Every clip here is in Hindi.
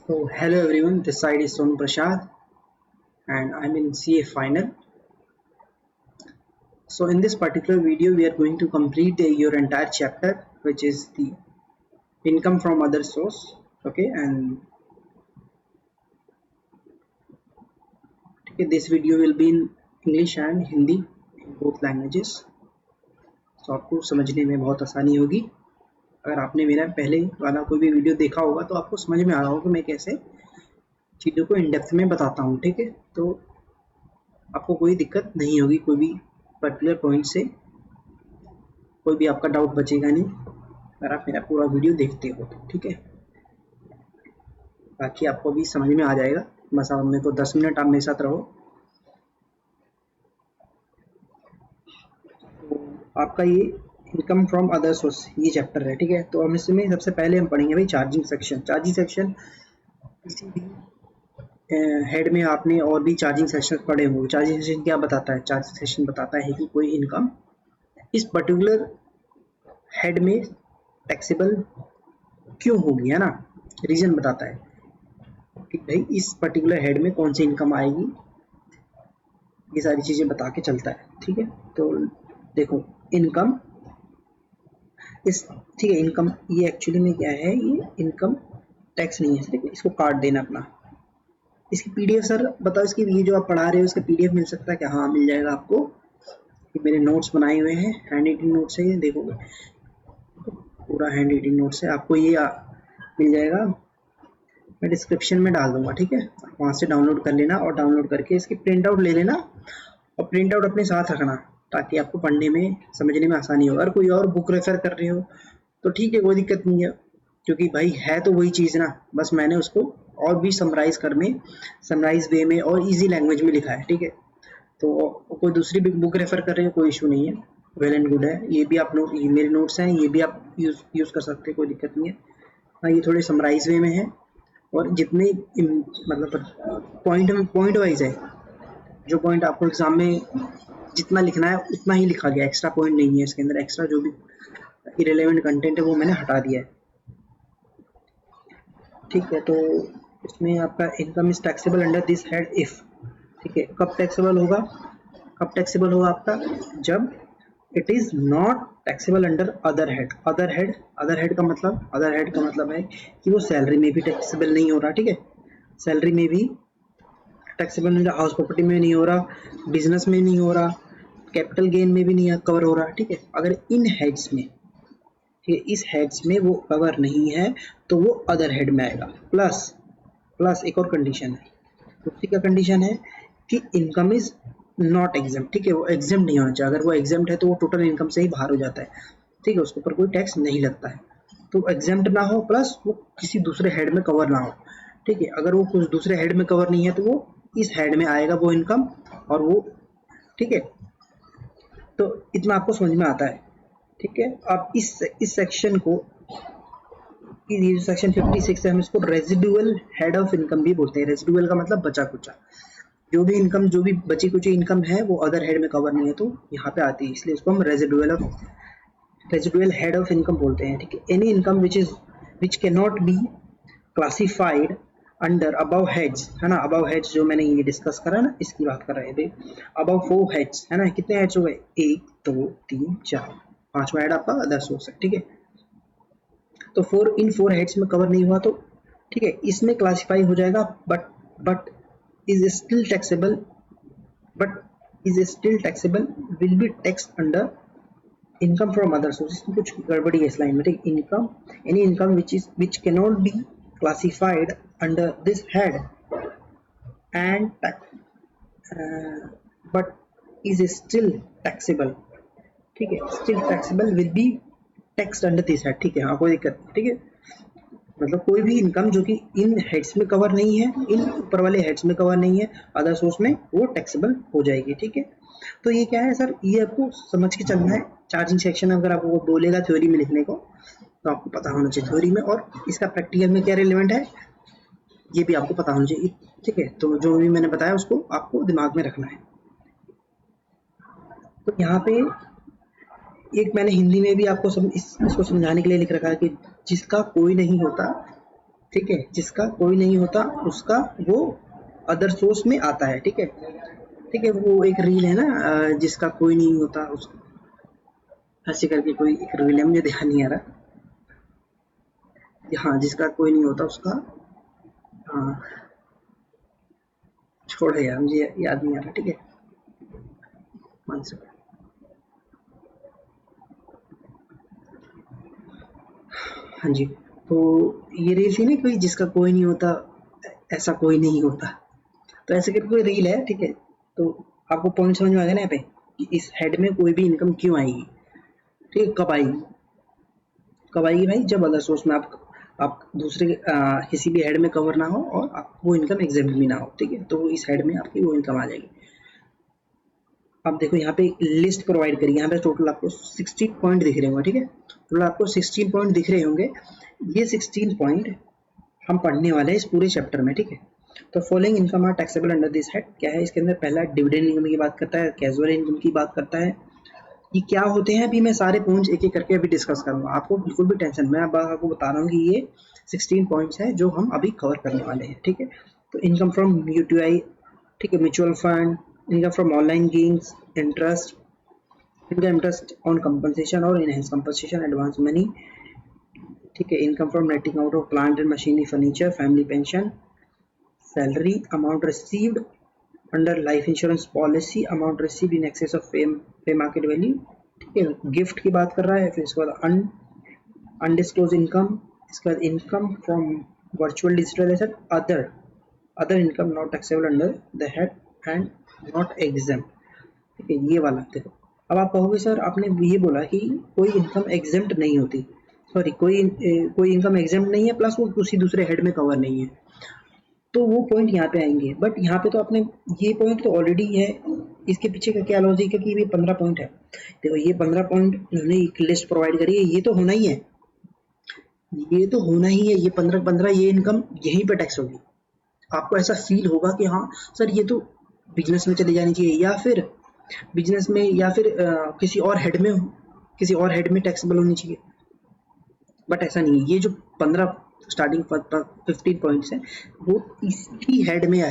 So hello everyone, this side is Sonu Prasad and I'm in CA final. So in this particular video we are going to complete your entire chapter, which is the income from other source. Okay, and this video will be in English and Hindi in both languages. So आपको समझने में बहुत आसानी होगी। अगर आपने मेरा पहले वाला कोई भी वीडियो देखा होगा तो आपको समझ में आ रहा होगा कि मैं कैसे चीज़ों को इन डेप्थ में बताता हूँ। ठीक है, तो आपको कोई दिक्कत नहीं होगी, कोई भी पर्टिकुलर पॉइंट से कोई भी आपका डाउट बचेगा नहीं अगर आप मेरा पूरा वीडियो देखते हो तो। ठीक है, बाकी आपको भी समझ में आ जाएगा। बस आप मेरे को 10 मिनट आप मेरे साथ रहो। तो आपका ये इनकम फ्रॉम अदर सोर्स ये चैप्टर है। ठीक है, तो हम इसमें सबसे पहले हम पढ़ेंगे भाई चार्जिंग सेक्शन। चार्जिंग सेक्शन किसी भी हेड में आपने और भी चार्जिंग सेक्शन पढ़े होंगे। चार्जिंग सेक्शन क्या बताता है? चार्जिंग सेक्शन बताता है कि कोई इनकम इस पर्टिकुलर हेड में टैक्सेबल क्यों होगी, है ना। रीजन बताता है कि भाई इस पर्टिकुलर हेड में कौन सी इनकम आएगी, ये सारी चीजें बता के चलता है। ठीक है, तो देखो इनकम इस ठीक है, इनकम ये एक्चुअली में क्या है, ये इनकम टैक्स नहीं है। ठीक है, इसको काट देना अपना। इसकी पीडीएफ सर बताओ, इसकी ये जो आप पढ़ा रहे हो इसका पीडीएफ मिल सकता है क्या? हाँ मिल जाएगा आपको, ये मेरे नोट्स बनाए हुए हैं, हैंड राइटिंग नोट्स है, ये देखोगे पूरा हैंड राइटिंग नोट्स है। आपको ये मिल जाएगा, मैं डिस्क्रिप्शन में डाल दूंगा। ठीक है, वहाँ से डाउनलोड कर लेना और डाउनलोड करके इसकी प्रिंट आउट ले लेना और प्रिंट आउट अपने साथ रखना ताकि आपको पढ़ने में समझने में आसानी हो। अगर कोई और बुक रेफर कर रहे हो तो ठीक है, कोई दिक्कत नहीं है, क्योंकि भाई है तो वही चीज़ ना, बस मैंने उसको और भी समराइज वे में और इजी लैंग्वेज में लिखा है। ठीक है, तो कोई दूसरी बुक रेफर कर रहे हो कोई इशू नहीं है, वेल एंड गुड है। ये भी आप नोट, ये मेरे नोट्स हैं, ये भी आप यूज़ कर सकते हैं, कोई दिक्कत नहीं है। हाँ, ये थोड़े समराइज वे में है और जितने मतलब पॉइंट वाइज है, जो पॉइंट आपको एग्जाम में जितना लिखना है उतना ही लिखा गया, एक्स्ट्रा पॉइंट नहीं है इसके अंदर। एक्स्ट्रा जो भी इरेलेवेंट कंटेंट है वो मैंने हटा दिया है। ठीक है, तो इसमें आपका income is taxable under this head if. ठीक है, कब टैक्सेबल होगा? कब टैक्सेबल होगा आपका? जब it is not taxable under other head. Other head का मतलब है कि वो सैलरी में भी टैक्सेबल नहीं हो रहा। ठीक है, सैलरी में भी टैक्सेबल नहीं हो रहा, हाउस प्रॉपर्टी में नहीं हो रहा, बिजनेस में नहीं हो रहा, कैपिटल गेन में भी नहीं कवर हो रहा। ठीक है, अगर इन हेड्स में, ठीक है, इस हेड्स में वो कवर नहीं है तो वो अदर हेड में आएगा। प्लस एक और कंडीशन है, दूसरी क्या कंडीशन है कि इनकम इज नॉट एग्जेम्प्ट। ठीक है, वो एग्जेम्प्ट नहीं होना चाहिए। अगर वो एग्जेम्प्ट है तो वो टोटल इनकम से ही बाहर हो जाता है। ठीक है, उसके ऊपर कोई टैक्स नहीं लगता है। तो एग्जेम्प्ट ना हो, प्लस वो किसी दूसरे हेड में कवर ना हो। ठीक है, अगर वो कुछ दूसरे हेड में कवर नहीं है तो वो इस हेड में आएगा वो इनकम, और वो ठीक है, तो इतना आपको समझ में आता है। ठीक है, आप इस सेक्शन को, ये सेक्शन 56 है, हम इसको रेजिडुअल हेड ऑफ इनकम भी बोलते हैं। रेजिडुअल का मतलब बचा कुचा, जो भी इनकम, जो भी बची कुची इनकम है वो अदर हेड में कवर नहीं है तो यहाँ पे आती है, इसलिए इसको हम रेजिडुअल हेड ऑफ इनकम बोलते हैं। ठीक है, any income which can not be classified under above heads, है ना। अबव हेड्स जो मैंने ये डिस्कस करा ना, इसकी बात कर रहे थे। अबव 4 हेड्स, है ना। कितने हेड्स हो गए? 1 2 3 4, 5वां हेड आपका अदर सोर्स है। ठीक है, तो 4 हेड्स में कवर नहीं हुआ तो ठीक है, इसमें क्लासिफाई हो जाएगा, but is still taxable will be taxed under income from other sources. कुछ गड़बड़ी है इस लाइन में। ठीक, income, any income which can not be classified under this head and but is still taxable. ठीक है, still taxable will be taxed under this head. ठीक है, हाँ कोई दिक्कत नहीं। ठीक है, मतलब कोई भी इनकम जो कि इन हेड्स में कवर नहीं है, इन ऊपर वाले हेड्स में कवर नहीं है, अदर सोर्स में, वो टैक्सेबल हो जाएगी। ठीक है, तो ये क्या है सर, ये आपको समझ के चलना है। चार्जिंग सेक्शन अगर आपको बोलेगा थ्योरी में लिखने को तो आपको पता होना चाहिए थ्योरी में, और इसका प्रैक्टिकल में क्या रिलेवेंट है ये भी आपको पता होना चाहिए। ठीक है, तो जो भी मैंने बताया उसको आपको दिमाग में रखना है। तो यहाँ पे एक मैंने हिंदी में भी आपको इसको समझाने के लिए लिख रखा है कि जिसका कोई नहीं होता ठीक है, जिसका कोई नहीं होता उसका वो अदर सोर्स में आता है। ठीक है, ठीक है, वो एक रील है ना, जिसका कोई नहीं होता उसका, ऐसे करके कोई एक रील है, मुझे ध्यान नहीं आ रहा। हाँ, जिसका कोई नहीं होता उसका, हाँ छोड़ो यार, मुझे याद नहीं आ रहा। ठीक है, वन सेकंड। हाँ जी, तो ये रील थी ना, कोई जिसका कोई नहीं होता ऐसा कोई नहीं होता, तो ऐसे करके कोई रील है। ठीक है, तो आपको पॉइंट समझ में आ गया ना यहाँ पे कि इस हेड में कोई भी इनकम क्यों आएगी। ठीक है, कब आएगी, कब आएगी भाई, जब अदर सोर्स में आप दूसरे किसी भी हेड में कवर ना हो और आप वो इनकम एग्जेम्प्ट भी ना हो। ठीक है, तो इस हेड में आपकी वो इनकम आ जाएगी। अब देखो यहाँ पे लिस्ट प्रोवाइड करी, यहाँ पे टोटल आपको 16 पॉइंट दिख रहे होंगे। ठीक है, टोटल आपको 16 पॉइंट दिख रहे होंगे। ये 16 पॉइंट हम पढ़ने वाले हैं इस पूरे चैप्टर में। ठीक है, तो following income are taxable under this head. क्या है इसके अंदर, पहला डिविडेंड इनकम की बात करता है, कैजुअल इनकम की बात करता है। ये क्या होते हैं अभी मैं सारे पॉइंट्स एक एक करके अभी डिस्कस करूंगा, आपको बिल्कुल भी टेंशन, मैं अब आपको बता रहा हूँ कि ये 16 पॉइंट्स हैं जो हम अभी कवर करने वाले हैं। ठीक है, तो इनकम फ्रॉम यूटीआई, ठीक है, mutual fund, income from online games, interest, इनका इंटरेस्ट ऑन कंपनसेशन और इनहेंस कंपनसेशन, एडवांस मनी। ठीक है, income from netting out of plant and machinery, furniture, family pension, salary, amount received under life insurance policy, amount received in excess of पे मार्केट वैल्यू। ठीक है, गिफ्ट की बात कर रहा है। फिर इसके बाद अनडिस्क्लोज इनकम, इसके बाद income from virtual digital asset, other income not taxable under the head and not exempt. ठीक है, ये वाला देखो। अब आप कहोगे सर आपने ये बोला कि कोई इनकम एग्जेम्प्ट नहीं होती, सॉरी कोई इनकम एग्जेम्प्ट नहीं है प्लस वो किसी दूसरे हेड में कवर नहीं है, तो वो पॉइंट यहाँ पे आएंगे। बट यहाँ पे तो आपने ये पॉइंट तो ऑलरेडी है, इसके पीछे का क्या लॉजिक है कि ये 15 पॉइंट है। देखो ये 15 पॉइंट उन्होंने एक लिस्ट प्रोवाइड करी है, ये तो होना ही है, ये तो होना ही है। ये 15 ये इनकम यहीं पे टैक्स होगी। आपको ऐसा फील होगा कि हाँ सर ये तो बिजनेस में चली जानी चाहिए, या फिर बिजनेस में, या फिर किसी और हेड में टैक्सेबल होनी चाहिए, बट ऐसा नहीं है। ये जो 15 स्टार्टिंग 15 पॉइंट्स हैं वो इसी हेड में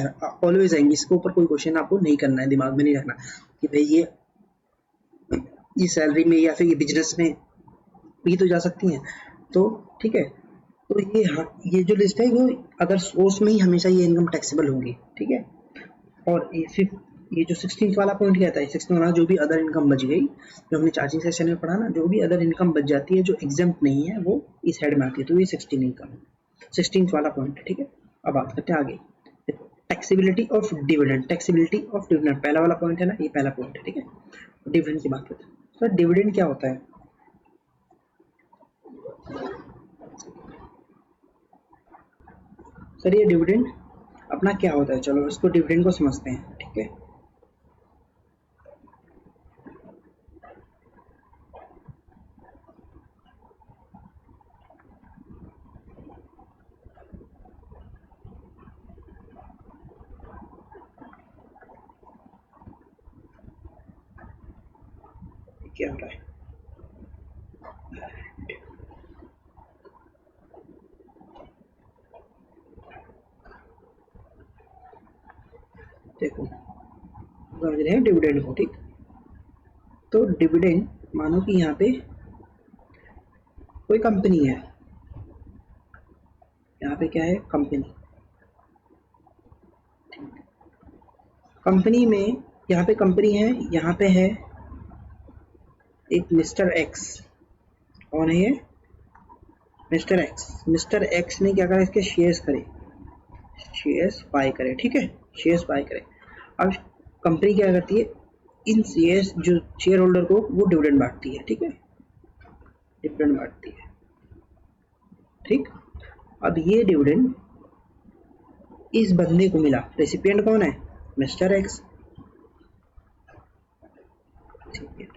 ऑलवेज आएंगे, इसके ऊपर कोई क्वेश्चन आपको नहीं करना है, दिमाग में नहीं रखना कि भाई ये सैलरी में या फिर ये बिजनेस में भी तो जा सकती हैं। तो ठीक है, तो ये जो लिस्ट है वो अगर सोर्स में ही हमेशा ये इनकम टैक्सेबल होगी। ठीक है, और ये जो 16th वाला पॉइंट क्या था, 16th वाला जो भी अदर इनकम बच गई, जो हमने चार्जिंग सेशन में पढ़ा ना, जो भी अदर इनकम बच जाती है जो एग्जेम्प्ट नहीं है वो इस हेड में आती है, तो ये 16 इनकम 16th वाला पॉइंट है। ठीक है, अब बात करते हैं आगे, taxability of dividend. Taxability of dividend पहला वाला पॉइंट है ना, ये पहला पॉइंट है। ठीक है, डिविडेंड की बात करते हैं। सर डिविडेंड क्या होता है, सर ये डिविडेंड अपना क्या होता है, चलो इसको डिविडेंड को समझते हैं। ठीक है, क्या हो रहा है, देखो समझ रहे हैं डिविडेंड को। ठीक, तो डिविडेंड मानो कि यहाँ पे कोई कंपनी है, यहाँ पे क्या है कंपनी, कंपनी में यहाँ पे कंपनी है, यहाँ पे है एक मिस्टर एक्स। कौन है ये, मिस्टर एक्स। मिस्टर एक्स ने क्या करा, इसके शेयर्स करे, शेयर्स बाय करे। ठीक है, शेयर्स बाय करे। अब कंपनी क्या करती है, इन शेयर्स जो शेयर होल्डर को वो डिविडेंड बांटती है। ठीक है, डिविडेंड बांटती है। ठीक, अब ये डिविडेंड इस बंदे को मिला, रेसिपिएंट कौन है, मिस्टर एक्स। ठीक है,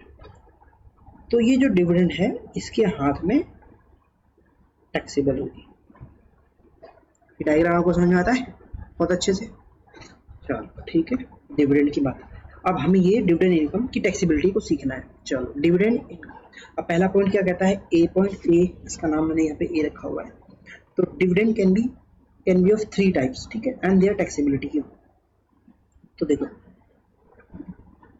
तो ये जो डिविडेंड है इसके हाथ में टैक्सेबल होगी। डायग्राम आपको समझ में आता है बहुत अच्छे से, चलो ठीक है। डिविडेंड की बात, अब हमें ये डिविडेंड इनकम की टैक्सेबिलिटी को सीखना है। चलो डिविडेंड इनकम, अब पहला पॉइंट क्या कहता है, ए पॉइंट, ए इसका नाम मैंने यहाँ पे ए रखा हुआ है। तो dividend can be of 3 types, ठीक है, एंड देयर टैक्सेबिलिटी। तो देखो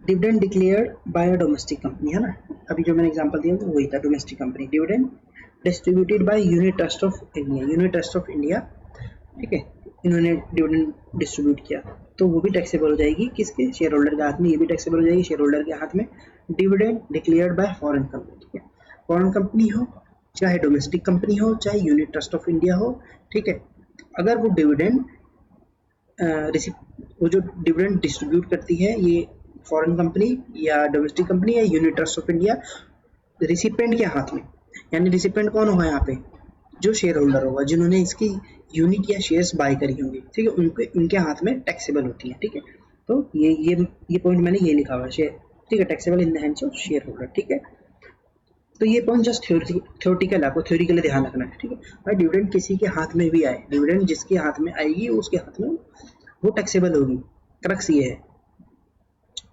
dividend declared by a domestic company, है ना, अभी जो मैंने एग्जांपल दिया वो वही था, domestic company. Dividend distributed by unit trust of India, unit trust of India, ठीक है, इन्होंने डिविडेंड डिस्ट्रीब्यूट किया, तो वो भी टैक्सेबल हो जाएगी किसके, शेयर होल्डर के हाथ में, ये भी टैक्सेबल हो जाएगी शेयर होल्डर के हाथ में। Dividend declared by foreign company, ठीक है, फॉरेन कंपनी हो चाहे डोमेस्टिक कंपनी हो चाहे यूनिट ट्रस्ट ऑफ इंडिया हो, ठीक है, अगर वो डिविडेंड वो जो डिविडेंड डिस्ट्रीब्यूट करती है ये फॉरेन कंपनी या डोमेस्टिक कंपनी या unit trust of India, recipient के हाथ में, यानी रिसिपेंट कौन होगा यहाँ पे, जो शेयर होल्डर होगा, जिन्होंने इसकी यूनिट या शेयर्स बाय करी होंगी, ठीक है, उनके हाथ में टैक्सेबल होती है, ठीक है। तो ये पॉइंट मैंने ये लिखा हुआ है, शेयर, ठीक है, taxable in the hands of share holder, ठीक है। तो ये पॉइंट जस्ट थ्योरेटिकल, आपको थ्योरी के लिए ध्यान रखना है, ठीक है। भाई डिविडेंड किसी के हाथ में भी आए, डिविडेंड जिसके हाथ में आएगी उसके हाथ में वो टैक्सेबल होगी, क्रक्स ये है।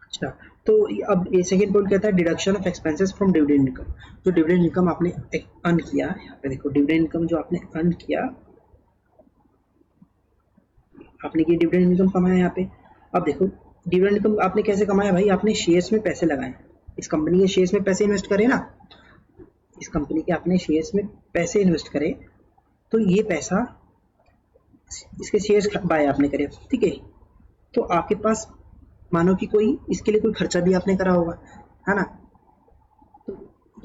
अच्छा, तो अब ये सेकंड पॉइंट कहता है deduction of expenses from dividend income. जो डिविडेंड इनकम आपने अर्न किया, यहाँ पे देखो डिविडेंड इनकम जो आपने अर्न किया, आपने ये डिविडेंड इनकम कमाया यहाँ पे। अब देखो डिविडेंड इनकम आपने कैसे कमाया भाई, आपने शेयर्स में पैसे लगाए, इस कंपनी के शेयर्स में पैसे इन्वेस्ट करे ना, इस कंपनी के आपने शेयर्स में पैसे इन्वेस्ट करे, तो ये पैसा इसके शेयर्स बाय आपने करे, ठीक है। तो आपके पास मानो कि कोई इसके लिए कोई खर्चा भी आपने करा होगा, है ना। तो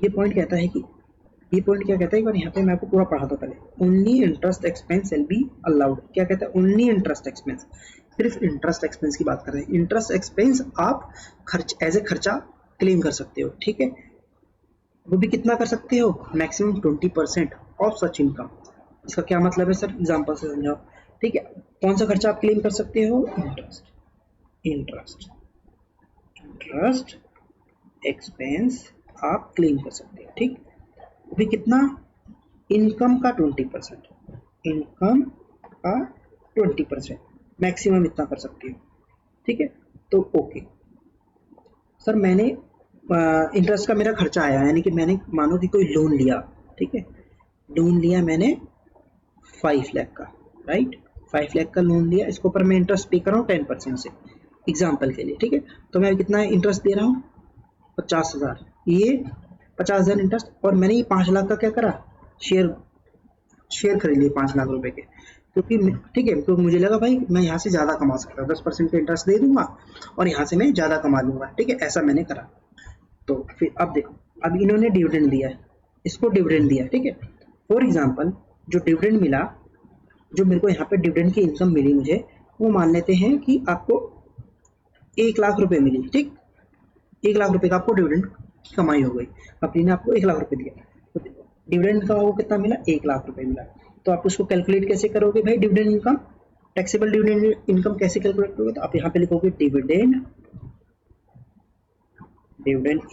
ये पॉइंट कहता है कि ये पॉइंट क्या कहता है, एक बार यहाँ पे मैं आपको पूरा पढ़ाता हूँ पहले। Only interest expense will be allowed, क्या कहता है, ओनली इंटरेस्ट एक्सपेंस, सिर्फ इंटरेस्ट एक्सपेंस की बात कर रहे हैं। इंटरेस्ट एक्सपेंस आप खर्च एज ए खर्चा क्लेम कर सकते हो, ठीक है, वो भी कितना कर सकते हो, मैक्सिमम 20% ऑफ सच इनकम। इसका क्या मतलब है सर, एग्जाम्पल से समझाओ, ठीक है। कौन सा खर्चा आप क्लेम कर सकते हो, इंटरेस्ट एक्सपेंस आप क्लेम कर सकते हो, ठीक, भी कितना, इनकम का 20%, इनकम का 20%, मैक्सिमम इतना कर सकते हो, ठीक है। तो ओके सर, मैंने इंटरेस्ट का मेरा खर्चा आया, यानी कि मैंने मानो कि कोई लोन लिया, ठीक है, लोन लिया मैंने 5 लाख का, राइट, 5 लाख का लोन लिया, इसके ऊपर मैं इंटरेस्ट पे कर रहा हूँ 10% से, एग्जाम्पल के लिए, ठीक है। तो मैं कितना इंटरेस्ट दे रहा हूँ, 50,000, ये 50,000 इंटरेस्ट, और मैंने ये 5 लाख का क्या करा, शेयर खरीद लिए 5 लाख रुपए के, क्योंकि ठीक है, तो मुझे लगा भाई मैं यहाँ से ज़्यादा कमा सकता हूँ, 10% का इंटरेस्ट दे दूंगा और यहाँ से मैं ज़्यादा कमा लूंगा, ठीक है, ऐसा मैंने करा। तो फिर अब देखो, अब इन्होंने डिविडेंड दिया, इसको डिविडेंड दिया, ठीक है। फॉर एग्जाम्पल जो डिविडेंड मिला, जो मेरे को यहाँ पे डिविडेंड की इनकम मिली मुझे, वो मान लेते हैं कि आपको 1 लाख रुपए मिली, ठीक, 1 लाख रुपए का आपको डिविडेंड की कमाई हो गई, कंपनी ने आपको 1 लाख रुपए दिया, तो डिविडेंड का वो कितना मिला, 1 लाख रुपए मिला। तो आप उसको कैलकुलेट कैसे करोगे भाई, dividend income, taxable dividend income कैसे कैलकुलेट करोगे, तो आप यहाँ पे लिखोगे डिविडेंड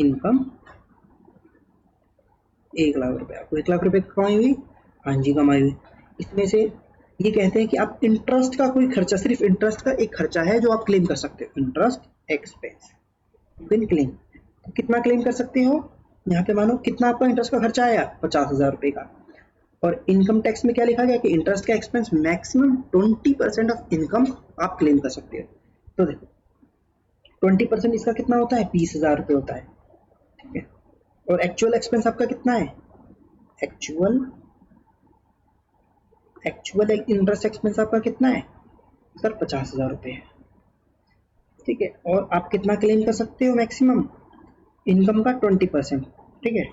इनकम 1 लाख रुपए, आपको 1 लाख रुपए कमाई हुई, हाँ जी कमाई हुई। इसमें से ये कहते हैं कि आप इंटरेस्ट का कोई खर्चा, सिर्फ इंटरेस्ट का एक खर्चा है जो आप क्लेम कर सकते हो, interest expense you can claim. तो कितना क्लेम कर सकते हो, यहाँ पे मानो कितना आपका इंटरेस्ट का खर्चा आया, 50,000 रुपए का, और इनकम टैक्स में क्या लिखा गया कि इंटरेस्ट का एक्सपेंस मैक्सिमम 20% ऑफ इनकम आप क्लेम कर सकते हो। तो देखो 20% इसका कितना होता है, 20,000 रुपये होता है, ठीक है, और एक्चुअल एक्सपेंस आपका कितना है, एक्चुअल इंटरेस्ट एक्सपेंस आपका कितना है सर, 50,000 रुपये है, ठीक है, और आप कितना क्लेम कर सकते हो, मैक्सिमम इनकम का 20%, ठीक है,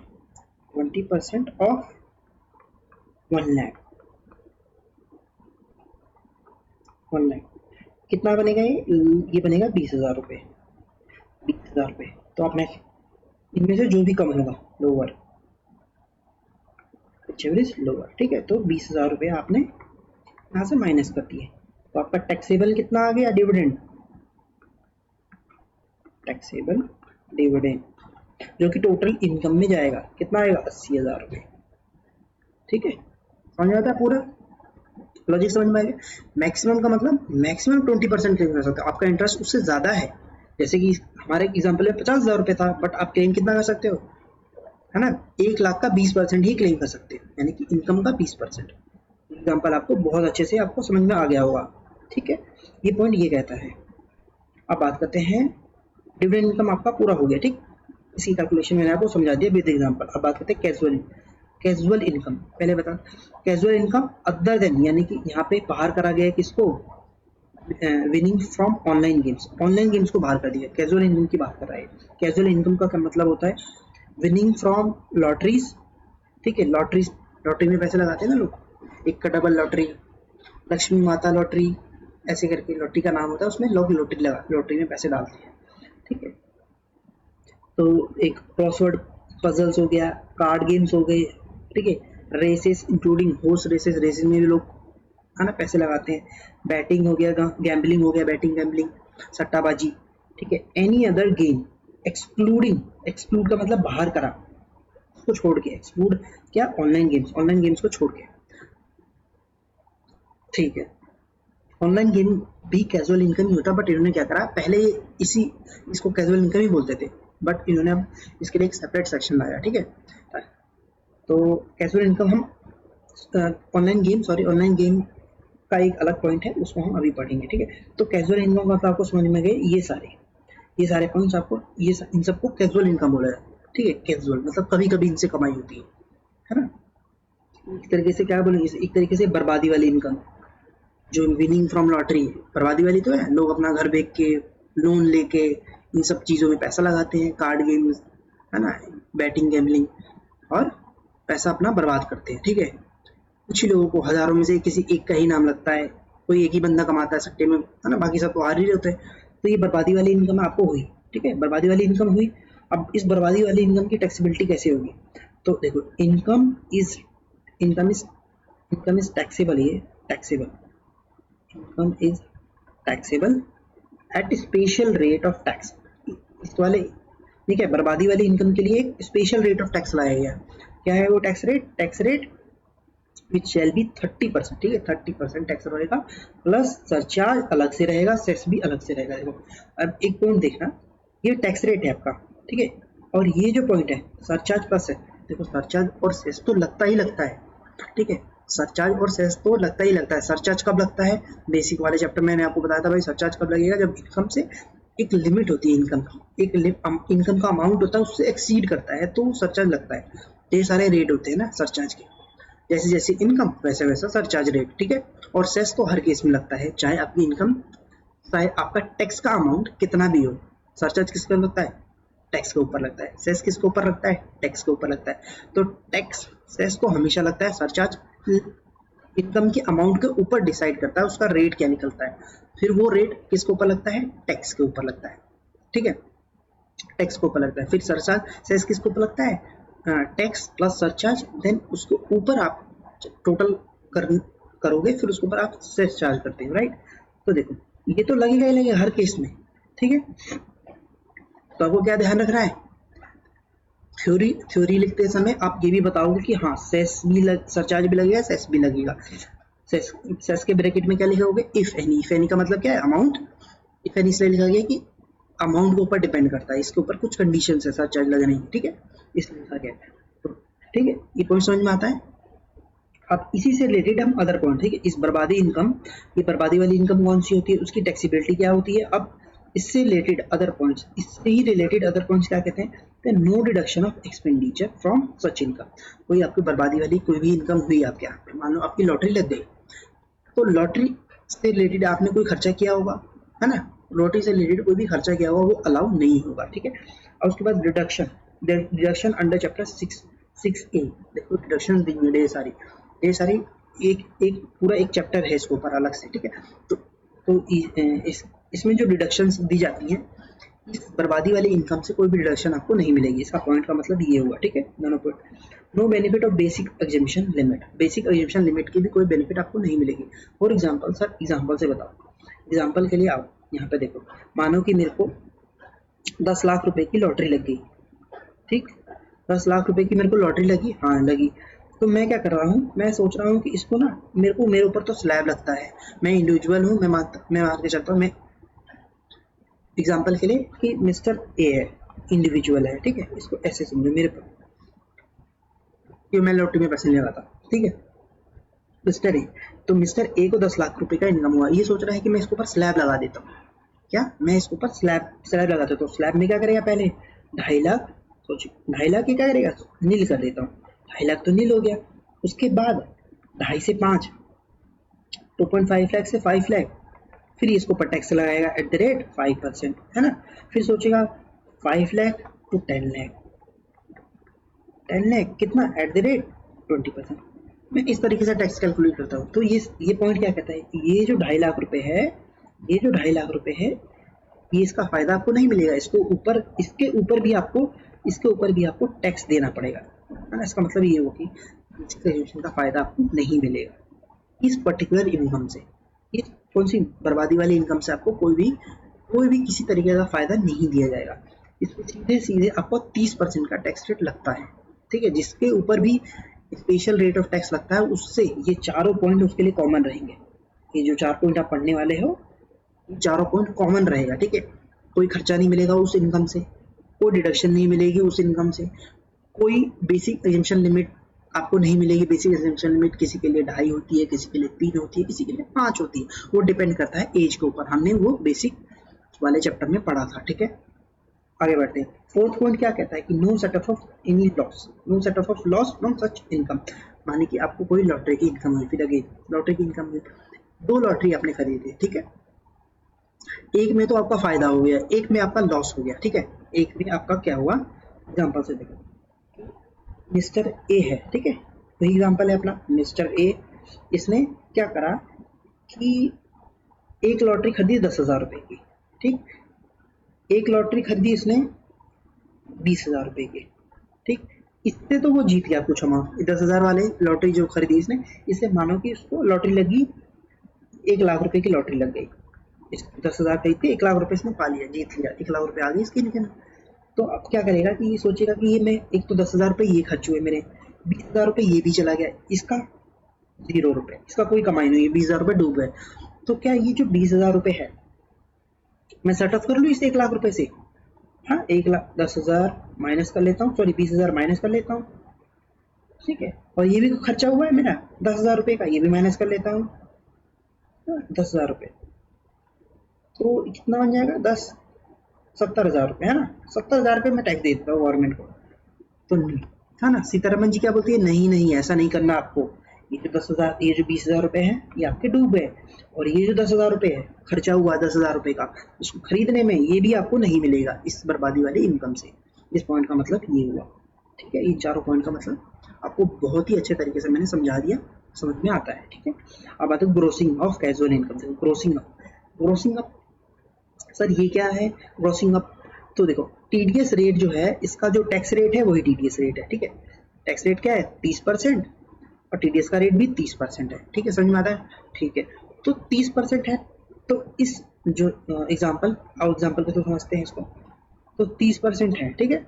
20% ऑफ 1 लाख, 1 लाख कितना बनेगा, ये बनेगा 20,000 रुपये, 20,000 रुपये। तो आप इनमें से जो भी कम होगा लोअर, एवरेज लोअर, ठीक है, तो 20,000 रुपये आपने यहाँ से माइनस कर दिए, तो आपका टैक्सेबल कितना आ गया, डिविडेंड, टैक्सेबल डिविडेंड जो कि टोटल इनकम में जाएगा, कितना आएगा, 80,000 रुपये, ठीक है, समझ आता है पूरा लॉजिक, समझ में आएगा। मैक्सिमम का मतलब मैक्सिमम 20% क्लेम कर सकते हो, आपका इंटरेस्ट उससे ज़्यादा है, जैसे कि हमारे एग्जाम्पल में 50,000 रुपये था, बट आप क्लेम कितना कर सकते हो, है ना, 1 लाख का 20% ही क्लेम कर सकते हो, यानी कि इनकम का 20%, एग्जाम्पल आपको बहुत अच्छे से आपको समझ में आ गया होगा, ठीक है। ये पॉइंट ये कहता है। अब बात करते हैं, डिविडेंड इनकम आपका पूरा हो गया, ठीक। इसी कैलकुलेशन मैंने आपको समझा दिया विद एग्जाम्पल। अब बात करते हैं कैजुअल इनकम। पहले बता, कैजुअल इनकम अदर देन, यानी कि यहाँ पे बाहर करा गया है किसको, winning from online games. Online games को बाहर कर दिया, कैजुअल इनकम की बात कर रहा है। कैजुअल इनकम का क्या मतलब होता है, विनिंग फ्रॉम लॉटरीज, ठीक है। लॉटरी में पैसे लगाते हैं ना लोग, एक का डबल लॉटरी, लक्ष्मी माता लॉटरी, ऐसे करके लॉटरी का नाम होता है, उसमें लोग लॉटरी में पैसे डालते हैं, ठीक है। तो एक क्रॉसवर्ड पजल्स हो गया, कार्ड गेम्स हो गए, ठीक है। रेसेस इंक्लूडिंग हॉर्स रेसेस में भी लोग है ना पैसे लगाते हैं। बैटिंग हो गया, गैम्बलिंग हो गया, बैटिंग गैम्बलिंग, सट्टाबाजी, ठीक है। एनी अदर गेम एक्सक्लूड का मतलब बाहर करा, उसको छोड़ के, एक्सक्लूड क्या, ऑनलाइन गेम्स को छोड़ के, ठीक है। ऑनलाइन गेम भी कैजुअल इनकम ही होता, बट इन्होंने क्या करा, पहले इसको कैजुअल इनकम ही बोलते थे, बट इन्होंने अब इसके लिए एक सेपरेट सेक्शन लाया, ठीक है। तो कैजुअल इनकम हम ऑनलाइन गेम का एक अलग पॉइंट है, उसको हम अभी पढ़ेंगे, ठीक है। तो कैजुअल इनकम का आपको समझ में गए ये सारे पॉइंट्स, आपको इन सबको कैजुअल इनकम बोला जाता है, ठीक है। कैजुअल मतलब कभी कभी इनसे कमाई होती है ना। एक तरीके से क्या बोलेंगे, एक तरीके से बर्बादी वाली इनकम, जो विनिंग फ्रॉम लॉटरी बर्बादी वाली तो है, लोग अपना घर बेच के, लोन लेके इन सब चीज़ों में पैसा लगाते हैं, कार्ड गेम्स है ना, बैटिंग गैम्बलिंग, और पैसा अपना बर्बाद करते हैं, ठीक है। कुछ ही लोगों को हजारों में से किसी एक का ही नाम लगता है, कोई एक ही बंदा कमाता है सट्टे में, है ना, बाकी सब तो हार ही रहे होते हैं। तो ये बर्बादी वाली इनकम आपको हुई, ठीक है, बर्बादी वाली इनकम हुई। अब इस बर्बादी वाली इनकम की टैक्सेबिलिटी कैसे होगी, तो देखो, इनकम इज टैक्सेबल, ये taxable, income is taxable at special rate of tax. इस वाले, ठीक है, बर्बादी वाली इनकम के लिए एक स्पेशल रेट ऑफ टैक्स लाया गया। क्या है वो tax rate which shall be 30%, ठीक है, 30% टैक्स रहेगा, प्लस सरचार्ज अलग से रहेगा, सेस भी अलग से रहेगा। देखो अब एक पॉइंट देखना, ये टैक्स रेट है आपका, ठीक है, और ये जो पॉइंट है सरचार्ज प्लस है। देखो सरचार्ज और सेस तो लगता ही लगता है, ठीक है, सरचार्ज और सेस तो लगता ही लगता है। सरचार्ज कब लगता है, बेसिक वाले चैप्टर मैंने आपको बताया था भाई, सरचार्ज कब लगेगा, जब इनकम से एक लिमिट होती है, इनकम की एक इनकम का अमाउंट होता है, उससे एक्सीड करता है तो सरचार्ज लगता है। ये सारे रेट होते हैं ना सरचार्ज के, जैसे जैसे इनकम वैसे वैसा सरचार्ज रेट, ठीक है। और सेस तो हर केस में लगता है, चाहे आपकी इनकम, चाहे आपका टैक्स का अमाउंट कितना भी हो, सरचार्ज किसके ऊपर लगता है, टैक्स के ऊपर लगता है। सेस किसके ऊपर लगता है, टैक्स के ऊपर लगता है। तो टैक्स सेस को हमेशा लगता है, सरचार्ज इनकम के अमाउंट के ऊपर डिसाइड करता है, उसका रेट क्या निकलता है, फिर वो रेट किसके ऊपर लगता है, टैक्स के ऊपर लगता है, ठीक है, टैक्स के ऊपर लगता है। फिर सरचार्ज सेस किसके ऊपर लगता है, टैक्स प्लस सरचार्ज, देन उसके ऊपर आप टोटल करोगे, फिर उसके ऊपर आप सेस चार्ज करते हो, राइट। तो देखो ये तो लगेगा ही लगेगा हर केस में, ठीक है। तो आपको क्या ध्यान रखना है, थ्योरी लिखते समय आप ये भी बताओगे कि हाँ सेस भी सरचार्ज भी लगेगा, सेस भी लगेगा। सेस के ब्रैकेट में क्या लिखोगे, इफ एनी का मतलब क्या है, अमाउंट। इफ एनी इसलिए लिखा गया कि अमाउंट के ऊपर डिपेंड करता है, इसके ऊपर कुछ कंडीशन है सरचार्ज लगने की, ठीक है, इसलिए लिखा गया है। तो ठीक है, ये पॉइंट समझ में आता है। अब इसी से रिलेटेड हम अदर पॉइंट, ठीक है, इस बर्बादी इनकम, ये बर्बादी वाली इनकम कौन सी होती है, उसकी टैक्सेबिलिटी क्या होती है। अब इससे रिलेटेड अदर पॉइंट्स, क्या कहते हैं, no deduction of expenditure from such income. कोई आपकी बर्बादी वाली कोई भी इनकम हुई आपके यहाँ पे, मान लो आपकी लॉटरी लग गई, तो लॉटरी से रिलेटेड आपने कोई खर्चा किया होगा, है ना, लॉटरी से रिलेटेड कोई भी खर्चा किया होगा वो अलाउ नहीं होगा, ठीक है। और उसके बाद डिडक्शन अंडर चैप्टर 6A, देखो डिडक्शन दी हुई है ये सारी एक पूरा एक चैप्टर है इसके ऊपर अलग से, ठीक है। तो इसमें जो डिडक्शंस दी जाती हैं, इस बर्बादी वाली इनकम से कोई भी डिडक्शन आपको नहीं मिलेगी, इसका पॉइंट का मतलब ये हुआ, ठीक है। No benefit of basic exemption limit की भी कोई बेनिफिट आपको नहीं मिलेगी। फॉर एग्जांपल सर, एग्जांपल से बताओ, एग्जांपल के लिए आओ यहाँ पे देखो, मानो कि मेरे को 10 लाख रुपए की लॉटरी लग गई, ठीक, 10 लाख रुपए की मेरे को लॉटरी लगी, हाँ लगी। तो मैं क्या कर रहा हूँ, मैं सोच रहा हूँ कि इसको ना मेरे ऊपर तो स्लैब लगता है, मैं इंडिविजुअल हूँ, मैं मान के चलता हूँ, मैं एग्जाम्पल के लिए कि मिस्टर ए है, इंडिविजुअल है, ठीक है, इसको ऐसे समझो, मेरे पर कि मैं लॉटरी में पैसे नहीं लगाता, ठीक है। मिस्टर ए, तो मिस्टर ए को 10 लाख रुपए का इनकम हुआ, ये सोच रहा है कि मैं इसके ऊपर स्लैब लगा देता हूँ, क्या मैं इसके ऊपर स्लैब लगा देता हूँ। स्लैब में क्या करेगा, पहले 2.5 लाख, सोचिए 2.5 लाख ये क्या करेगा, नील कर देता हूँ, 2.5 लाख तो नील हो गया। उसके बाद 2.5 से 5, 2.5 लाख से 5 लाख, फिर इसको ऊपर टैक्स लगाएगा एट द रेट 5%, है ना। फिर सोचेगा 5 लाख टू 10 लाख, 10 लाख कितना एट द रेट 20%। मैं इस तरीके से टैक्स कैलकुलेट करता हूँ। तो ये पॉइंट क्या कहता है, ये जो 2.5 लाख रुपए है, ये जो 2.5 लाख रुपए है, ये इसका फायदा आपको नहीं मिलेगा, इसके ऊपर भी आपको टैक्स देना पड़ेगा, है ना। इसका मतलब ये हो कि बेसिक एजुकेशन का फायदा आपको नहीं मिलेगा इस पर्टिकुलर इनकम से। इस कौन सी बर्बादी वाली इनकम से आपको कोई भी किसी तरीके का फायदा नहीं दिया जाएगा। इसमें सीधे सीधे आपको 30% का टैक्स रेट लगता है, ठीक है। जिसके ऊपर भी स्पेशल रेट ऑफ टैक्स लगता है, उससे ये चारों पॉइंट उसके लिए कॉमन रहेंगे। ये जो 4 पॉइंट आप पढ़ने वाले हो, ये चारों पॉइंट कॉमन रहेगा, ठीक है। कोई खर्चा नहीं मिलेगा उस इनकम से, कोई डिडक्शन नहीं मिलेगी उस इनकम से, कोई बेसिक एग्जेम्पशन लिमिट आपको नहीं मिलेगी। बेसिक एग्जेम्पशन लिमिट किसी के लिए 2.5 होती है, किसी के लिए 3 होती है, किसी के लिए 5 होती है, वो डिपेंड करता है एज के ऊपर। हमने वो बेसिक वाले चैप्टर में पढ़ा था, ठीक है। आगे बढ़ते हैं। 4th पॉइंट क्या कहता है कि no setup of any loss, no setup of loss from such income. माने कि आपको कोई लॉटरी की इनकम हुई, फिर अगेन लॉटरी की इनकम हुई, 2 लॉटरी आपने खरीदी, ठीक है। एक में तो आपका फायदा हो गया, एक में आपका लॉस हो गया, ठीक है। एक में आपका क्या हुआ, एग्जांपल से देखो, मिस्टर ए है, ठीक है, वही एग्जांपल है अपना। मिस्टर ए, इसने क्या करा कि एक लॉटरी खरीदी 10,000 रुपए की, ठीक। एक लॉटरी खरीदी इसने 20,000 रुपए की, ठीक। इससे तो वो जीत गया कुछ अमाउंट, 10,000 वाले लॉटरी जो खरीदी इसने, इससे मानो कि उसको लॉटरी लगी 1 लाख रुपए की लॉटरी लग गई। 10,000 खरीद के 1 लाख रुपए इसने पा लिया, जीत लिया, 1 लाख रुपए आ गई इसकी इनकम। तो अब क्या करेगा कि ये सोचेगा कि ये मैं एक तो 10,000 रुपए ये खर्च हुए मेरे, 20,000 रुपए ये भी चला गया, इसका 0 रुपए, इसका कोई कमाई नहीं है, 20,000 रुपए डूब गए। तो क्या ये जो 20,000 रुपए है, मैं सेट ऑफ कर लूँ इस 1 लाख रुपए से, हाँ 1 लाख 10,000 माइनस कर लेता हूँ, सॉरी 20,000 माइनस कर लेता हूँ, ठीक है। और ये भी खर्चा हुआ है मेरा 10,000 रुपए का, ये भी माइनस कर लेता हूँ, 10,000 रुपए, तो कितना बन जाएगा 70,000 रुपए, है ना। 70,000 रुपए मैं टैक्स दे देता हूँ गवर्नमेंट को, तो है ना। सीतारमन जी क्या बोलती है, नहीं ऐसा नहीं करना आपको, ये जो 10,000, ये जो 20,000 रुपए हैं ये आपके डूब गए, और ये जो 10,000 रुपए है खर्चा हुआ 10,000 रुपए का, उसको खरीदने में ये भी आपको नहीं मिलेगा इस बर्बादी वाली इनकम से। इस पॉइंट का मतलब ये हुआ, ठीक है। इन चारों पॉइंट का मतलब आपको बहुत ही अच्छे तरीके से मैंने समझा दिया, समझ में आता है, ठीक है। अब आते हैं grossing of casual income. Grossing up sir ये क्या है ग्रोसिंग अप, तो देखो टीडीएस रेट जो है, इसका जो टैक्स रेट है वही टीडीएस रेट है, ठीक है। टैक्स रेट क्या है 30%, और टीडीएस का रेट भी 30% है, ठीक है, समझ में आता है, ठीक है। तो 30% है, तो इस जो एग्जाम्पल को तो समझते हैं इसको, तो 30% है, ठीक है।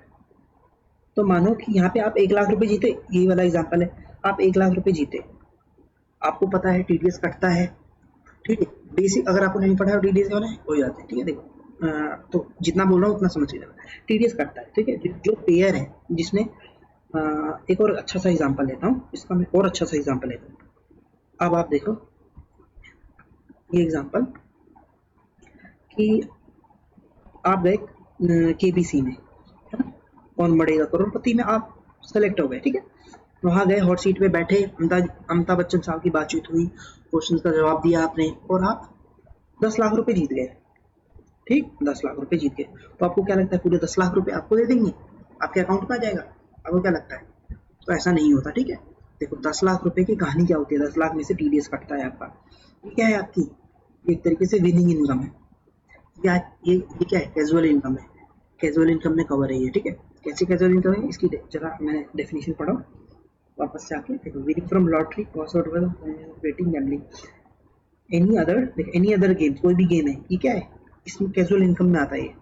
तो मानो कि यहाँ पे आप 1 लाख रुपए जीते, यही वाला एग्जाम्पल है, आप 1 लाख रुपए जीते, आपको पता है टीडीएस कटता है, ठीक है। बेसिक अगर आपको नहीं पढ़ा है टीडीएस होना है हो जाता है, ठीक है। देखो तो जितना बोल रहा हूँ उतना समझ लीजिएगा, टीडीएस कटता है, ठीक है। जो पेयर है जिसने एक और अच्छा सा एग्जांपल लेता हूँ, इसका मैं और अच्छा सा एग्जांपल लेता हूँ। अब आप देखो ये एग्जांपल कि आप गए केबीसी में, है ना, कौन बढ़ेगा करोड़पति में आप सेलेक्ट हो गए, ठीक है। वहाँ गए, हॉट सीट पे बैठे, अमिताभ बच्चन साहब की बातचीत हुई, क्वेश्चन का जवाब दिया आपने, और आप 10 लाख रुपए जीत गए, ठीक, 10 लाख रुपए जीत गए। तो आपको क्या लगता है पूरे 10 लाख रुपए आपको दे देंगे, आपके अकाउंट में आ जाएगा, आपको क्या लगता है? तो ऐसा नहीं होता, ठीक है। देखो 10 लाख रुपए की कहानी क्या होती है, 10 लाख में से टीडीएस कटता है आपका, ये क्या है आपकी, एक तरीके से विनिंग इनकम है, ये क्या है, कैजुअल इनकम है, कैजुअल इनकम में कवर है ये, ठीक है। कैसी कैजुअल इनकम है, इसकी जरा मैंने डेफिनेशन पढ़ा वापस से आके देखो, winning from lottery, betting, gambling, any other game, कोई भी गेम है, ये क्या है, इसमें कैजुअल इनकम में आता है ये,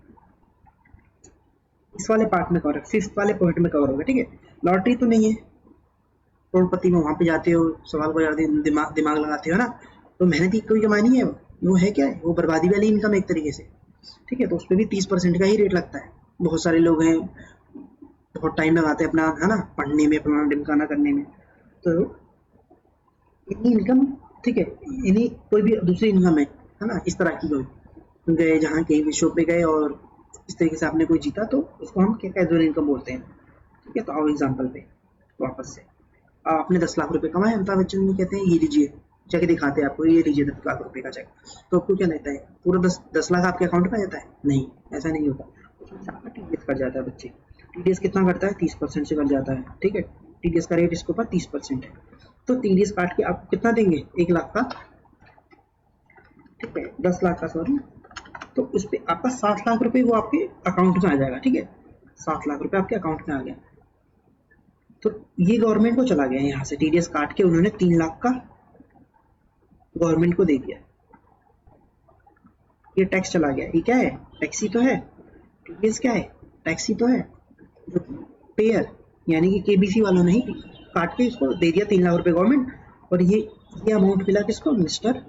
इस वाले पार्ट में कवर है, 5th वाले पॉइंट में कवर होगा, ठीक है। लॉटरी तो नहीं है, करोड़पति में वहां पे जाते हो, सवाल को जाते दिमाग लगाते हो ना, तो मेहनत की कोई कमाई नहीं है, वो है क्या है, वो बर्बादी वाली इनकम एक तरीके से, ठीक है। तो उस पर भी 30% का ही रेट लगता है। बहुत सारे लोग हैं बहुत टाइम लगाते हैं अपना, है ना, पढ़ने में, अपना ढिमकाना करने में, तो एनी इनकम, ठीक है, एनी कोई भी दूसरी इनकम है ना, इस तरह की कोई गए जहाँ कहीं भी शो पे गए और इस तरीके से आपने कोई जीता तो उसको हम क्या कैजुअल इनकम बोलते हैं। ठीक है, तो आओ एग्जाम्पल पे वापस से। आपने 10 लाख रुपए कमाए, अमिताभ बच्चन जी कहते हैं ये लीजिए चेक दिखाते हैं आपको, ये लीजिए 10 लाख रुपए का चेक। तो आपको क्या लगता है पूरा 10 लाख आपके अकाउंट में आ जाता है? नहीं, ऐसा नहीं होता, उसमें से आपका टीडीएस कट जाता है बच्चे। टीडीएस कितना कटता है? 30% से कट जाता है। ठीक है, टीडीएस का रेट इसके ऊपर 30% है। तो टीडीएस काट के आपको कितना देंगे? 1 लाख का, ठीक है, 10 लाख का सॉरी, तो उस पर आपका 7 लाख रुपए वो आपके अकाउंट में आ जाएगा। ठीक है, 7 लाख रुपए आपके अकाउंट में आ गया। तो ये गवर्नमेंट को चला गया, यहाँ से टीडीएस काट के उन्होंने 3 लाख का गवर्नमेंट को दे दिया। ये टैक्स चला गया। ये क्या है? टैक्स ही तो है। टीडीएस क्या है? टैक्स ही तो है। जो पेयर यानी कि केबीसी वालों ने ही काट के इसको दे दिया 3 लाख रुपए गवर्नमेंट, और ये अमाउंट मिला किसको? मिस्टर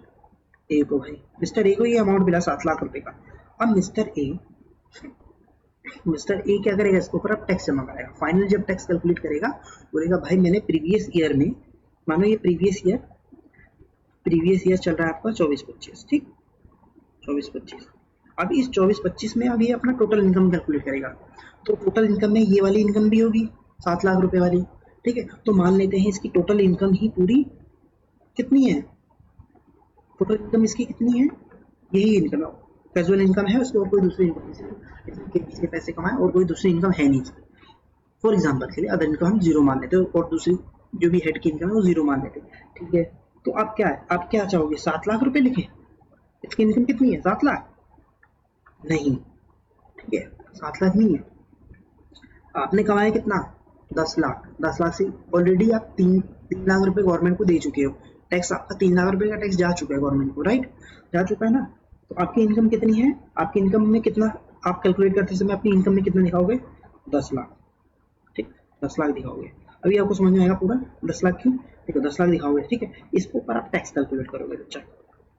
ए को। भाई मिस्टर ए को ये अमाउंट मिला 7 लाख रुपए का। अब मिस्टर ए क्या करेगा? इसके ऊपर अब टैक्स जमा कराएगा। फाइनल जब टैक्स कैलकुलेट करेगा, बोलेगा भाई मैंने प्रीवियस ईयर में, मानो ये प्रीवियस ईयर चल रहा है आपका 24-25, ठीक, 24-25। अब इस 24-25 में अब ये अपना टोटल इनकम कैलकुलेट करेगा। तो टोटल इनकम में ये वाली इनकम भी होगी 7 लाख रुपए वाली। ठीक है, तो मान लेते हैं इसकी टोटल इनकम ही पूरी कितनी है? टोटल इनकम इसकी कितनी है? यही इनकम कैजुअल इनकम है, उसको और कोई दूसरी इनकम इसके पैसे कमाए और कोई दूसरी इनकम है नहीं। फॉर एग्जाम्पल के लिए अदर इनकम हम 0 मान लेते हैं और दूसरी जो भी हेड की इनकम है वो 0 मान लेते हैं। ठीक है, तो आप क्या चाहोगे? 7 लाख रुपए लिखे? इसकी इनकम कितनी है? 7 लाख? नहीं, ठीक है, 7 लाख नहीं है। आपने कमाया कितना? 10 लाख। 10 लाख से ऑलरेडी आप 3 लाख रुपए गवर्नमेंट को दे चुके हो। टैक्स आपका 3 लाख रुपए का टैक्स जा चुका है गवर्नमेंट को, राइट? जा चुका है ना। तो आपकी इनकम कितनी है? आपकी इनकम में कितना आप कैलकुलेट करते समय अपनी इनकम में कितना दिखाओगे? 10 लाख। ठीक, 10 लाख दिखाओगे। अभी आपको समझ में आएगा पूरा 10 लाख क्यों? देखो 10 लाख दिखाओगे, ठीक है, इसके ऊपर आप टैक्स कैलकुलेट करोगे बच्चा,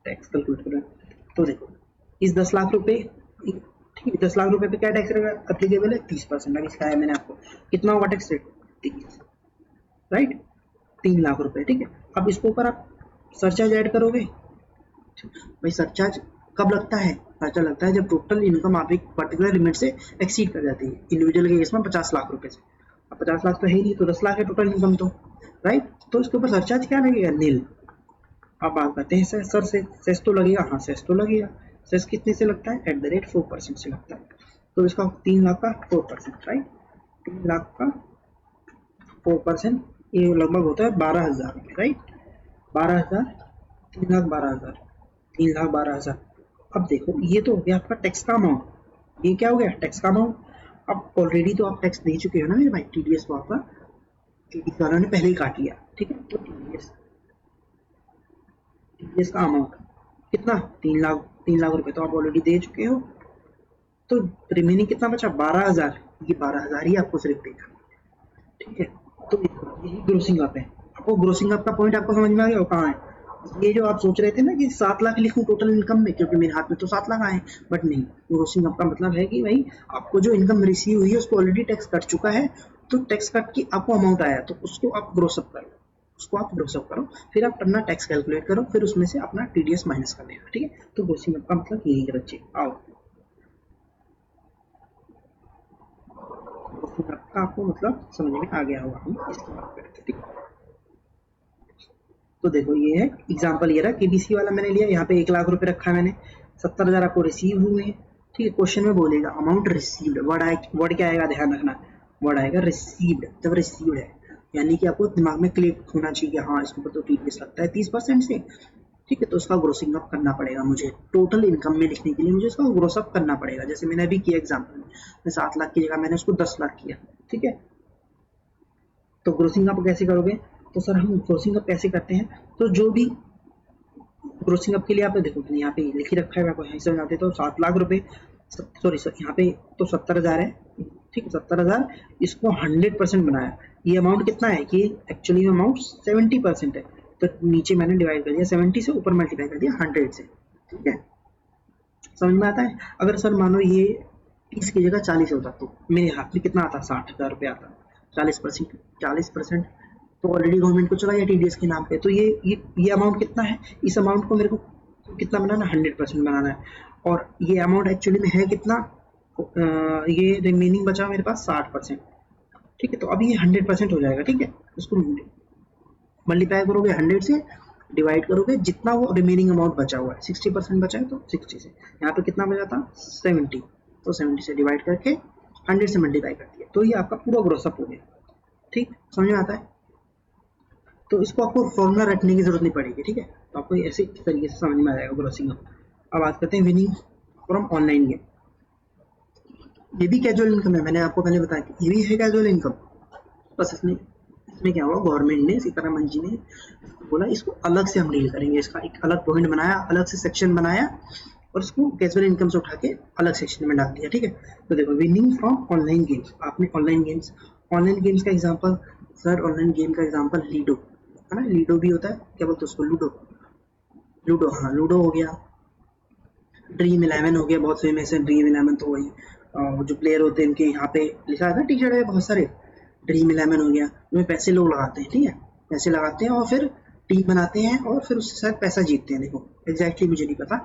टैक्स कैलकुलेट करोगे। तो देखो इस 10 लाख रुपए, ठीक है, 10 लाख रुपए पे क्या टैक्स एप्लीकेबल है? 30%। अभी सिखाया मैंने आपको। कितना होगा टैक्स रेट? 30, राइट? 3 लाख रुपए, ठीक है। अब इसके ऊपर आप सरचार्ज ऐड करोगे। भाई सरचार्ज कब लगता है? सरचार्ज लगता है जब टोटल इनकम आप एक पर्टिकुलर लिमिट से एक्सीड कर जाती है। इंडिविजुअल के केस में 50 लाख रुपए से। अब 50 लाख तो है ही नहीं, तो 10 लाख है टोटल इनकम तो, राइट? तो इसके ऊपर सरचार्ज क्या लगेगा? नील। अब आप कहते हैं सर सेस तो लगेगा। हाँ, सेस तो लगेगा। सेस कितने से लगता है? @4% से लगता है। तो इसका 3 लाख का 4%, राइट? 3 लाख का 4%, ये लगभग होता है 12,000 रुपये, राइट? 12,000, 3 लाख 12,000, 3 लाख 12,000। अब देखो ये तो हो गया आपका टैक्स का अमाउंट। ये क्या हो गया? टैक्स का अमाउंट। अब ऑलरेडी तो आप टैक्स दे चुके हो ना मेरे भाई, टीडीएस को आपका टीडीएस वालों ने पहले ही काट लिया, ठीक है। तो टीडीएस का अमाउंट कितना? 3 लाख रुपए तो आप ऑलरेडी दे चुके हो। तो रिमेनिंग कितना बचा? 12,000। ये 12,000 ही आपको सिर्फ देगा, ठीक है। तो यही ग्रोसिंग अप है। आपको ग्रोसिंग अप का पॉइंट आपको समझ में आ गया हो कहाँ है? ये जो आप सोच रहे थे ना कि 7 लाख लिखूं टोटल इनकम में, क्योंकि मेरे हाथ में तो 7 लाख आए, बट नहीं। ग्रोसिंग अप का मतलब है कि भाई आपको जो इनकम रिसीव हुई है उसको ऑलरेडी टैक्स कट चुका है, तो टैक्स कट की आपको अमाउंट आया, तो उसको आप ग्रोसअप करो, फिर आप अपना टैक्स कैलकुलेट करो, फिर उसमें से अपना टीडीएस माइनस कर देना, ठीक है। तो ग्रोसिंग अप का मतलब यही है बच्चे। आओ ग्रोसिंग अप का आपको मतलब समझ में आ गया होगा, हम इसकी बात करते हैं, ठीक है। तो देखो ये है एग्जांपल, ये रहा केबीसी वाला मैंने लिया, यहाँ पे 1 लाख रुपए रखा है मैंने, 70,000 आपको रिसीव हुए हैं, ठीक है। क्वेश्चन में बोलेगा अमाउंट रिसीव्ड, वर्ड क्या आएगा? ध्यान रखना, वर्ड आएगा रिसीव्ड। जब रिसीव्ड है यानी कि आपको दिमाग में क्लिक होना चाहिए, हाँ इसके ऊपर तो टीडीएस लगता है 30% से, ठीक है। तो उसका ग्रोसिंग अप करना पड़ेगा मुझे, टोटल इनकम में लिखने के लिए मुझे इसका ग्रोस अप करना पड़ेगा। जैसे मैंने अभी किया एग्जाम्पल में 7 लाख की जगह मैंने उसको 10 लाख किया, ठीक है। तो ग्रोसिंग अप कैसे करोगे? तो सर हम ग्रोसिंग अप कैसे करते हैं? तो जो भी ग्रोसिंग अप के लिए आप देखो यहाँ पे लिख ही रखा है, आपको यहीं से जाते तो 7 लाख रुपए, सॉरी सर यहाँ पे तो 70,000 है, ठीक है। 70,000 इसको 100% बनाया। ये अमाउंट कितना है कि एक्चुअली अमाउंट 70% है, तो नीचे मैंने डिवाइड कर दिया 70 से, ऊपर मल्टीप्लाई कर दिया 100 से, ठीक है। समझ में आता है? अगर सर मानो ये 30 की जगह 40 होता तो मेरे हाथ में कितना आता? 60,000 रुपये आता। 40%, तो ऑलरेडी गवर्नमेंट को चला गया TDS के नाम पे। तो ये अमाउंट कितना है, इस अमाउंट को मेरे को कितना बनाना, 100% बनाना है। और ये अमाउंट एक्चुअली में है कितना, ये रिमेनिंग बचा मेरे पास 60%, ठीक है। तो अभी ये 100% हो जाएगा, ठीक है। उसको मल्टीप्लाई करोगे 100 से, डिवाइड करोगे जितना वो रिमेनिंग अमाउंट बचा हुआ है, 60% बचा है तो 60 से, यहाँ पे कितना बचा था 70, तो 70 से डिवाइड करके 100 से मल्टीप्लाई कर दिया, तो ये आपका पूरा ग्रोसअप हो गया, ठीक, समझ में आता है। तो इसको आपको फॉर्मूला रखने की जरूरत नहीं पड़ेगी, ठीक है। तो आपको ऐसे तरीके से समझ में आ जाएगा ग्रोसिंग अप। अब बात करते हैं विनिंग फ्रॉम ऑनलाइन गेम। ये भी कैजुअल इनकम है, मैंने आपको पहले बताया कि ये भी है कैजुअल इनकम। बस इसमें क्या हुआ, गवर्नमेंट ने, सीतारमण जी ने बोला इसको अलग से हम डील करेंगे, इसका एक अलग पॉइंट बनाया, अलग से सेक्शन बनाया और इसको कैजुअल इनकम से उठा के अलग सेक्शन में डाल दिया, ठीक है। तो देखो विनिंग फ्रॉम ऑनलाइन गेम्स, आपने ऑनलाइन गेम्स का एग्जांपल, सर ऑनलाइन गेम का एग्जांपल लीडो है ना, लीडो भी होता है, क्या बोलते हैं उसको, लूडो, हाँ लूडो हो गया, ड्रीम 11 हो गया, बहुत फेमस है ड्रीम 11, तो वही जो प्लेयर होते हैं इनके यहाँ पे लिखा है ना टी शर्ट में बहुत सारे, ड्रीम 11 हो गया, उसमें पैसे लोग लगाते हैं, ठीक है, पैसे लगाते हैं और फिर टीम बनाते हैं और फिर उससे शायद पैसा जीतते हैं, देखो एग्जैक्टली मुझे नहीं पता,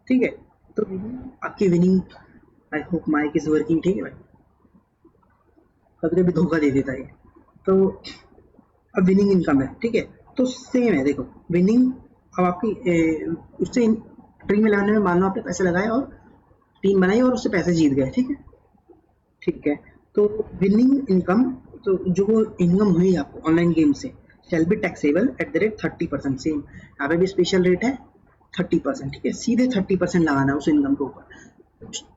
ठीक है। तो आपकी winning, I hope mic is working, ठीक है भाई, कभी कभी धोखा दे देता है। तो अब विनिंग इनकम है, ठीक है, तो सेम है, देखो विनिंग, अब आपकी उससे ड्रीम 11 में मान लो आपने पैसे लगाए और टीम बनाई और उससे पैसे जीत गए, ठीक है। तो विनिंग इनकम, तो जो इनकम हुई आपको ऑनलाइन गेम से, शैल be taxable at the rate 30%, same यहाँ पे भी स्पेशल रेट है 30%, ठीक है, सीधे 30% लगाना है उस इनकम के ऊपर,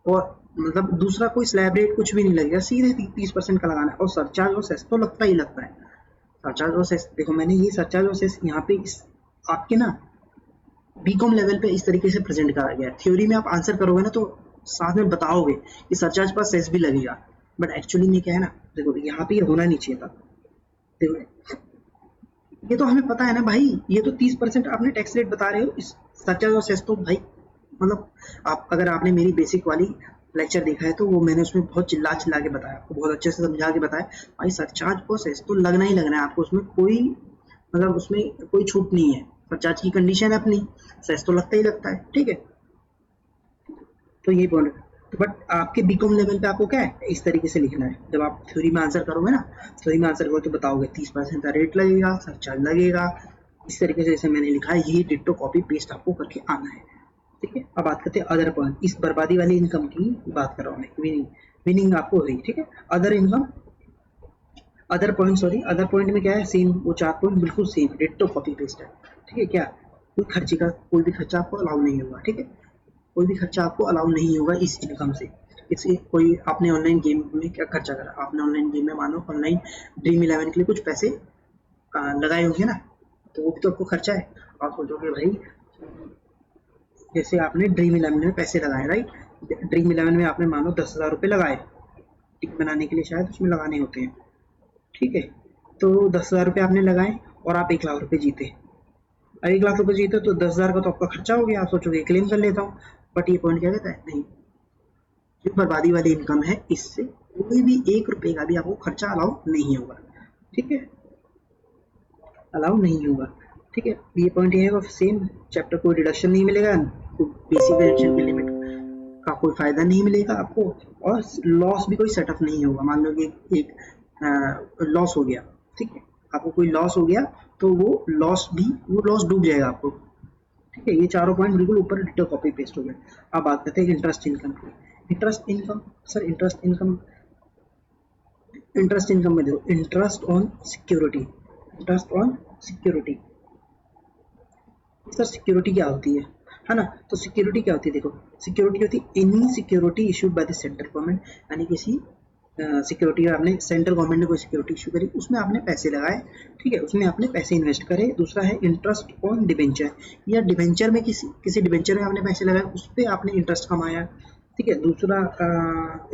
और मतलब दूसरा कोई स्लैब रेट कुछ भी नहीं लगेगा, सीधे 30% का लगाना है। और सरचार्ज और सेस तो लगता ही लगता है, सरचार्ज और सेस, देखो मैंने ये सरचार्ज और सेस यहाँ पे आपके ना बीकॉम लेवल पे इस तरीके से प्रेजेंट करा गया है। थ्योरी में आप आंसर करोगे ना तो साथ में बताओगे कि सरचार्ज पर सेस भी लगेगा, बट एक्चुअली में क्या है ना, देखो यहाँ पे ये होना नहीं चाहिए था, देखो ये तो हमें पता है ना भाई, ये तो 30% आपने टैक्स रेट बता रहे हो, इस सरचार्ज और सेस तो भाई, मतलब आप अगर आपने मेरी बेसिक वाली लेक्चर देखा है तो वो मैंने उसमें बहुत चिल्ला के बताया, आपको बहुत अच्छे से समझा के बताया भाई, सरचार्ज और सेस तो लगना ही लगना है आपको, उसमें कोई मतलब उसमें कोई छूट नहीं है, सरचार्ज की कंडीशन है अपनी, सेस तो लगता ही लगता है, ठीक है। तो ये पॉइंट, बट आपके बीकॉम लेवल पे आपको क्या है, इस तरीके से लिखना है, जब आप थ्योरी में आंसर करोगे ना, थ्योरी में आंसर करोगे तो बताओगे 30% का रेट लगेगा, सरचार्ज लगेगा, इस तरीके से जैसे मैंने लिखा है, ये डिट्टो कॉपी पेस्ट आपको करके आना है, ठीक है। अब बात करते हैं अदर पॉइंट, इस बर्बादी वाली इनकम की बात कर रहा हूँ मैं, विनिंग आपको हुई, ठीक है। अदर इनकम, अदर पॉइंट में क्या है, सेम वो 4 पॉइंट बिल्कुल सेम डिट्टो कॉपी पेस्ट है, ठीक है। क्या कोई भी खर्चा आपको अलाउ नहीं होगा, ठीक है, कोई भी खर्चा आपको अलाउ नहीं होगा इस इनकम से। इस कोई आपने ऑनलाइन गेम में क्या खर्चा करा, आपने ऑनलाइन गेम में मानो ऑनलाइन ड्रीम 11 के लिए कुछ पैसे लगाए होंगे ना, तो वो भी तो आपको खर्चा है। आप सोचोगे भाई, जैसे आपने ड्रीम 11 में पैसे लगाए, राइट, ड्रीम 11 में आपने मानो 10,000 रुपये लगाए, टीम बनाने के लिए शायद उसमें लगाने होते हैं, ठीक है। तो 10,000 रुपये आपने लगाए और आप 1 लाख रुपये जीते, अब 1 लाख रुपये जीते तो 10,000 का तो आपका खर्चा हो गया, आप सोचोगे क्लेम कर लेता हूँ, बट ये पॉइंट क्या कहता है, नहीं, जो बर्बादी वाली इनकम है इससे कोई भी 1 रुपये का भी आपको खर्चा अलाउ नहीं होगा, ठीक है, अलाउ नहीं होगा, ठीक है। ये पॉइंट ये है, सेम चैप्टर कोई डिडक्शन नहीं मिलेगा, बेसिक पेंशन की लिमिट का कोई फायदा नहीं मिलेगा आपको, और लॉस भी कोई सेटअप नहीं होगा। मान लो कि एक लॉस हो गया, ठीक है, आपको कोई लॉस हो गया तो वो लॉस डूब जाएगा आपको, ठीक है। ये चारों पॉइंट बिल्कुल ऊपर डिटो कॉपी पेस्ट हो गए। अब बात करते हैं इंटरेस्ट इनकम की। Interest income, sir interest income में देखो, interest on security, sir security क्या होती है ना, तो सिक्योरिटी क्या होती है, देखो सिक्योरिटी होती है any security issued by the central government, यानी किसी सिक्योरिटी आपने सेंट्रल गवर्नमेंट ने कोई सिक्योरिटी इशू करी, उसमें आपने पैसे लगाए, ठीक है, उसमें आपने पैसे इन्वेस्ट करे। दूसरा है इंटरेस्ट ऑन डिबेंचर, या डिबेंचर में किसी डिबेंचर में आपने पैसे लगाए, उस पर आपने इंटरेस्ट कमाया, ठीक है। दूसरा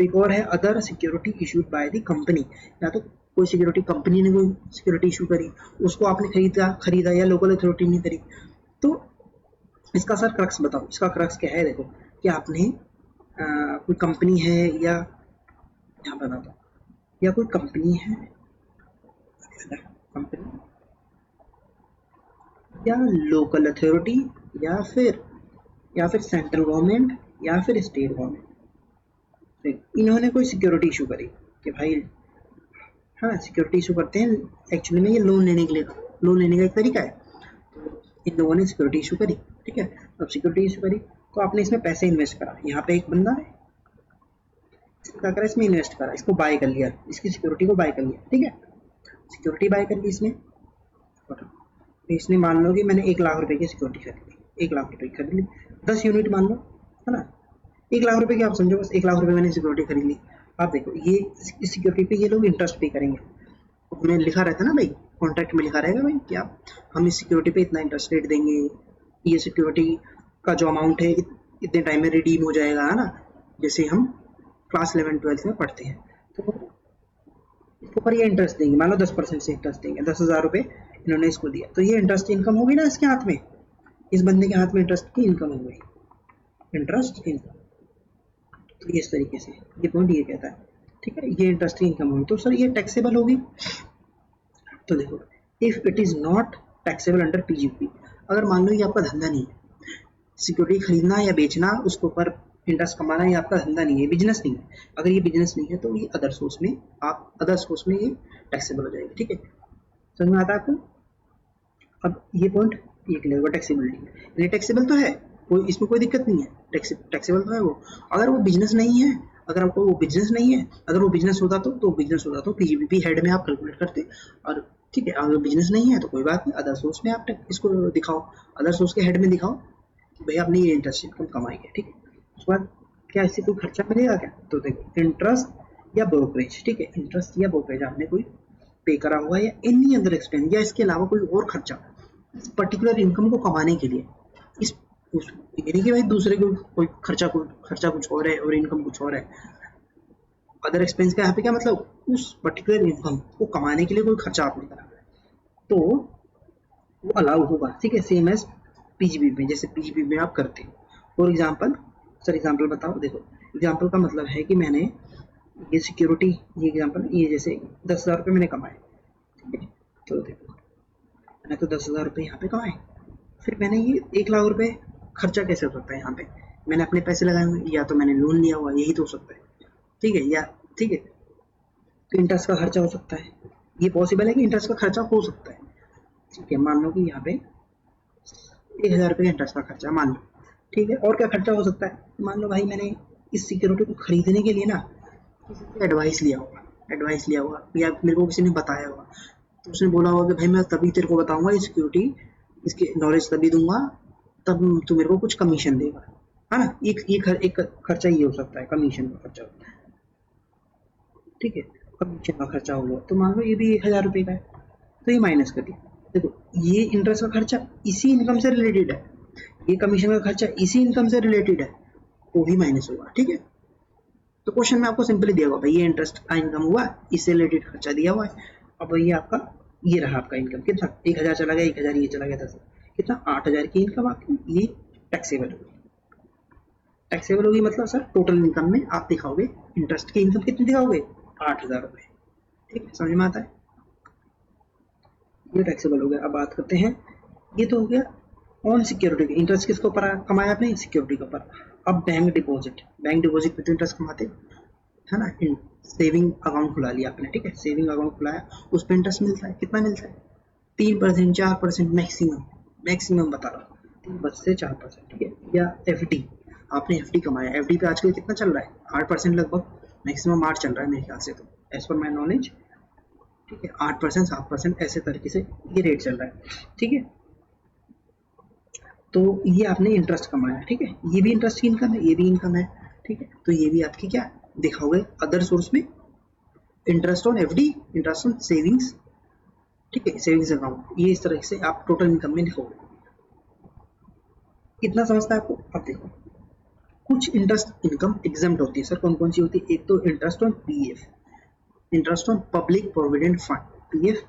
एक और है other security issued by the company, या तो कोई सिक्योरिटी कंपनी ने कोई सिक्योरिटी इशू करी, उसको आपने खरीदा या लोकल अथॉरिटी ने करी, तो इसका सर क्रक्स बताओ, इसका क्रक्स क्या है, देखो कि आपने कोई कंपनी है, या यहाँ बताता हूँ, या कोई कंपनी है, कंपनी या लोकल अथॉरिटी या फिर सेंट्रल गवर्नमेंट या फिर स्टेट गवर्नमेंट, इन्होंने कोई सिक्योरिटी इशू करी कि भाई, हाँ सिक्योरिटी इशू करते हैं एक्चुअली में, ये लोन लेने के लिए, लोन लेने का एक तरीका है। तो इन लोगों ने सिक्योरिटी इशू करी, ठीक है। अब सिक्योरिटी इशू करी तो आपने इसमें पैसे इन्वेस्ट करा, यहाँ पे एक बंदा है, इसने क्या करा, इसमें इन्वेस्ट करा, इसको बाय कर लिया, इसकी सिक्योरिटी को बाय कर लिया, ठीक है। सिक्योरिटी बाय कर ली इसने, तो इसने मान लो कि मैंने 1 लाख रुपए की सिक्योरिटी खरीदी, 1 लाख रुपए की खरीद ली, 10 यूनिट मान लो, है ना। 1 लाख रुपए की आप समझो, बस 1 लाख रुपए मैंने सिक्योरिटी खरीद ली। आप देखो ये इस सिक्योरिटी पे ये लोग इंटरेस्ट पे करेंगे, उसमें लिखा रहता है ना भाई, कॉन्ट्रैक्ट में लिखा रहेगा भाई कि आप, हम इस सिक्योरिटी पे इतना इंटरेस्ट रेट देंगे, ये सिक्योरिटी का जो अमाउंट है इतने टाइम में रिडीम हो जाएगा, है ना, जैसे हम क्लास 11-12 में पढ़ते हैं। तो इसके ऊपर ये इंटरेस्ट देंगे, मान लो 10% से इंटरेस्ट देंगे, 10,000 रुपये इन्होंने इसको दिया, तो ये इंटरेस्ट इनकम होगी ना इसके हाथ में, इस बंदे के हाथ में इंटरेस्ट की इनकम हो गई, इंटरेस्ट इनकम। तो इस तरीके से ये पॉइंट ये कहता है, ठीक है, ये इंटरेस्ट की इनकम होगी, तो सर ये टैक्सेबल होगी। तो देखो, if it is not taxable under PGP, अगर मान लो ये आपका धंधा नहीं है, सिक्योरिटी खरीदना या बेचना, उसके ऊपर इंटरेस्ट कमाना, ये आपका धंधा नहीं है, बिजनेस नहीं है। अगर ये बिजनेस नहीं है तो ये अदर सोर्स में, आप अदर सोर्स में ये टैक्सेबल हो जाएगी, ठीक है। समझ में आता है आपको? अब ये पॉइंट ये क्लियर हुआ, टैक्सेबिलिटी, ये टैक्सेबल तो है, कोई इसमें कोई दिक्कत नहीं है, टैक्सेबल तो है वो। अगर वो बिजनेस नहीं है, अगर आपको वो बिजनेस नहीं है, अगर वो बिजनेस होता तो बिजनेस होता तो पीजीबीपी हेड में आप कैलकुलेट करते, और ठीक है, अगर बिजनेस नहीं है तो कोई बात नहीं, अदर सोर्स में आप इसको दिखाओ, अदर सोर्स के हेड में दिखाओ कि भाई आपने ये इंटरेस्ट इनकम कमाई है, ठीक है। उसके बाद क्या इससे कोई खर्चा मिलेगा क्या? तो देखो, इंटरेस्ट या ब्रोकरेज, ठीक है, इंटरेस्ट या ब्रोकरेज आपने कोई पे करा हुआ है, या एनी अदर एक्सपेंस, या इसके अलावा कोई और खर्चा इस पर्टिकुलर इनकम को कमाने के लिए, इस ये नहीं कि भाई दूसरे को कोई खर्चा कुछ और है और इनकम कुछ और है। अदर एक्सपेंस का यहाँ पे क्या मतलब, उस पर्टिकुलर इनकम को कमाने के लिए कोई खर्चा आपने करा तो वो अलाउ होगा, ठीक है, सेम एज पीजीबी में, जैसे पीजीबी में आप करते हो। फॉर एग्जाम्पल, सर एग्जाम्पल बताओ, देखो एग्जाम्पल का मतलब है कि मैंने ये सिक्योरिटी, ये एग्जाम्पल, ये जैसे 10,000 रुपये मैंने कमाए, ठीक है, तो देखो मैंने तो 10,000 रुपये यहाँ पे कमाए, फिर मैंने ये 1 लाख रुपये खर्चा कैसे हो सकता है, यहाँ पे मैंने अपने पैसे लगाए हुए, या तो मैंने लोन लिया हुआ, यही तो हो सकता है, ठीक है, या ठीक है, तो इंटरेस्ट का खर्चा हो सकता है, ये पॉसिबल है कि इंटरेस्ट का खर्चा हो सकता है, ठीक है। मान लो कि यहाँ पे 1,000 रुपये का इंटरेस्ट का खर्चा मान लो, ठीक है। और क्या खर्चा हो सकता है, मान लो भाई मैंने इस सिक्योरिटी को खरीदने के लिए ना किसी से एडवाइस लिया होगा, या मेरे को किसी ने बताया होगा, तो उसने बोला होगा कि भाई मैं तभी तेरे को बताऊंगा ये सिक्योरिटी, इसकी नॉलेज तभी दूंगा तब तू मेरे को कुछ कमीशन देगा, है ना। एक खर्चा ये हो सकता है, कमीशन का खर्चा, ठीक है, कमीशन का खर्चा हो गया। तो मान लो ये भी 1,000 रुपये का है, तो ये माइनस कर दिया। देखो ये इंटरेस्ट का खर्चा इसी इनकम से रिलेटेड है, ये कमीशन का खर्चा इसी इनकम से रिलेटेड है, वो भी माइनस होगा, ठीक है। तो क्वेश्चन में आपको सिंपली दिया हुआ भाई ये इंटरेस्ट का इनकम हुआ, इससे रिलेटेड खर्चा दिया हुआ है। अब ये आपका, ये रहा आपका इनकम, कितना 1,000 चला गया, 1,000 ये चला गया, 10 कितना 8,000 की इनकम आपकी, ये टैक्सेबल होगी। टैक्सेबल होगी मतलब सर टोटल इनकम में आप दिखाओगे इंटरेस्ट की इनकम कितनी दिखाओगे, 8,000 रुपये, ठीक है, समझ में आता है, ये टैक्सेबल हो गया। अब बात करते हैं, ये तो हो गया ऑन सिक्योरिटी, इंटरेस्ट किसके ऊपर कमाया आपने, सिक्योरिटी के ऊपर। अब बैंक डिपॉजिट में तो इंटरेस्ट कमाते है ना, सेविंग अकाउंट खुला लिया आपने, ठीक है, सेविंग अकाउंट खुलाया, उस पर इंटरेस्ट मिलता है, कितना मिलता है, 3%, 4% मैक्सिमम बता रहा हूँ, 3% से 4%, ठीक है। या एफडी, आपने एफडी कमाया, एफडी पे आजकल कितना चल रहा है, 8% लगभग, मैक्सिमम 8 चल रहा है मेरे ख्याल से, तो एज पर माई नॉलेज, ठीक है, 8%, 7% ऐसे तरीके से ये रेट चल रहा है, ठीक है। तो ये आपने इंटरेस्ट कमाया, ठीक है, ये भी इंटरेस्ट की इनकम है, ये भी इनकम है, ठीक है। तो ये भी आपकी क्या दिखाओगे अदर सोर्स में, interest on FD, interest on savings, ठीक है, सेविंग्स अकाउंट, ये इस तरह से आप टोटल इनकम में लिखोगे। इतना समझता है आपको? अब देखो कुछ इंटरेस्ट इनकम एग्जम्प्ट होती है, सर कौन कौन सी होती है, एक तो interest on PF, interest on public provident fund, PF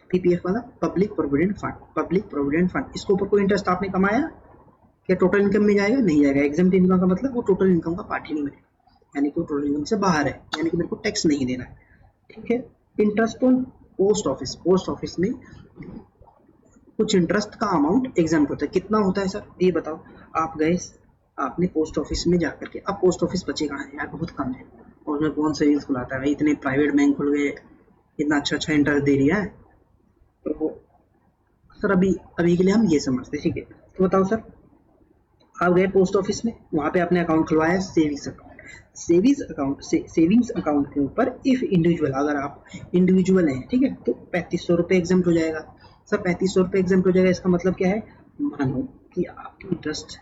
PPF वाला पब्लिक प्रोविडेंट फंड, इसके ऊपर कोई इंटरेस्ट आपने कमाया, क्या टोटल इनकम में जाएगा, नहीं जाएगा। एग्जम्प्ट इनकम का मतलब वो टोटल इनकम का पार्ट ही नहीं बनेगा, यानी कि वो टोटल इनकम से बाहर है, यानी कि मेरे को टैक्स नहीं देना है, ठीक है। इंटरेस्ट ऑन पोस्ट ऑफिस में कुछ इंटरेस्ट का अमाउंट एग्जाम्प्ट होता है। कितना होता है सर, ये बताओ। आप गए, आपने पोस्ट ऑफिस में जाकर के, अब पोस्ट ऑफिस बचे कहाँ है यार, बहुत कम है, और उसमें कौन सेविंग्स खुलाता है भाई, इतने प्राइवेट बैंक खुल गए, इतना अच्छा इंटरेस्ट दे रही है। तो सर अभी के लिए हम ये समझते हैं, ठीक है। तो बताओ सर, आप गए पोस्ट ऑफिस में, वहाँ पे आपने अकाउंट खुलवाया सेविंग्स अकाउंट। सेविंग्स अकाउंट के ऊपर इफ इंडिविजुअल, अगर आप इंडिविजुअल हैं, ठीक है, तो 3500 रुपये एग्जाम्प्ट हो जाएगा। सर 3500 रुपये एग्जाम्प्ट हो जाएगा, इसका मतलब क्या है, मानो कि आपकी इंटरेस्ट,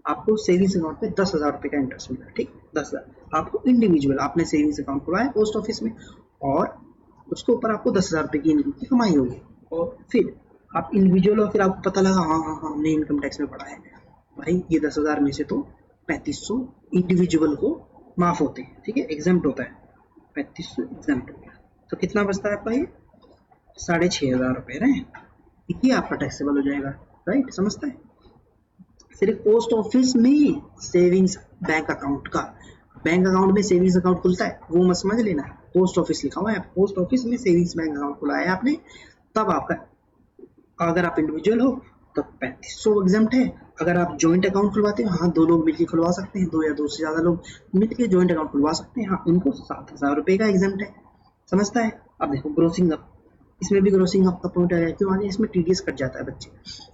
आपको सेविंग्स अकाउंट पे 10,000 रुपये का इंटरेस्ट मिल रहा है, ठीक, 10,000 आपको इंडिविजुअल, आपने सेविंग्स अकाउंट खुलवाया पोस्ट ऑफिस में, और उसके ऊपर आपको 10,000 रुपये की इनकम की कमाई होगी, और फिर आप इंडिविजुअल हो, फिर आपको पता लगा हाँ हमने इनकम टैक्स में पढ़ा है भाई, ये 10,000 में से तो 3500 इंडिविजुअल को माफ होते हैं, ठीक है, एग्जाम्प्ट होता है, 3500 एग्जाम्प्ट हो गया, तो कितना बचता है आपका, ये 6,500 रुपये रहे, ये आपका टैक्सेबल हो जाएगा, राइट, समझता है। सिर्फ पोस्ट ऑफिस में सेविंग्स बैंक अकाउंट का, बैंक अकाउंट में सेविंग्स अकाउंट खुलता है, वो मत समझ लेना, पोस्ट ऑफिस लिखा हुआ है, पोस्ट ऑफिस में सेविंग्स बैंक अकाउंट खुलाया है आपने, तब आपका, अगर आप इंडिविजुअल हो तो 3500 एग्जाम्प्ट है। अगर आप जॉइंट अकाउंट खुलवाते हो, हाँ, 2 लोग मिलकर खुलवा सकते हैं, 2 या 2 से ज़्यादा लोग मिलकर जॉइंट अकाउंट खुलवा सकते हैं, हाँ, उनको 7,000 रुपये का एग्जाम्प्ट है, समझता है। अब देखो ग्रोसिंग अप, इसमें भी ग्रोसिंग अप का पॉइंट आ गया, क्यों आ गया, इसमें टीडीएस कट जाता है बच्चे।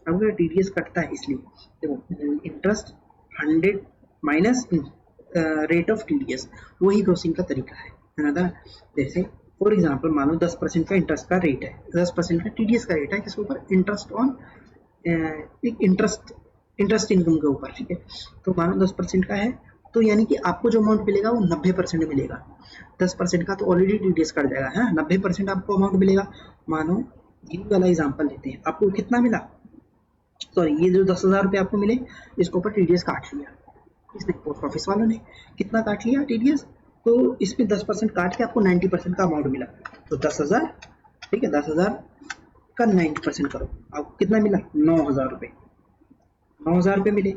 अब अगर टीडीएस कटता है, इसलिए देखो interest 100 minus rate of TDS, वही ग्रोसिंग का तरीका है ना। जैसे फॉर एग्जाम्पल मानो 10% का इंटरेस्ट का रेट है, 10% का टीडीएस का रेट है, किसके ऊपर, इंटरेस्ट ऑन इंटरेस्ट इनकम के ऊपर, ठीक है। तो मानो 10% का है, तो यानी कि आपको जो अमाउंट मिलेगा वो 90% मिलेगा, 10% का तो ऑलरेडी टीडीएस कट जाएगा है, 90% आपको अमाउंट मिलेगा। मानो ये वाला एग्जाम्पल लेते हैं, आपको कितना मिला, सॉरी, ये जो 10,000 रुपये आपको मिले, इसके ऊपर टीडीएस काट लिया इसने, पोस्ट ऑफिस वालों ने कितना काट लिया टीडीएस, तो इसमें 10% काट के आपको 90% का अमाउंट मिला, तो 10,000, ठीक है, 10,000 का 90% करो, आपको कितना मिला, 9,000 रुपये, 9,000 रुपये मिले।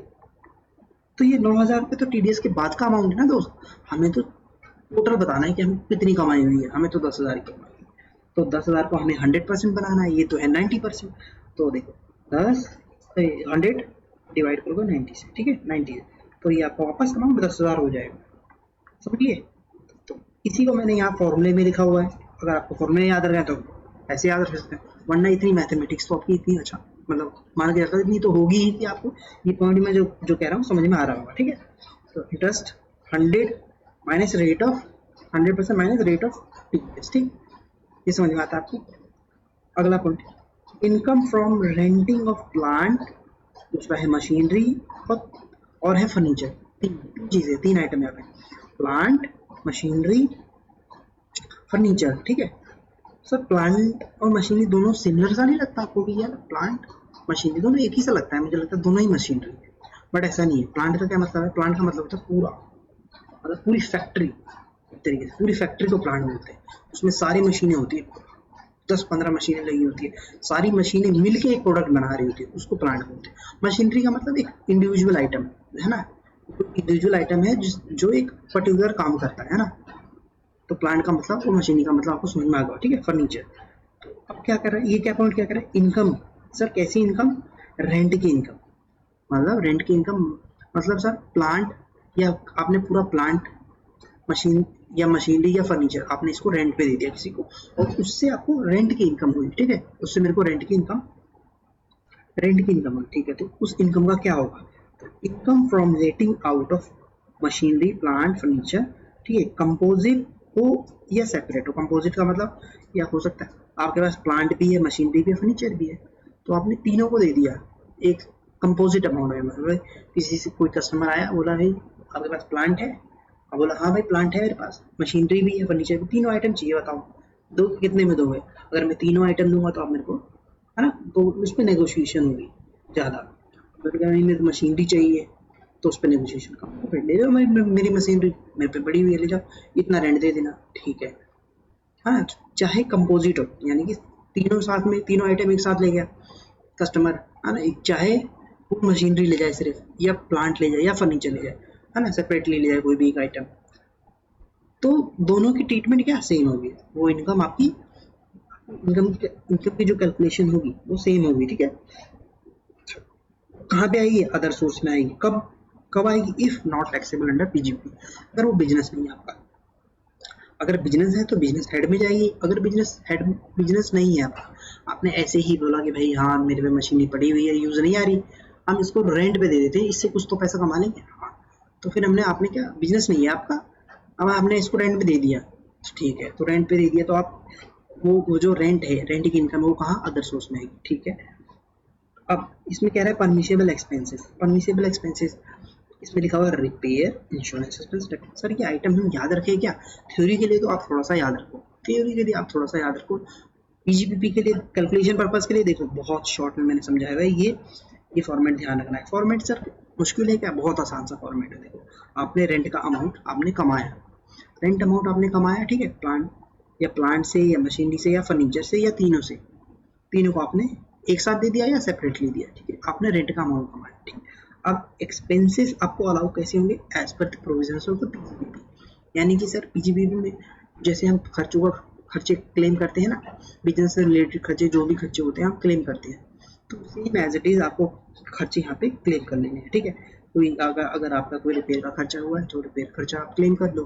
तो ये 9,000 रुपये तो टीडीएस के बाद का अमाउंट है ना दोस्त, हमें तो टोटल बताना है कि हम कितनी कमाई हुई है, हमें तो 10,000 की कमाई है, तो 10,000 को हमें 100% बनाना है, ये तो है 90%, तो देखो 100 डिवाइड करोगे 90 से, ठीक है, 90, तो ये आपका वापस अमाउंट 10,000 हो जाएगा, समझिए। तो इसी को मैंने यहाँ फॉर्मूले में लिखा हुआ है, अगर आपको फॉर्मूले याद रहे तो ऐसे याद रख सकते हैं, वरना इतनी मैथमेटिक्स तो आपकी इतनी अच्छा, मतलब मान के चलता इतनी तो होगी ही कि आपको ये पॉइंट में जो कह रहा हूँ समझ में आ रहा होगा, ठीक है। तो interest 100 minus rate of 100% minus rate of TDS, ठीक, ये समझ में आता है आपको। अगला point, income from renting of plant, दूसरा है मशीनरी और है फर्नीचर, तीन चीजें, 3 आइटम यहाँ पे, प्लांट, मशीनरी, फर्नीचर, ठीक है। सर प्लांट और मशीनरी दोनों सिमिलर सा नहीं लगता आपको कि यार प्लांट मशीनरी दोनों एक ही सा लगता है, मुझे लगता है दोनों ही मशीनरी है, बट ऐसा नहीं है। प्लांट का क्या मतलब है, प्लांट का मतलब होता है पूरा, मतलब पूरी फैक्ट्री, एक तरीके से पूरी फैक्ट्री को प्लांट बोलते हैं, उसमें सारी मशीनें होती है, 10-15 मशीनें लगी होती है, सारी मशीनें मिलके एक प्रोडक्ट बना रही होती है, उसको प्लांट बोलते हैं। मशीनरी का मतलब एक इंडिविजुअल आइटम है ना, इंडिविजुअल आइटम है जो एक पर्टिकुलर काम करता है ना, तो प्लांट का मतलब और मशीनरी का मतलब आपको समझ में आ गया, ठीक है, फर्नीचर। तो अब क्या कर रहा है, ये क्या पॉइंट क्या कर रहा है, इनकम, सर कैसी इनकम, रेंट की इनकम, मतलब रेंट की इनकम, मतलब सर प्लांट या आपने पूरा प्लांट, मशीन या मशीनरी या फर्नीचर आपने इसको रेंट पे दे दिया किसी को, और उससे आपको रेंट की इनकम हुई, ठीक है, उससे मेरे को रेंट की इनकम हुई, ठीक है। तो उस इनकम का क्या होगा, income from letting out of machinery, plant, furniture, ठीक है, कंपोजिट हो या सेपरेट हो। कंपोजिट का मतलब या हो सकता है आपके पास प्लांट भी है, मशीनरी भी है, फर्नीचर भी है, तो आपने तीनों को दे दिया एक कंपोजिट अमाउंट में, मतलब किसी से कोई कस्टमर आया, बोला भाई आपके पास प्लांट है, अब बोला हाँ भाई प्लांट है मेरे पास, मशीनरी भी है, फर्नीचर भी, तीनों आइटम चाहिए, बताओ दो, कितने में दोगे। अगर मैं तीनों आइटम दूंगा तो आप मेरे को, है ना, तो उस पर नेगोशिएशन होगी ज़्यादा, मेरे को मशीनरी चाहिए तो उस पर नेगोशिएशन कम, फिर ले जाओ मेरी मशीनरी मेरे पे बड़ी हुई है, ले जाओ, इतना रेंट दे देना, ठीक है। हाँ, चाहे कंपोजिट हो, यानी कि तीनों साथ में, तीनों आइटम एक साथ ले गया कस्टमर, है ना, चाहे वो मशीनरी ले जाए सिर्फ, या प्लांट ले जाए, या फर्नीचर ले जाए, है ना, सेपरेटली ले जाए कोई भी एक आइटम, तो दोनों की ट्रीटमेंट क्या सेम होगी, वो इनकम आपकी इनकम की जो कैलकुलेशन होगी वो सेम होगी, ठीक है। कहाँ पे आएगी? अदर सोर्स में आएगी। कब कब आएगी? If not taxable under PGP, अगर वो बिजनेस नहीं है आपका। अगर बिजनेस है तो बिजनेस हेड में जाएगी। अगर बिजनेस नहीं है आपका, आपने ऐसे ही बोला कि भाई हाँ मेरे पे मशीनरी पड़ी हुई है, यूज नहीं आ रही, हम इसको रेंट पे दे देते हैं, इससे कुछ तो पैसा कमा लेंगे। हाँ, तो फिर आपने क्या, बिजनेस नहीं है आपका, अब आपने इसको रेंट पे दे दिया, ठीक है, तो रेंट पे दे दिया तो आप वो जो रेंट है, रेंट की इनकम वो कहाँ? अदर सोर्स में आएगी, ठीक है। अब इसमें कह रहा है परमिशेबल एक्सपेंसेस। परमिशेबल एक्सपेंसेस इसमें लिखा हुआ है रिपेयर, इंश्योरेंस एक्सपेंस। सर ये आइटम हम याद रखें क्या? थ्योरी के लिए तो आप थोड़ा सा याद रखो, थ्योरी के लिए आप थोड़ा सा याद रखो, पीजीपीपी के लिए कैलकुलेशन पर्पस के लिए देखो बहुत शॉर्ट में मैंने समझाया है। ये फॉर्मेट ध्यान रखना है। फॉर्मेट सर मुश्किल है क्या? बहुत आसान सा फॉर्मेट है। देखो आपने रेंट का अमाउंट आपने कमाया, रेंट अमाउंट आपने कमाया, ठीक है, प्लांट से या मशीनरी से या फर्नीचर से या तीनों से, तीनों को आपने एक साथ दे दिया या सेपरेटली दिया, ठीक है, आपने रेंट का अमाउंट कमाया, ठीक है। अब एक्सपेंसेस आपको अलाउ कैसे होंगे? As per the provisions of the PGBP. यानी कि सर पीजीबीपी में जैसे हम खर्चे क्लेम करते हैं ना, बिजनेस से रिलेटेड खर्चे, जो भी खर्चे होते हैं हम क्लेम करते हैं, तो सेम एज इट इज आपको खर्चे यहाँ पे क्लेम कर लेने हैं, ठीक है। कोई अगर आपका कोई रिपेयर का खर्चा हुआ है तो रिपेयर खर्चा आप क्लेम कर लो,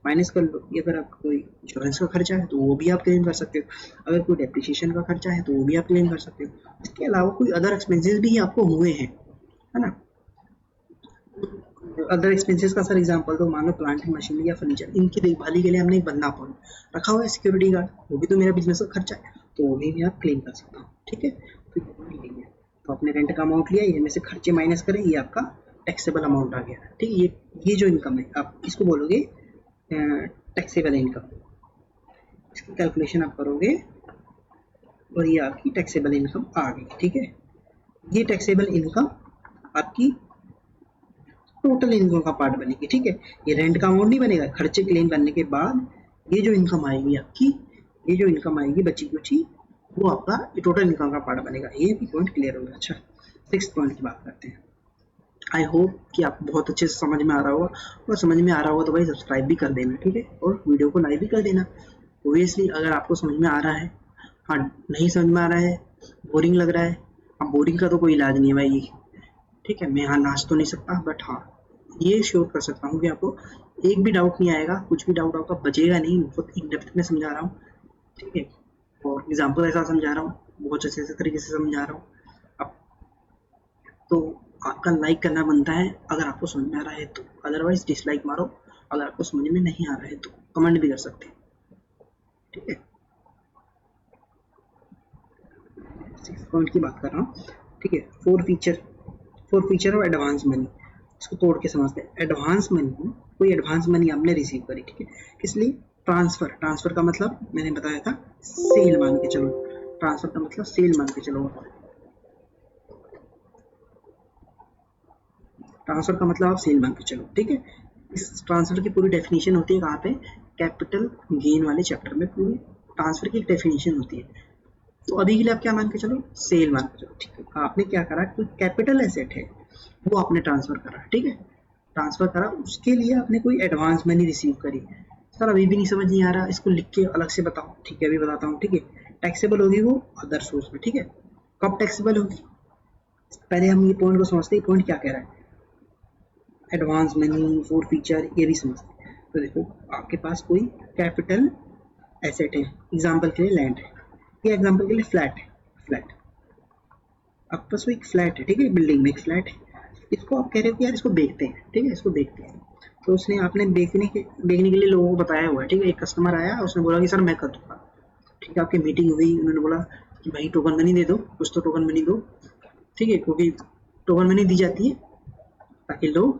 माइनस कर लो। अगर आपका कोई इंश्योरेंस का खर्चा है तो वो भी आप क्लेम कर सकते हो। अगर कोई डेप्रिसिएशन का खर्चा है तो वो भी आप क्लेम कर सकते हो। इसके अलावा कोई अदर एक्सपेंसेस भी आपको हुए हैं, है ना। अदर एक्सपेंसेस का सर एग्जांपल तो मान लो प्लांट एंड मशीनरी या फर्नीचर, इनकी देखभाली के लिए हमने एक बंदा अपॉइंट रखा हुआ है, सिक्योरिटी गार्ड, वो भी तो मेरा बिजनेस का खर्चा है, तो वो भी मैं आप क्लेम कर सकता हूँ, ठीक है। तो तो आपने रेंट का अमाउंट लिया, ये में से खर्चे माइनस करें, ये आपका टैक्सेबल अमाउंट आ गया, ठीक है। ये जो इनकम है आप इसको बोलोगे टैक्सेबल इनकम। इसकी कैलकुलेशन आप करोगे और ये आपकी टैक्सेबल इनकम आ गई, ठीक है। ये टैक्सेबल इनकम आपकी टोटल इनकम का पार्ट बनेगी, ठीक है। ये रेंट का अमाउंट नहीं बनेगा, खर्चे क्लेम करने के बाद ये जो इनकम आएगी आपकी, ये जो इनकम आएगी बची कुची, वो आपका टोटल इनकम का पार्ट बनेगा। ये भी पॉइंट क्लियर हो गया। अच्छा, 6th पॉइंट की बात करते हैं। आई होप कि आपको बहुत अच्छे से समझ में आ रहा होगा, और समझ में आ रहा होगा तो भाई सब्सक्राइब भी कर देना, ठीक है, और वीडियो को लाइक भी कर देना। ओबियसली अगर आपको समझ में आ रहा है, हाँ नहीं समझ में आ रहा है, बोरिंग लग रहा है, अब बोरिंग का तो कोई इलाज नहीं है भाई, ठीक है। मैं यहाँ नाच तो नहीं सकता, बट हाँ ये श्योर कर सकता हूँ कि आपको एक भी डाउट नहीं आएगा, कुछ भी डाउट आपका बचेगा नहीं। बहुत इन डेप्थ में समझा रहा हूँ, ठीक है, और एग्जाम्पल ऐसा समझा रहा हूँ, बहुत अच्छे तरीके से समझा रहा हूँ। अब तो आपका लाइक करना बनता है अगर आपको समझ में आ रहा है तो, अदरवाइज डिसलाइक मारो अगर आपको समझ में नहीं आ रहा है तो, कमेंट भी कर सकते हैं, ठीक है। 6th पॉइंट की बात कर रहा हूँ, ठीक है। Four feature of advance money, इसको तोड़ के समझते हैं। एडवांस मनी, कोई एडवांस मनी आपने रिसीव करी, ठीक है, किस लिए? ट्रांसफर का मतलब मैंने बताया था सेल मान के चलो, ट्रांसफर का मतलब सेल मान के चलो, ट्रांसफर का मतलब आप सेल मान के चलो, ठीक है। इस ट्रांसफर की पूरी डेफिनेशन होती है कहाँ पे? कैपिटल गेन वाले चैप्टर में पूरी ट्रांसफर की एक डेफिनेशन होती है। तो अभी के लिए आप क्या मान के चलो? सेल मान के चलो, ठीक है। आपने क्या करा, कोई कैपिटल एसेट है वो आपने ट्रांसफर करा, ठीक है, ट्रांसफर करा, उसके लिए आपने कोई एडवांस मनी रिसीव करी। सर अभी भी नहीं समझ नहीं आ रहा, इसको लिख के अलग से बताओ, ठीक है, अभी बताता हूँ, ठीक है। टैक्सेबल होगी वो अदर सोर्स में, ठीक है। कब टैक्सेबल होगी? पहले हम ये पॉइंट को समझते हैं, पॉइंट क्या कह रहा है। एडवांस मनी, फोर फीचर, ये भी समझते हैं। तो देखो आपके पास कोई कैपिटल एसेट है, एग्जाम्पल के लिए लैंड है, या एग्जाम्पल के लिए फ्लैट है, फ्लैट आपके पास एक फ्लैट है, ठीक है, बिल्डिंग में एक फ्लैट है, इसको आप कह रहे हो कि यार इसको बेचते हैं, ठीक है, इसको बेचते हैं। तो उसने आपने बेचने के लिए लोगों को बताया हुआ है, ठीक है। एक कस्टमर आया, उसने बोला कि सर मैं कर दूंगा, ठीक है, आपकी मीटिंग हुई, उन्होंने बोला कि भाई टोकन मनी दे दो, कुछ तो टोकन मनी दो, ठीक है, क्योंकि टोकन मनी दी जाती है ताकि लोग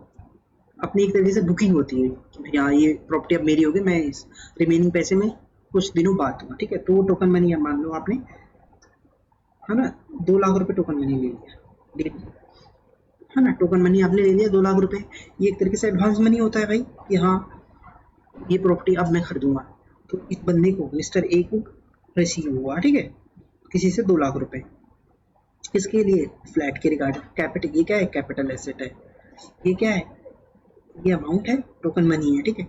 अपनी एक तरीके से बुकिंग होती है कि भैया ये प्रॉपर्टी अब मेरी होगी, मैं इस रिमेनिंग पैसे में कुछ दिनों बाद दूंगा, ठीक है। तो वो टोकन मनी मान लो आपने, है ना, 2 लाख रुपए टोकन मनी ले लिया, है ना, टोकन मनी आपने ले लिया 2 लाख रुपए। ये एक तरीके से एडवांस मनी होता है भाई कि हाँ ये प्रॉपर्टी अब मैं खरीदूंगा। तो इस बंदे को, मिस्टर ए को रिसीव हुआ, ठीक है, किसी से 2 लाख रुपए, इसके लिए फ्लैट के रिगार्डिंग कैपिटल, ये क्या है? कैपिटल एसेट है। ये क्या है? ये अमाउंट है, टोकन मनी है, ठीक है।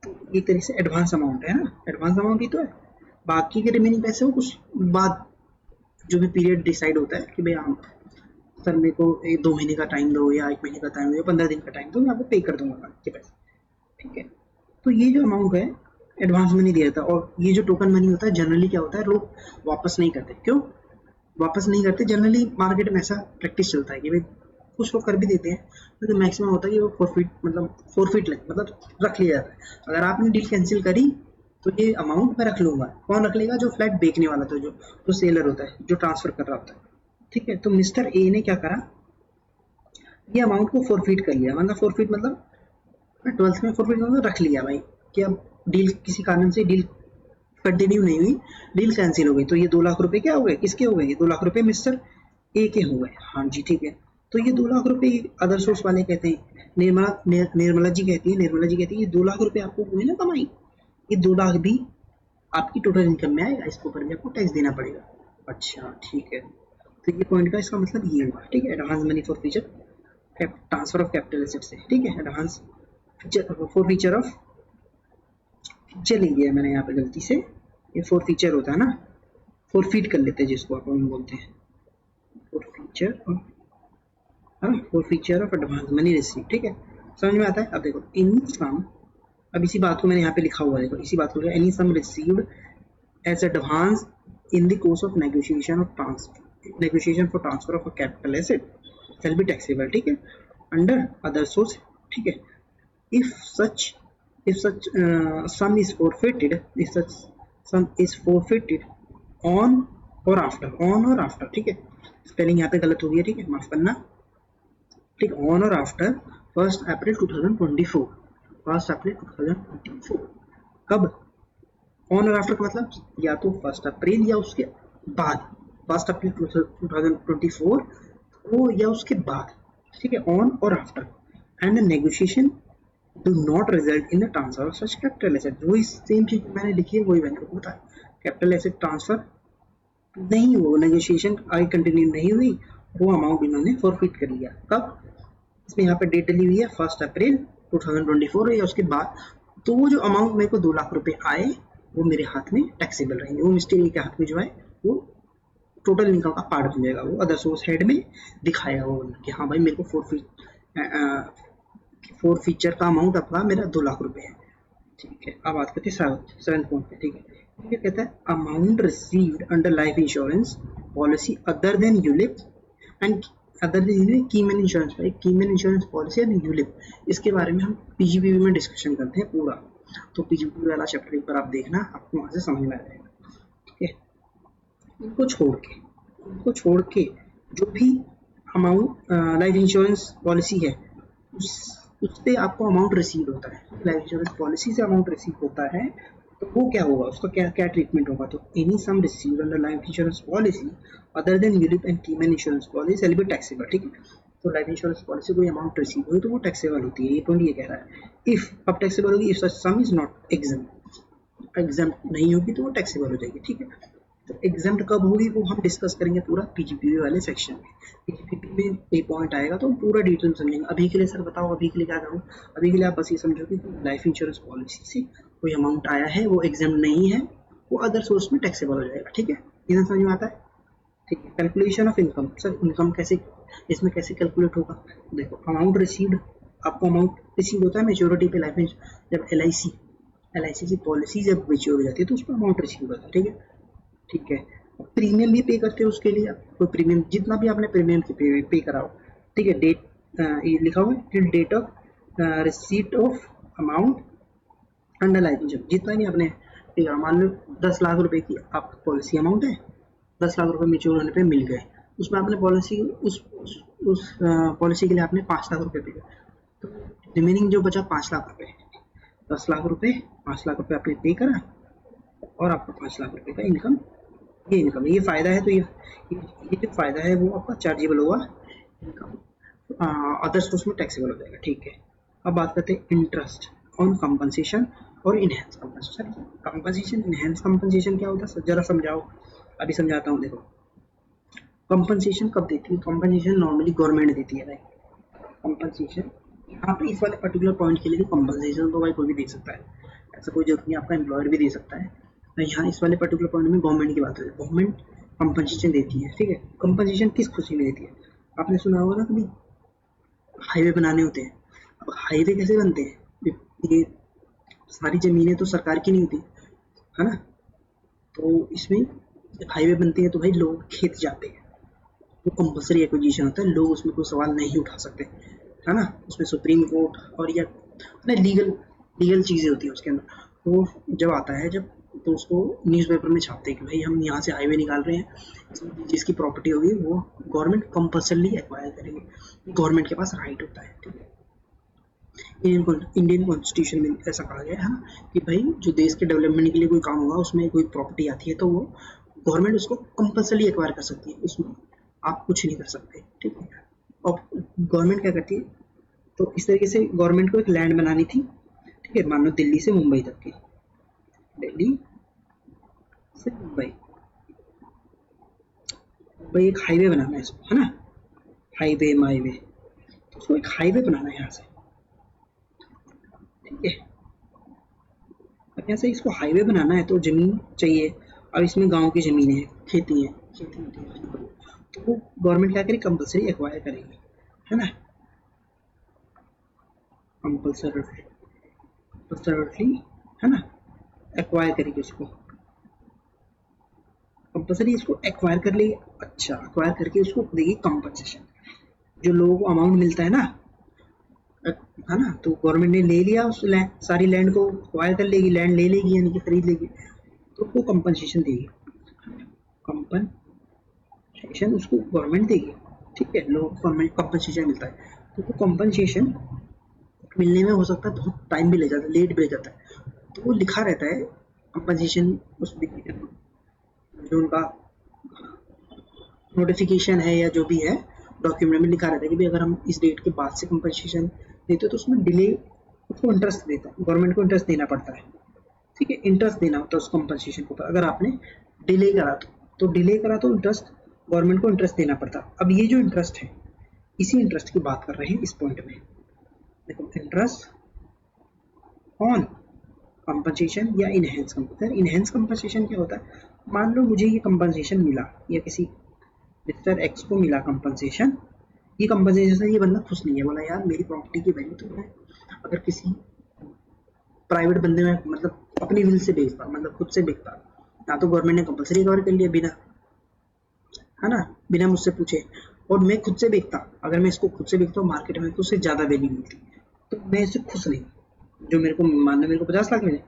तो एक तरीके से एडवांस अमाउंट है ना, एडवांस अमाउंट ही तो है। बाकी के रिमेनिंग पैसे वो कुछ बाद जो भी पीरियड डिसाइड होता है कि भाई हाँ सर मेरे को 2 महीने का टाइम दो या 1 महीने का टाइम दो या 15 दिन का टाइम दो, मैं आपको पे कर दूंगा बाकी के पैसे, ठीक है। तो ये जो अमाउंट है एडवांस मनी दिया था। और ये जो टोकन मनी होता है जनरली क्या होता है, लोग वापस नहीं करते। क्यों वापस नहीं करते? जनरली मार्केट में ऐसा प्रैक्टिस चलता है कि भाई कुछ लोग कर भी देते हैं, तो मैक्सिमम होता है कि वो फोरफिट मतलब रख लिया जाता है। अगर आपने डील कैंसिल करी तो ये अमाउंट मैं रख लूंगा। कौन रख लेगा? जो फ्लैट बेचने वाला था, जो सेलर होता है, जो ट्रांसफर कर रहा होता है, ठीक है। तो मिस्टर ए ने क्या करा, ये अमाउंट को फोरफिट कर लिया। मतलब फोरफिट मतलब 12th में फोरफिट मतलब रख लिया भाई कि अब डील किसी कारण से डील कंटिन्यू नहीं हुई, डील कैंसिल हो गई। तो ये 2 लाख रुपए क्या हो गए? किसके हो गए? ये 2 लाख रुपए मिस्टर ए के हो गए। हाँ जी ठीक है। तो ये 2 लाख रुपए अदर सोर्स वाले कहते हैं, निर्मला जी कहती है ये 2 लाख रुपए आपको हुए ना कमाई, ये 2 लाख भी आपकी टोटल इनकम में आएगा, इसके ऊपर भी आपको टैक्स देना पड़ेगा। अच्छा ठीक है। तो ये पॉइंट का इसका मतलब ये हुआ, ठीक है। Advance money for future transfer of capital asset से, ठीक है। Advance for feature of feature लिख दिया मैंने यहाँ पे गलती से, ये फॉर फीचर होता है ना, फॉर फीट कर लेते हैं जिसको अपन बोलते हैं, for feature of advance money receive, ठीक है। समझ में आता है? अब देखो इन सम, अब इसी बात को मैंने यहाँ पे लिखा हुआ है, देखो इसी बात को, any sum received as advance in the course of negotiation for transfer of a capital asset shall be taxable, ठीक है, अंडर अदर सोर्स, ठीक है। if such sum is forfeited, on or after, ठीक है। स्पेलिंग यहाँ पे गलत हो गई है, ठीक है, माफ करना, ठीक। ऑन और आफ्टर 1 अप्रैल 2024, कब? ऑन और आफ्टर का मतलब या तो 1 अप्रैल या उसके बाद, 1 अप्रैल 2024 हो या उसके बाद, ठीक है। ऑन और after and negotiation do not result in the transfer of such capital asset. वही सेम चीज मैंने लिखी है, वही मैंने आपको बताया, कैपिटल एसेट ट्रांसफर नहीं हो, नेगोशिएशन आगे कंटिन्यू नहीं हुई, वो अमाउंट इन्होंने फॉरफिट कर लिया। कब? इसमें यहाँ पे डेट डली हुई है 1 अप्रैल 2024 या उसके बाद। तो वो जो अमाउंट मेरे को 2 लाख रुपए आए वो मेरे हाथ में टैक्सेबल रहेंगे, वो मिस्टर ए के हाथ में जो है वो टोटल इनकम का पार्ट बन जाएगा, वो अदर सोर्स हेड में दिखाएगा वो कि हाँ भाई मेरे को फोर फीचर का अमाउंट अपना मेरा 2 लाख रुपए है, ठीक है। अब बात करते हैं 7th पॉइंट पे, ठीक है। ये कहता है amount received under life insurance policy other than ULIP and keyman insurance, keyman insurance policy and ULIP, इसके बारे में हम पीजीपीवी में डिस्कशन करते हैं पूरा। तो पीजीपीवी वाला चैप्टर एक बार आप देखना, आपको वहां से समझ में आ जाएगा, ठीक है। इनको छोड़ के जो भी अमाउंट लाइफ इंश्योरेंस पॉलिसी है उस पे आपको अमाउंट रिसीव होता है, लाइफ इंश्योरेंस पॉलिसी से अमाउंट रिसीव होता है, तो वो क्या होगा, उसका क्या ट्रीटमेंट होगा? तो any sum received under life insurance policy other than ULIP and keyman insurance policy shall be taxable, ठीक है। तो लाइफ इंश्योरेंस पॉलिसी कोई अमाउंट रिसीव हुई तो वो टैक्सेबल होती है, ये पॉइंट ये कह रहा है। इफ अब टैक्सेबल होगी, if such some is not exempt नहीं होगी तो वो टैक्सेबल हो जाएगी, ठीक है। तो एग्जाम्प्ट कब होगी वो हम डिस्कस करेंगे पूरा पीजीपीवी वाले सेक्शन में। पीजीपीवी में एक पॉइंट आएगा तो हम पूरा डिटेल समझेंगे। अभी के लिए सर बताओ, अभी के लिए क्या करूँ? अभी के लिए आप बस ये समझो कि लाइफ इंश्योरेंस पॉलिसी से कोई अमाउंट आया है, वो एग्जाम्प्ट नहीं है, वो अदर सोर्स में टैक्सेबल हो जाएगा, ठीक है। इतना समझ में आता है, ठीक है। Calculation of income, sir income कैसे, इसमें कैसे कैलकुलेट होगा? देखो अमाउंट रिसीव्ड, आपको अमाउंट रिसीव होता है मेच्योरिटी पे, लाइफ जब एल.आई.सी की पॉलिसी जब मेच्योर हो जाती है तो उस पर अमाउंट रिसीव होता है, ठीक है, ठीक है। प्रीमियम भी पे करते हैं उसके लिए, कोई प्रीमियम जितना भी आपने प्रीमियम पे कराओ, ठीक है। डेट ये लिखा हुआ है till date of receipt of amount under life insurance, जितना भी आपने, ठीक है। मान लो 10 लाख रुपए की आपकी पॉलिसी अमाउंट है, 10 लाख रुपए मेच्योर होने पे मिल गए, उसमें आपने पॉलिसी उस पॉलिसी के लिए आपने 5 लाख रुपए पे, तो रिमेनिंग जो बचा 5 लाख रुपए, 10 लाख रुपए 5 लाख रुपए आपने पे करा और आपको 5 लाख रुपए का इनकम, ये इनकम, ये फायदा है। तो ये जो फायदा है वो आपका चार्जेबल होगा, इनकम अदर सोर्स में टैक्सेबल हो जाएगा, ठीक है। अब बात करते हैं इंटरेस्ट ऑन कंपनसेशन और enhance compensation. Compensation enhance compensation क्या होता है जरा समझाओ, अभी समझाता हूँ। देखो कंपनसेशन कब देती है? कंपनसेशन नॉर्मली गवर्नमेंट देती है भाई। कंपनसेशन यहाँ पे इस वाले पर्टिकुलर पॉइंट के लिए कंपनसेशन तो भाई कोई भी दे सकता है, ऐसा कोई जरूरत नहीं, आपका एम्प्लॉयर भी दे सकता है। यहाँ इस वाले पर्टिकुलर पॉइंट में गवर्नमेंट की बात हो रही है, गवर्नमेंट कंपनसेशन देती है, ठीक है। कंपनसेशन किस खुशी में देती है? आपने सुना होगा ना कभी, हाईवे बनाने होते हैं। अब हाईवे कैसे बनते हैं? ये सारी जमीनें तो सरकार की नहीं होती, है ना। तो इसमें जब हाईवे बनती है तो भाई लोग खेत जाते हैं, वो कंपल्सरी एक्विजिशन होता है, लोग उसमें कोई सवाल नहीं उठा सकते, है ना। उसमें सुप्रीम कोर्ट और या लीगल लीगल चीज़ें होती है उसके अंदर। तो जब आता है जब तो उसको न्यूज़पेपर में छापते हैं कि भाई हम यहाँ से हाईवे निकाल रहे हैं, जिसकी प्रॉपर्टी होगी वो गवर्नमेंट कंपल्सरली एक्वायर करेंगे, गवर्नमेंट के पास राइट होता है, ठीक है। इंडियन कॉन्स्टिट्यूशन में ऐसा कहा गया है ना कि भाई जो देश के डेवलपमेंट के लिए कोई काम होगा, उसमें कोई प्रॉपर्टी आती है तो वो गवर्नमेंट उसको कंपल्सरली एक्वायर कर सकती है, उसमें आप कुछ नहीं कर सकते, ठीक है। और गवर्नमेंट क्या करती है, तो इस तरीके से गवर्नमेंट को एक लैंड बनानी थी, ठीक है। मान लो दिल्ली से मुंबई तक की, दिल्ली से मुंबई भाई एक हाईवे बनाना है इसको, है ना, हाईवे माईवे, तो उसको एक हाईवे बनाना है यहाँ से, ठीक है। अब यहाँ से इसको हाईवे बनाना है तो जमीन चाहिए। अब इसमें गांव की जमीनें हैं, खेती है, खेती होती है, तो वो गवर्नमेंट क्या करेगी, कंपल्सरी एक्वायर करेगी, है ना, कंपल्सरी, है ना, एक्वायर करेगी उसको, कंपल्सरी इसको एक्वायर कर लेगी। अच्छा, एक्वायर करके उसको देगी कंपनसेशन, जो लोगों को अमाउंट मिलता है ना, है ना। तो गवर्नमेंट ने ले लिया उस लैंड, सारी लैंड को एक्वायर कर लेगी, लैंड ले लेगी यानी कि खरीद लेगी, तो वो कंपनसेशन देगी, कंपनसेशन उसको गवर्नमेंट देगी, ठीक है। लोगों को कंपनसेशन मिलता है, तो वो कंपनसेशन मिलने में हो सकता है बहुत टाइम भी ले जाता है, लेट भी ले जाता है, तो वो लिखा रहता है कंपनसेशन, उस जो उनका नोटिफिकेशन है या जो भी है डॉक्यूमेंट में लिखा रहता है कि भाई अगर हम इस डेट के बाद से कंपनसेशन देते तो उसमें डिले, उसको इंटरेस्ट देता है, गवर्नमेंट को इंटरेस्ट देना पड़ता है, ठीक है। इंटरेस्ट देना होता है उस कंपनसेशन के ऊपर, अगर आपने डिले करा तो डिले करा तो इंटरेस्ट, गवर्नमेंट को इंटरेस्ट देना पड़ता। अब ये जो इंटरेस्ट है, इसी इंटरेस्ट की बात कर रहे हैं इस पॉइंट में, देखो, इंटरेस्ट ऑन कंपनसेशन या इनहेंस कंपनसेशन। इनहेंस कंपनसेशन क्या होता है, मान लो मुझे ये कंपनसेशन मिला या किसी मिस्टर एक्स को मिला कंपनसेशन, ये कंपनसेशन से ये बंदा खुश नहीं है, बोला यार मेरी प्रॉपर्टी की वैल्यू तो है, अगर किसी प्राइवेट बंदे में मतलब अपनी विल से बेचता, मतलब खुद से बेचता, ना तो गवर्नमेंट ने कंपल्सरी कवर कर लिया बिना, है ना, बिना मुझसे पूछे, और मैं खुद से बेचता, अगर मैं इसको खुद से बेचता हूँ मार्केट में तो उससे ज़्यादा वैल्यू मिलती, तो मैं इससे खुश नहीं। जो मेरे को मान लो मेरे को 50 लाख मिले,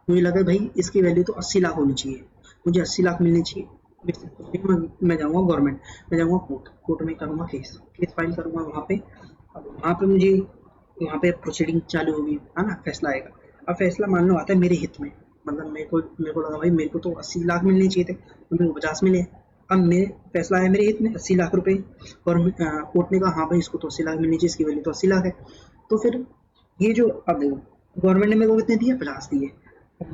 मुझे लगा भाई इसकी वैल्यू तो 80 लाख होनी चाहिए, मुझे 80 लाख मिलनी चाहिए, मैं जाऊँगा गवर्नमेंट, मैं जाऊँगा कोर्ट में करूँगा केस फाइल करूँगा वहाँ पे। अब वहाँ पे मुझे वहाँ पे प्रोसीडिंग चालू होगी, है ना, फैसला आएगा। अब फैसला मान लो आता है मेरे हित में, मतलब मेरे को लगा भाई मेरे को तो 80 लाख मिलने चाहिए थे, तो मेरे को 50 मिले। अब मेरे फैसला आया मेरे हित में 80 लाख रुपए, और कोर्ट ने कहा हाँ भाई इसको तो 80 लाख मिलनी चाहिए, इसकी वैल्यू तो 80 लाख है। तो फिर ये जो, अब देखो गवर्नमेंट ने मेरे को कितने दिए, 50 दिए,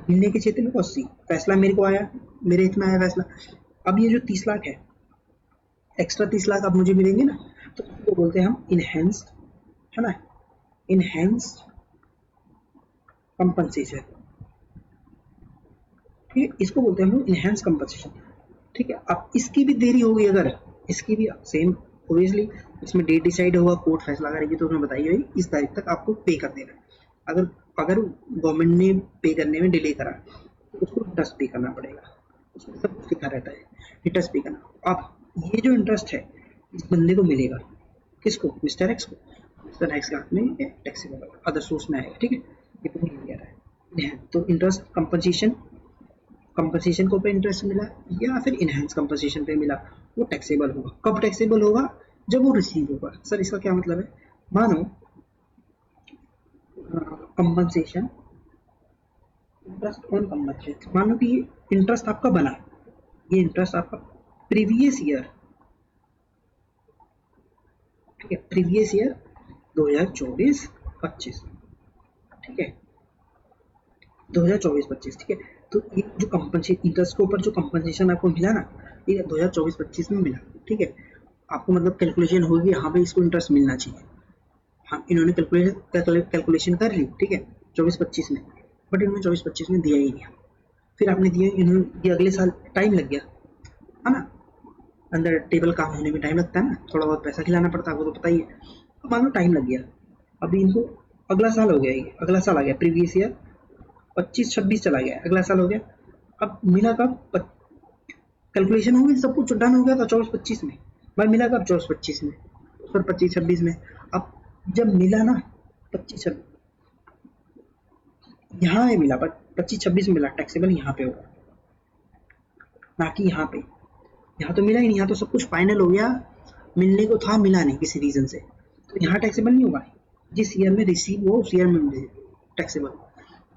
मिलने के क्षेत्र में को 80, फैसला मेरे को आया, मेरे हित में आया फैसला। अब ये जो 30 लाख है, एक्स्ट्रा 30 लाख अब मुझे मिलेंगे ना, तो इसको बोलते हैं हम इनहेंस्ड, है ना, इनहेंस्ड कंपनसेशन, ठीक है, इसको बोलते हैं हम इनहेंस कंपनसेशन, ठीक है। अब इसकी भी देरी होगी, अगर इसकी भी सेम ओबियसली इसमें डेट डिसाइड होगा, कोर्ट फैसला करेगी तो उसमें बताइए भाई इस तारीख तक आपको पे कर देना। अगर गवर्नमेंट ने पे करने में डिले करा तो उसको इंटरेस्ट पे करना पड़ेगा, उसमें सब कुछ लिखा रहता है, इंटरेस्ट पे करना। अब ये जो इंटरेस्ट है इस बंदे को मिलेगा, किसको, मिस्टर एक्स को, मिस्टर एक्स के हाथ में टैक्सेबल अदर सोर्स में आएगा, ठीक है, ये तो मिल गया है। तो इंटरेस्ट कंपनसेशन को पे इंटरेस्ट मिला या फिर इनहेंस कंपनसेशन पे मिला, वो टैक्सेबल होगा। कब टैक्सेबल होगा, जब वो रिसीव होगा। सर इसका क्या मतलब है, मानो कंपनसेशन, इंटरेस्ट ऑन कंपनसेशन, मान लो कि ये इंटरेस्ट आपका बना, ये इंटरेस्ट आपका प्रीवियस ईयर, ठीक है, प्रीवियस ईयर 2024-25, ठीक है, 2024-25, ठीक है। तो ये जो कंपनसेशन, इंटरेस्ट के ऊपर जो कंपनसेशन आपको मिला ना, ये 2024-25 में मिला, ठीक है। आपको मतलब कैलकुलेशन होगी, हाँ भाई इसको इंटरेस्ट मिलना चाहिए, हाँ इन्होंने कैलकुलेशन कर ली, ठीक है, 24-25 में, बट इन्होंने 24-25 में दिया ही नहीं, फिर आपने दिए, ये अगले साल टाइम लग गया है ना, अंदर टेबल काम होने में टाइम लगता है ना, थोड़ा बहुत पैसा खिलाना पड़ता है, आपको तो पता ही है। अब मान लो टाइम लग गया, अभी इनको अगला साल हो गया, ये अगला साल आ गया, प्रीवियस ईयर 25-26 चला गया, अगला साल हो गया। अब मिला कब, कैलकुलेशन हो गई, सब कुछ डन हो गया था 24-25 में, भाई मिला कब 24-25 में, फिर 25-26 में। अब जब मिला ना 25-26 यहाँ है मिला, 25-26 में मिला, टैक्सेबल यहाँ पे होगा ना कि यहाँ पे। यहाँ तो मिला ही नहीं, यहाँ तो सब कुछ फाइनल हो गया, मिलने को था मिला नहीं किसी रीजन से, तो यहाँ टैक्सेबल नहीं होगा। जिस ईयर में रिसीव हो उस ईयर में टैक्सेबल,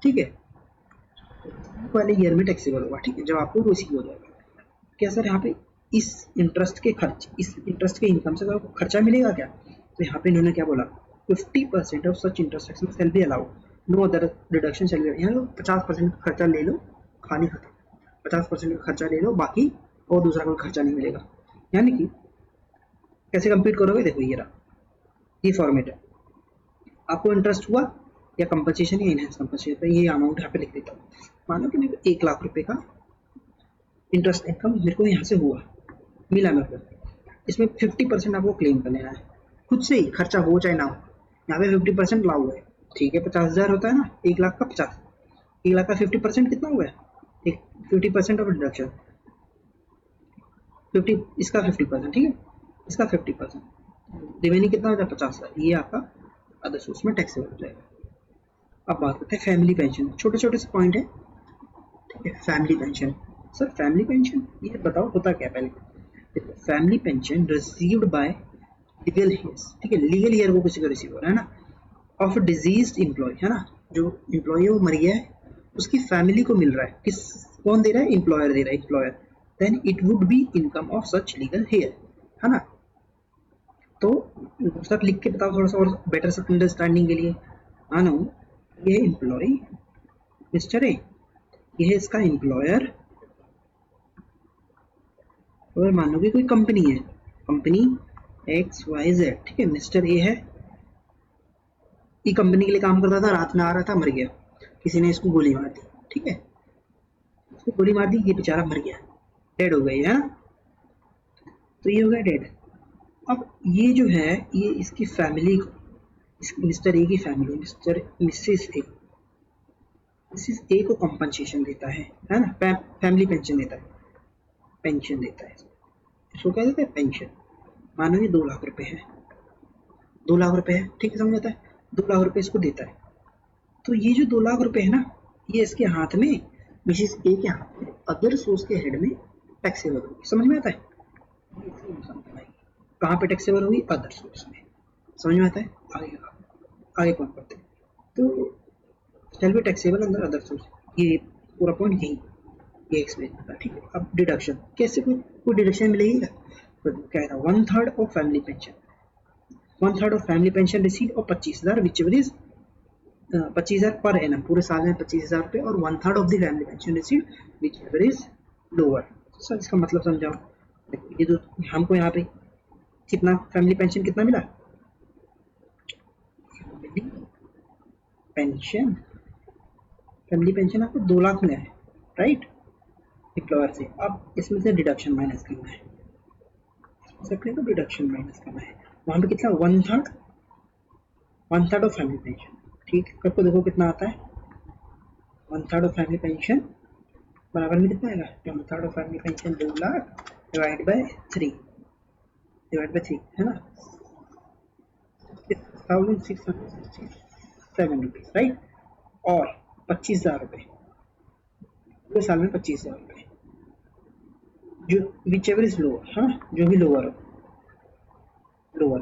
ठीक है, वाले ईयर में टैक्सेबल होगा, ठीक है, जब आपको रिसीव हो जाएगा। क्या सर यहाँ पे इस इंटरेस्ट के खर्च, इस इंटरेस्ट के इनकम से आपको खर्चा मिलेगा क्या, तो यहाँ पे इन्होंने क्या बोला, 50% of such interest expense shall be allowed, no other deduction shall be. यहाँ 50% का खर्चा ले लो, खाली खत्म, 50% का खर्चा ले लो, बाकी और दूसरा कोई खर्चा नहीं मिलेगा। यानी कि कैसे कंप्लीट करोगे, देखो ये रहा, ये फॉर्मेट है, आपको इंटरेस्ट हुआ या कंपनसेशन या इनहेंस कंपनसेशन, ये अमाउंट यहाँ पे लिख देता हूँ। मानो कि मेरे को 1 लाख रुपए का इंटरेस्ट इनकम मेरे को यहाँ से हुआ, मिला मेरे को, इसमें 50% आपको क्लेम करने है, खुद से ही, खर्चा हो चाहे ना हो। यहाँ पे 50% लाओ है, ठीक है, 50,000 होता है ना, 1 लाख का 50, 1 लाख का 50% कितना हुआ है, 50% ऑफ डिडक्शन, 50 इसका 50%, ठीक है, इसका 50%, रिमेनिंग कितना हो जाए 50,000, ये आपका अदर सोर्स में टैक्सेबल हो जाएगा। अब बात करते हैं फैमिली पेंशन, छोटे छोटे से पॉइंट है, ठीक है। Family pension, sir family pension ये बताओ होता क्या, पहले देखो, family pension received bye legal hairs, ठीक है, लीगल हेयर को किसी को रिसीव हो रहा है ना, ऑफ डिजीज्ड एम्प्लॉय, है ना, जो एम्प्लॉय है वो मर गया है, उसकी फैमिली को मिल रहा है, किस, कौन दे रहा है, एम्प्लॉयर दे रहा है, employer, then it would be income of such legal heir, है ना। तो सर लिख के बताओ थोड़ा सा और बेटर से अंडरस्टैंडिंग के लिए। मानो ये एम्प्लॉय मिस्टर ए, ये है इसका एम्प्लॉयर, और मानो कि कोई कंपनी है, कंपनी XYZ, ठीक है, मिस्टर ए है, ये कंपनी के लिए काम करता था, रात में आ रहा था, मर गया, किसी ने इसको गोली मार दी, ठीक है, इसको गोली मार दी, ये बेचारा मर गया, डेड हो गई है ना, तो ये हो गया डेड। अब ये जो है, ये इसकी फैमिली को, मिस्टर ए की फैमिली, मिसेस ए को कंपनसेशन देता है ना, फैमिली पेंशन देता है, पेंशन देता है, इसको क्या देता है, पेंशन। मानो ये 2 लाख रुपए है, 2 लाख रुपए है, ठीक है, समझ आता है, 2 लाख रुपए इसको देता है, तो ये जो 2 लाख रुपए है ना, ये इसके हाथ में, मिसेस ए के हाथ में, अदर सोर्स के हेड में टैक्सेबल होगी, समझ में आता है, कहाँ पे टैक्सेबल होगी, अदर सोर्स में, समझ में आता है। आगे कौन करते हैं, तो शैल be taxable under other source, ये पूरा पॉइंट यही, ये एक्सप्लेन करता है, ठीक है। अब डिडक्शन, कैसे कोई डिडक्शन मिलेगी क्या, तो क्या है, 1/3 of family pension, 1/3 of family pension receive और 25,000 which ever is 25,000 per annum, पूरे साल में 25,000 रुपये, और 1/3 of the family pension receive which ever is lower. Sir इसका मतलब समझाओ, ये जो हमको यहाँ पे कितना फैमिली पेंशन कितना मिला, पेंशन, फैमिली पेंशन आपको 2 लाख मिला है, राइट, एम्प्लॉयर से। अब इसमें से डिडक्शन माइनस करना है, अपने को डिडक्शन माइनस करना है, वहाँ पे कितना, 1/3 ऑफ फैमिली पेंशन, ठीक, करके देखो कितना आता है, 1/3 ऑफ फैमिली पेंशन बराबर में कितना आएगा, 1/3 of family pension 2 lakh divide by 3 है ना, 6,667 रुपीज, राइट, और 25,000 रुपये, पूरे साल में 25,000 रुपये, जो विच एवर इज लोअर, है ना, जो भी लोअर हो, लोअर,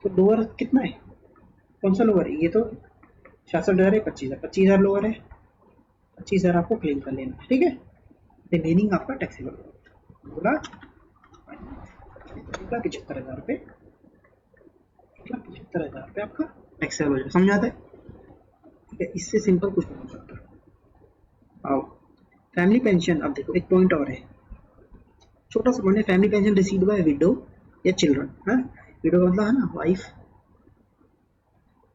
तो लोअर कितना है, कौन सा लोअर है, ये तो 66,000 है, 25,000 लोअर है, 25,000 आपको क्लेम कर लेना है, ठीक है, रिमेनिंग आपका टैक्सेबल होगा, 1,75,000 रुपये, 1,75,000 रुपये आपका टैक्सेबल हो जाएगा, समझ आता है, ठीक है, इससे सिंपल कुछ नहीं हो सकता। आओ फैमिली पेंशन, अब देखो एक पॉइंट और है, छोटा सा पॉइंट है, family pension received by widow या चिल्ड्रन, है, विडो का मतलब है ना वाइफ,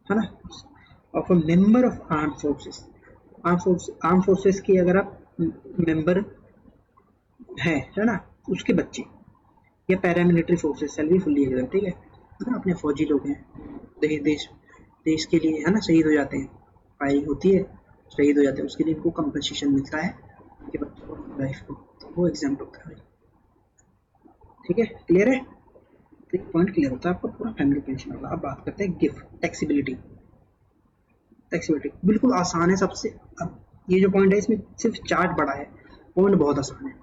है ना, of a member of arm forces, arm forces की अगर आप मेंबर है ना, उसके बच्चे, या paramilitary forces shall be fully exempt, ठीक है ना, अपने फौजी लोग हैं, देश देश के लिए है ना, शहीद हो जाते हैं, फायरिंग होती है, शहीद हो जाते हैं, उसके लिए इनको कंपनसेशन मिलता है उनके बच्चों को, वाइफ को, तो वो एग्जाम होता है। ठीक है, क्लियर है, तो एक पॉइंट क्लियर होता है आपका पूरा फैमिली पेंशन वाला। अब बात करते हैं गिफ्ट टैक्सेबिलिटी। टैक्सेबिलिटी बिल्कुल आसान है सबसे। अब ये जो पॉइंट है इसमें सिर्फ चार्ट बड़ा है, पॉइंट बहुत आसान है,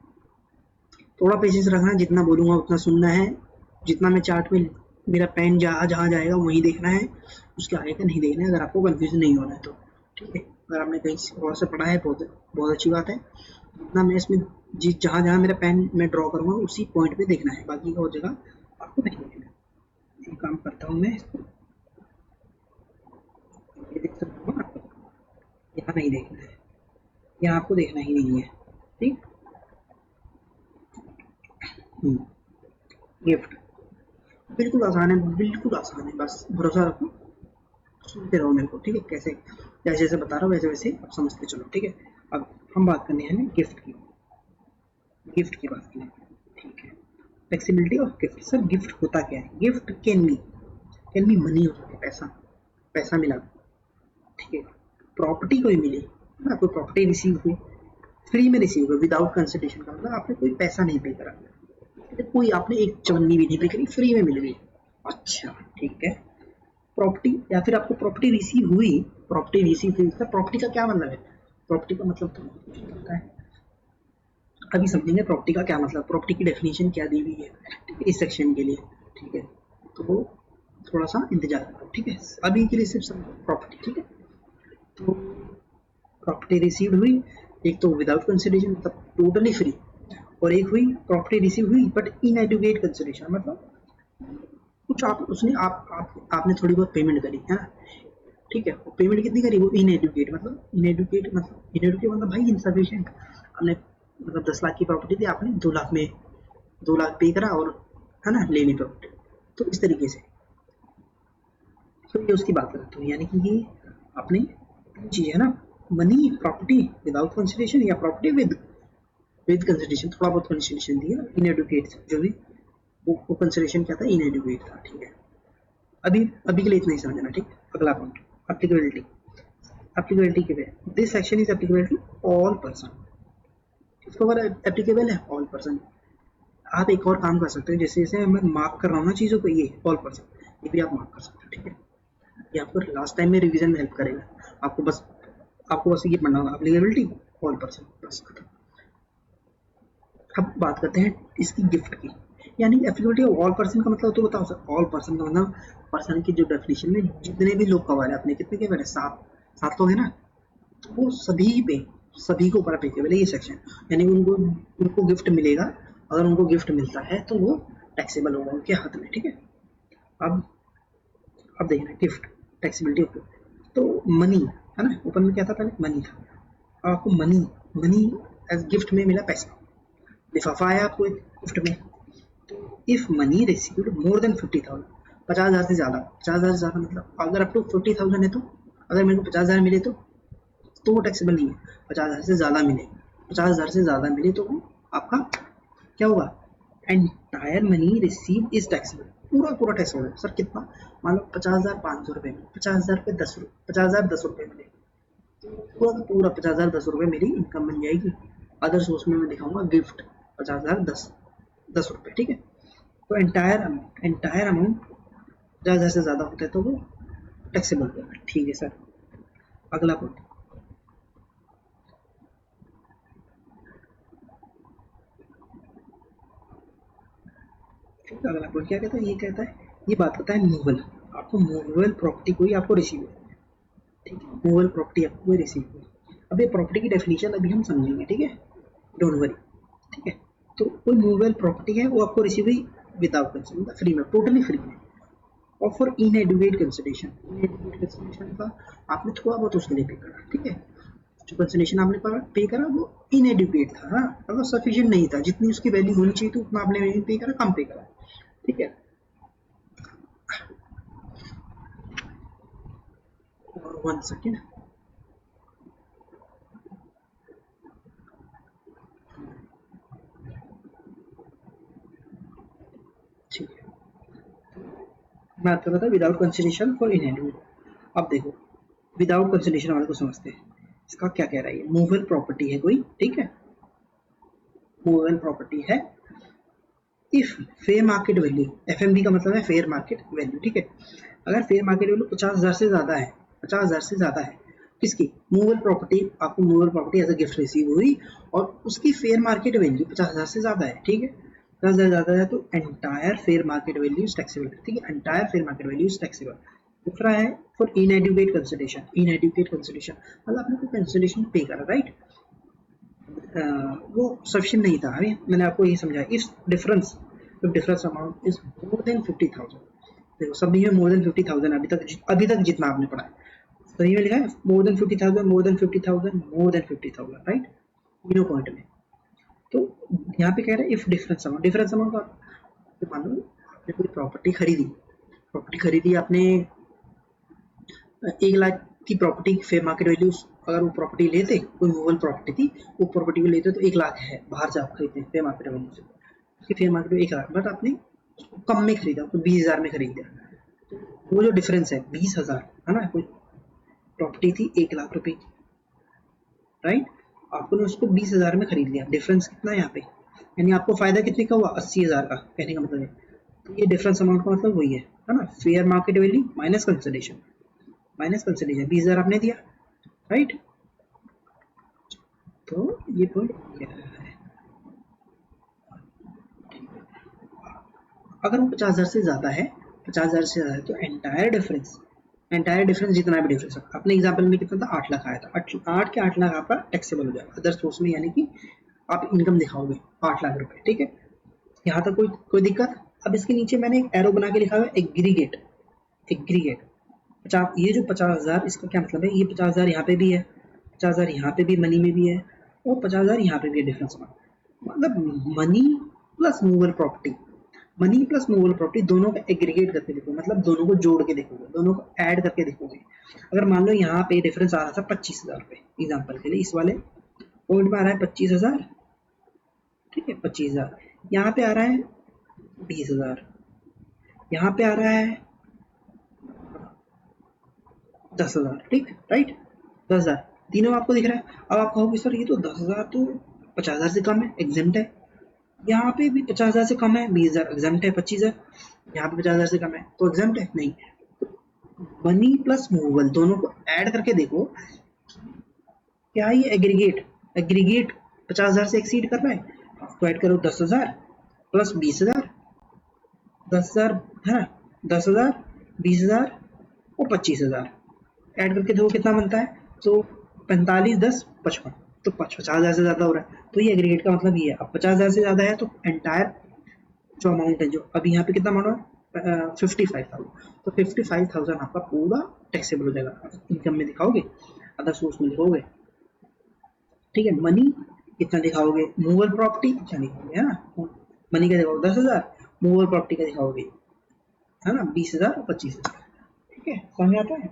थोड़ा पेशेंस रखना है, जितना बोलूँगा उतना सुनना है, जितना मैं चार्ट में मेरा पेन जहाँ जहाँ जाएगा वहीं देखना है, उसके आगे का नहीं देखना है, अगर आपको कन्फ्यूजन नहीं होना है तो। ठीक है, अगर आपने कहीं और से पढ़ा है बहुत बहुत अच्छी बात है, जितना मैं इसमें जिस जहाँ जहाँ मेरा पेन मैं ड्रॉ करूँगा उसी पॉइंट पे देखना है, बाकी और जगह आपको नहीं देखना है। ये काम करता हूँ मैं इसको, ये देख सकता हूँ आपको, यहाँ नहीं देखना है, यहाँ आपको देखना ही नहीं है। ठीक, गिफ्ट बिल्कुल आसान है, बिल्कुल आसान है, बस भरोसा रखो, सुनते रहो मेरे को, ठीक है, कैसे जैसे जैसे बता रहा हूँ वैसे वैसे आप समझते चलो। ठीक है, अब हम बात करनी है गिफ्ट की, गिफ्ट की बात करें, ठीक है, flexibility of gift. Sir gift होता क्या है? गिफ्ट कैन बी मनी, हो सकता है पैसा, पैसा मिला, ठीक है, प्रॉपर्टी कोई मिली ना, कोई प्रॉपर्टी रिसीव हुई, फ्री में रिसीव हुई विदाउट कंसिडरेशन का मतलब आपने कोई पैसा नहीं पे करा, कोई आपने एक चवन्नी भी नहीं पे करी, फ्री में मिल गई। अच्छा ठीक है, प्रॉपर्टी, या फिर आपको प्रॉपर्टी रिसीव हुई, प्रॉपर्टी रिसीव हुई, सर प्रॉपर्टी का क्या मतलब है? प्रॉपर्टी का मतलब तो कुछ नहीं होता है, अभी समझेंगे प्रॉपर्टी का क्या मतलब, प्रॉपर्टी की डेफिनेशन क्या दी हुई है, ठीक है, इस सेक्शन के लिए। ठीक है, तो थोड़ा सा इंतजार करो, ठीक है, अभी के लिए सिर्फ प्रॉपर्टी। ठीक है, तो प्रॉपर्टी रिसीव हुई, एक तो विदाउट कंसिडरेशन मतलब टोटली फ्री, और एक हुई प्रॉपर्टी रिसीव हुई बट इनएडुकेट कंसिडरेशन, मतलब कुछ आप उसने आपने थोड़ी बहुत पेमेंट करी है ना, ठीक है, पेमेंट कितनी करी, वो इनएडुकेट मतलब भाई इनसफिशिएंट, हमने मतलब 10 लाख की प्रॉपर्टी थी, आपने 2 लाख में 2 लाख पे करा और है ना ले ली प्रॉपर्टी, तो इस तरीके से, तो ये उसकी बात करते हैं, यानी कि ये अपने तीन चीज है ना, मनी, प्रॉपर्टी विदाउट कंसिडरेशन, या प्रॉपर्टी विद कंसिडरेशन, थोड़ा बहुत कंसिडरेशन दिया, इनएडुकेट जो भी वो कंसिडरेशन क्या था, इनएडुकेट था। ठीक है, अभी अभी के लिए इतना ही समझना, ठीक, अगला पॉइंट, एप्लीकेबिलिटी। एप्लीकेबिलिटी के वे, this section is applicable to all person, इसको अगर एप्लीकेबल है ऑल पर्सन, आप एक और काम कर सकते हैं, जैसे जैसे मैं मार्क कर रहा हूँ ना चीज़ों को, ये ऑल पर्सन, ये भी आप मार्क कर सकते हैं। ठीक है, ये आपको लास्ट टाइम में रिवीजन में हेल्प करेगा, आपको बस ये पढ़ना होगा, एप्लीकेबिलिटी ऑल पर्सन, बस खत्म। अब बात करते हैं इसकी गिफ्ट की, यानी एप्लीकेबिलिटी ऑफ ऑल पर्सन का मतलब तो बताओ सर, ऑल पर्सन का मतलब पर्सन की जो डेफिनेशन में जितने भी लोग कवर है, अपने कितने के बने, 7 लोग है ना, तो वो सभी को ऊपर एप्लीकेबल है ये सेक्शन, यानी उनको गिफ्ट मिलेगा, अगर उनको गिफ्ट मिलता है तो वो टैक्सेबल होगा उनके हाथ में। ठीक है, अब अब देखना गिफ्ट टैक्सेबिलिटी ऑफ, तो मनी है ना, ऊपर में क्या था, पहले मनी था, अब आपको मनी एज गिफ्ट में मिला, पैसा, लिफाफा आया आपको गिफ्ट में, if money received more than 50,000, 50,000 से ज़्यादा, 50,000 से ज़्यादा मतलब अगर अप टू 50,000 है, तो अगर मेरे को 50,000 मिले तो वो टैक्सेबल नहीं है, 50,000 से ज़्यादा मिले, 50,000 से ज़्यादा मिले तो वो आपका क्या होगा, entire money receive is taxable, पूरा पूरा टैक्स होगा। सर कितना, मान लो 50,500 रुपये में, 50,000 पे 10 रुपये, 50,000 10 रुपये मिले, पूरा का पूरा 50,000 10 रुपये मेरी इनकम बन जाएगी। अदर सोर्स में मैं दिखाऊंगा गिफ्ट 50,000 10 रुपये। ठीक है, तो एंटायर अमाउंट 50,000 से ज़्यादा होता है तो वो टैक्सेबल होगा। ठीक है सर, अगला पॉइंट, अगला पॉइंट क्या कहता है, ये कहता है, ये बात करता है मूवल, आपको मूवेबल प्रॉपर्टी कोई आपको रिसीव है, ठीक है, मूवेबल प्रॉपर्टी आपको कोई रिसीव है। अब ये प्रॉपर्टी की डेफिनेशन अभी हम समझेंगे, ठीक है, डोंट वरी। ठीक है, तो कोई मूवेबल प्रॉपर्टी है वो आपको रिसीव हुई विदाउट कंसिडरेशन, मतलब फ्री में, टोटली फ्री में, और for inadequate consideration, inadequate consideration का आपने थोड़ा बहुत उसके लिए पे करा। ठीक है, जो कंसिडरेशन आपने पे करा वो इनएडुकेट था, हाँ, मतलब सफिशिएंट नहीं था, जितनी उसकी वैल्यू होनी चाहिए तो उतना आपने नहीं पे करा, कम पे करा। ठीक है, और 1 सेकेंड, मैं आपको बता विदाउट कंसिडरेशन फॉर इनएडिक्वेट। अब देखो विदाउट कंसिडरेशन वाले को समझते हैं, इसका क्या कह रहा है। ये मूवेबल प्रॉपर्टी है कोई, ठीक है, मूवेबल प्रॉपर्टी है if fair market value, FMV का मतलब है फेयर मार्केट वैल्यू, ठीक है। अगर फेयर मार्केट वैल्यू 50,000 से ज्यादा है, 50,000 से ज्यादा है किसकी, मूवेबल प्रॉपर्टी, आपको movable property as a gift receive हुई और उसकी फेयर मार्केट वैल्यू 50,000 से ज्यादा है, ठीक है, 50,000 ज्यादा है तो entire fair market value is taxable, ठीक है, entire fair market value is taxable. दूसरा है for inadequate consideration, inadequate consideration मतलब आपने कोई कंसिडरेशन पे करा, राइट, वो सफिशिएंट नहीं था। अभी मैंने आपको यही समझाया, if difference amount is more than 50,000, देखो सभी में मोर देन 50,000 अभी तक जितना आपने पढ़ा है सही में लिखा है more than 50,000, more than 50,000, more than 50,000, right, तीनों पॉइंट में। तो यहाँ पे कह रहे हैं इफ डिफरेंस अमाउंट का मान लो आपने कोई प्रॉपर्टी खरीदी आपने 1,00,000 की प्रॉपर्टी फेयर मार्केट वैल्यू, अगर वो प्रॉपर्टी लेते, कोई मूवेबल प्रॉपर्टी थी, वो प्रॉपर्टी को लेते तो 1,00,000 है, बाहर से आप खरीदते हैं फेयर मार्केट वैल्यू से, उसकी फेयर मार्केट वैल्यू 1,00,000, बट आपने उसको कम में खरीदा, उसको 20,000 में खरीद दिया, तो वो जो डिफरेंस है 20,000 है ना, कोई प्रॉपर्टी थी 1,00,000 रुपए की, राइट, आपने उसको 20,000 में खरीद लिया, डिफरेंस कितना है यहाँ पे, यानी आपको फायदा कितने का हुआ, 80,000 का, कहने का मतलब है। तो ये डिफरेंस अमाउंट का मतलब वही है ना, fair market value minus consideration, 20,000 आपने दिया, राइट। तो ये पॉइंट क्या है, अगर वो 50,000 से ज्यादा है, 50,000 से ज्यादा है तो एंटायर डिफरेंस जितना भी डिफरेंस, अपने एग्जांपल में कितना था, 8 लाख आया था, 8 के 8 लाख आपका टैक्सेबल हो जाएगा अदर सोर्स में, यानी कि आप इनकम दिखाओगे 8 लाख रुपए, ठीक है, यहाँ तक कोई दिक्कत। अब इसके नीचे मैंने एक एरो बना के लिखा हुआ है एग्रीगेट, 50, ये जो 50,000 इसका क्या मतलब है, ये 50,000 यहाँ पे भी है, 50,000 यहाँ पे भी मनी में भी है और 50,000 यहाँ पे भी है, डिफरेंस मतलब मनी प्लस मूवेबल प्रॉपर्टी दोनों का एग्रीगेट करके देखोगे, मतलब दोनों को जोड़ के देखोगे, दोनों को ऐड करके देखोगे। अगर मान लो यहाँ पे डिफरेंस आ रहा था 25,000 रुपए, एग्जाम्पल के लिए इस वाले पॉइंट में आ रहा है 25,000, ठीक है, 25,000, यहाँ पे आ रहा है 20,000, यहाँ पे आ रहा है 10,000, ठीक, राइट, 10,000 तीनों आपको दिख रहा है। अब आप कहोगे सर ये तो 10,000 तो 50,000 से कम है, एग्जेम्प्ट है, यहाँ पे भी 50,000 से कम है, 20,000 एग्जेम्प्ट है, 25,000 यहाँ पे 50,000 से कम है तो एग्जेम्प्ट है नहीं। मनी प्लस मूवेबल दोनों को ऐड करके देखो, क्या ये एग्रीगेट 50,000 से एक्सीड कर रहा है, तो ऐड करो 10,000 प्लस 20,000, 10,000 है ना, 10,000, 20,000 और 25,000 ऐड करके देखो कितना बनता है, तो 45, 10, 55, तो 50,000 से ज्यादा हो रहा है, तो ये एग्रीगेट का मतलब ये है। अब 50,000 से ज्यादा है तो एंटायर जो अमाउंट है, जो अभी यहाँ पे कितना मानो 55,000, तो 55,000 आपका पूरा टैक्सेबल हो जाएगा, इनकम में दिखाओगे, अदर सोर्स में दिखाओगे, ठीक है। मनी कितना दिखाओगे, मूवेबल प्रॉपर्टी कितना दिखाओगे, है ना, मनी का दिखाओगे 10,000, मूवेबल प्रॉपर्टी का दिखाओगे है ना 20,000 और 25,000, ठीक है, समझ आता है।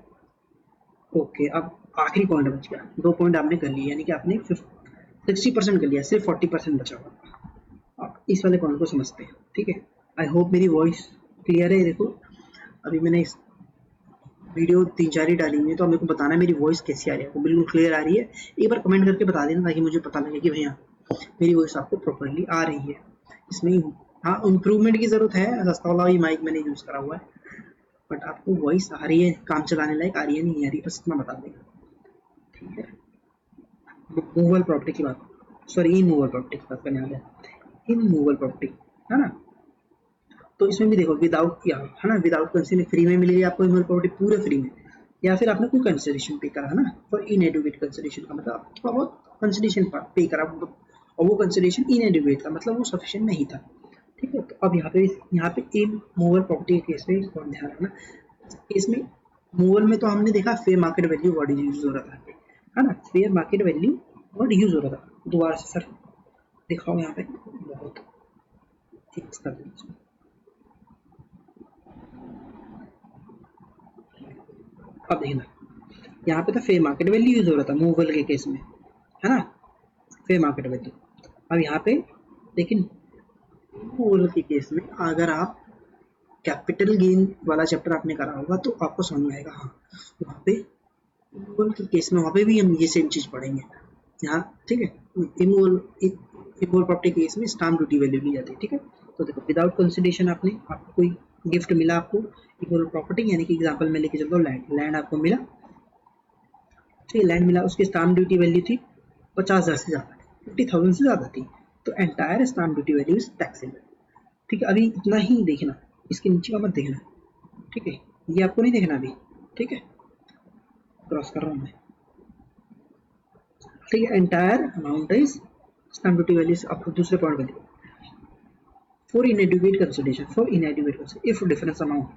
ओके, अब आखिरी पॉइंट बच गया, 2 पॉइंट आपने कर लिए, यानी कि आपने 60% कर लिया, सिर्फ 40% बचा हुआ। अब इस वाले पॉइंट को समझते हैं, ठीक है। आई होप मेरी वॉइस क्लियर है। देखो अभी मैंने इस वीडियो 3-4 ही डाली हुई है, तो मेरे को बताना है मेरी वॉइस कैसी आ रही है, आपको बिल्कुल क्लियर आ रही है, एक बार कमेंट करके बता देना ताकि मुझे पता लगे कि भैया मेरी वॉइस आपको प्रॉपरली आ रही है। इसमें हाँ इम्प्रूवमेंट की जरूरत है, सस्ता वाला ही माइक मैंने यूज करा हुआ है, बट आपको वॉइस आ रही है, काम चलाने लायक आ रही है नहीं आ रही, बस इतना बता देगा, ठीक है। मूवेबल प्रॉपर्टी की बात, सॉरी इमूवेबल प्रॉपर्टी की बात करने वाले हैं, इमूवेबल प्रॉपर्टी है ना, तो इसमें भी देखो विदाउट या है ना, विदाउट कंसिडरेशन फ्री में मिलेगी आपको इमूवेबल प्रॉपर्टी, पूरे फ्री में, या फिर आपने कोई कंसिडरेशन पे करा है ना, फॉर इनएडुकेट कंसिडरेशन का मतलब थोड़ा बहुत कंसिडरेशन पे करा, और वो कंसिडरेशन इनएडुकेट का मतलब वो सफिशिएंट नहीं था, ठीक है। तो अब यहाँ पे इमूवेबल प्रॉपर्टी के केस में ध्यान रखना, केस में मूवेबल में तो हमने देखा fair market value word use हो रहा था, है ना, fair market value word use हो रहा था। दोबारा से सर दिखाओ यहाँ पे, बहुत ठीक कर दीजिए, अब देखना यहाँ पे तो फेयर मार्केट वैल्यू यूज हो रहा था मूवेबल के केस में, है ना, फेयर मार्केट वैल्यू। अब यहाँ पे लेकिन मूवेबल के केस में अगर आप कैपिटल गेन वाला चैप्टर आपने करा होगा तो आपको समझ में आएगा। हाँ, वहाँ पे इमूवेबल के केस में वहाँ पे भी हम ये सेम चीज पढ़ेंगे यहाँ, ठीक है। इमूवेबल प्रॉपर्टी के केस में स्टाम्प ड्यूटी वैल्यू ली जाती है, ठीक है। तो देखो विदाउट कंसिडरेशन आपको कोई गिफ्ट मिला, आपको इमूवेबल प्रॉपर्टी, यानी कि एग्जांपल में लेके चलता हूँ लैंड आपको मिला, ठीक है। लैंड मिला, उसकी स्टाम्प ड्यूटी वैल्यू थी 50,000 से ज़्यादा, 50,000 से ज़्यादा थी, तो entire stamp duty value is taxable, ठीक है। अभी इतना ही देखना, इसके नीचे का मत देखना, ठीक है। ये आपको नहीं देखना अभी, ठीक है, क्रॉस कर रहा हूँ मैं, ठीक है। Entire amount is stamp duty value, आपको दूसरे पॉइंट में देखो, for इनएडिक्वेट consideration if difference amount,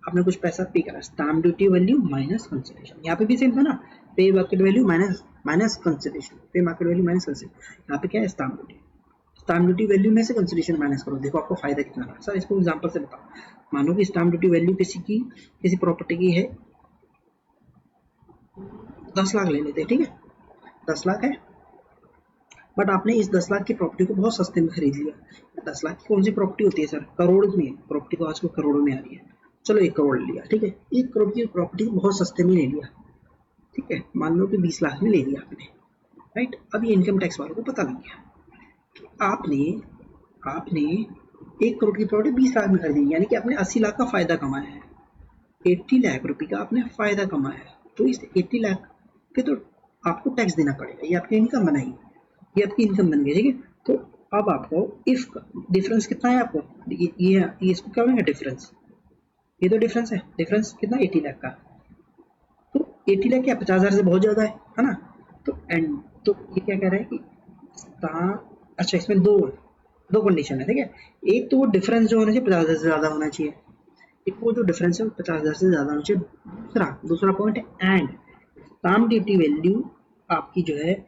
आपने कुछ पैसा पे करा, stamp duty value minus consideration, यहाँ पे भी सेम था ना, पे मार्केट वैल्यू माइनस कंसिडरेशन, पे मार्केट वैल्यू माइनस कंसिडरेशन, यहाँ पे क्या है स्टाम्प ड्यूटी वैल्यू में से कंसिडरेशन माइनस करो, देखो आपको फायदा कितना रहा। सर इसको एग्जांपल से बताओ, मानो कि स्टाम्प ड्यूटी वैल्यू किसी प्रॉपर्टी की है 10 लाख ले लेते हैं, ठीक है, 10 लाख है, बट आपने इस 10 लाख की प्रॉपर्टी को बहुत सस्ते में खरीद लिया। 10 लाख की कौन सी प्रॉपर्टी होती है सर, करोड़ में प्रॉपर्टी, तो आजकल करोड़ों में आ रही है, चलो 1 करोड़ लिया, ठीक है, 1 करोड़ की प्रॉपर्टी बहुत सस्ते में ले लिया, ठीक है, मान लो कि 20 लाख में ले लिया आपने, राइट। अब ये इनकम टैक्स वालों को पता लग गया कि आपने 1 करोड़ की प्रॉपर्टी 20 लाख में खरीदी, यानी कि आपने 80 लाख का फायदा कमाया है, 80 लाख रुपए का आपने फायदा कमाया है, तो इस 80 लाख पे तो आपको टैक्स देना पड़ेगा, ये आपकी इनकम बनाई, ये आपकी इनकम बन गई, ठीक है। तो अब आपको इफ डिफरेंस कितना है, आपको ये इसको क्या बोलेंगे, डिफरेंस, ये तो डिफरेंस है, डिफरेंस कितना 80 लाख का, तो 80 लाख क्या 50,000 से बहुत ज्यादा है ना। तो ये क्या कह रहा है कि अच्छा इसमें दो कंडीशन है, ठीक है। एक तो वो डिफरेंस जो होना चाहिए 50,000 से ज्यादा होना चाहिए, एक वो जो डिफरेंस है 50,000 से ज्यादा होना चाहिए। दूसरा पॉइंट है एंड स्टाम्प ड्यूटी वैल्यू आपकी जो है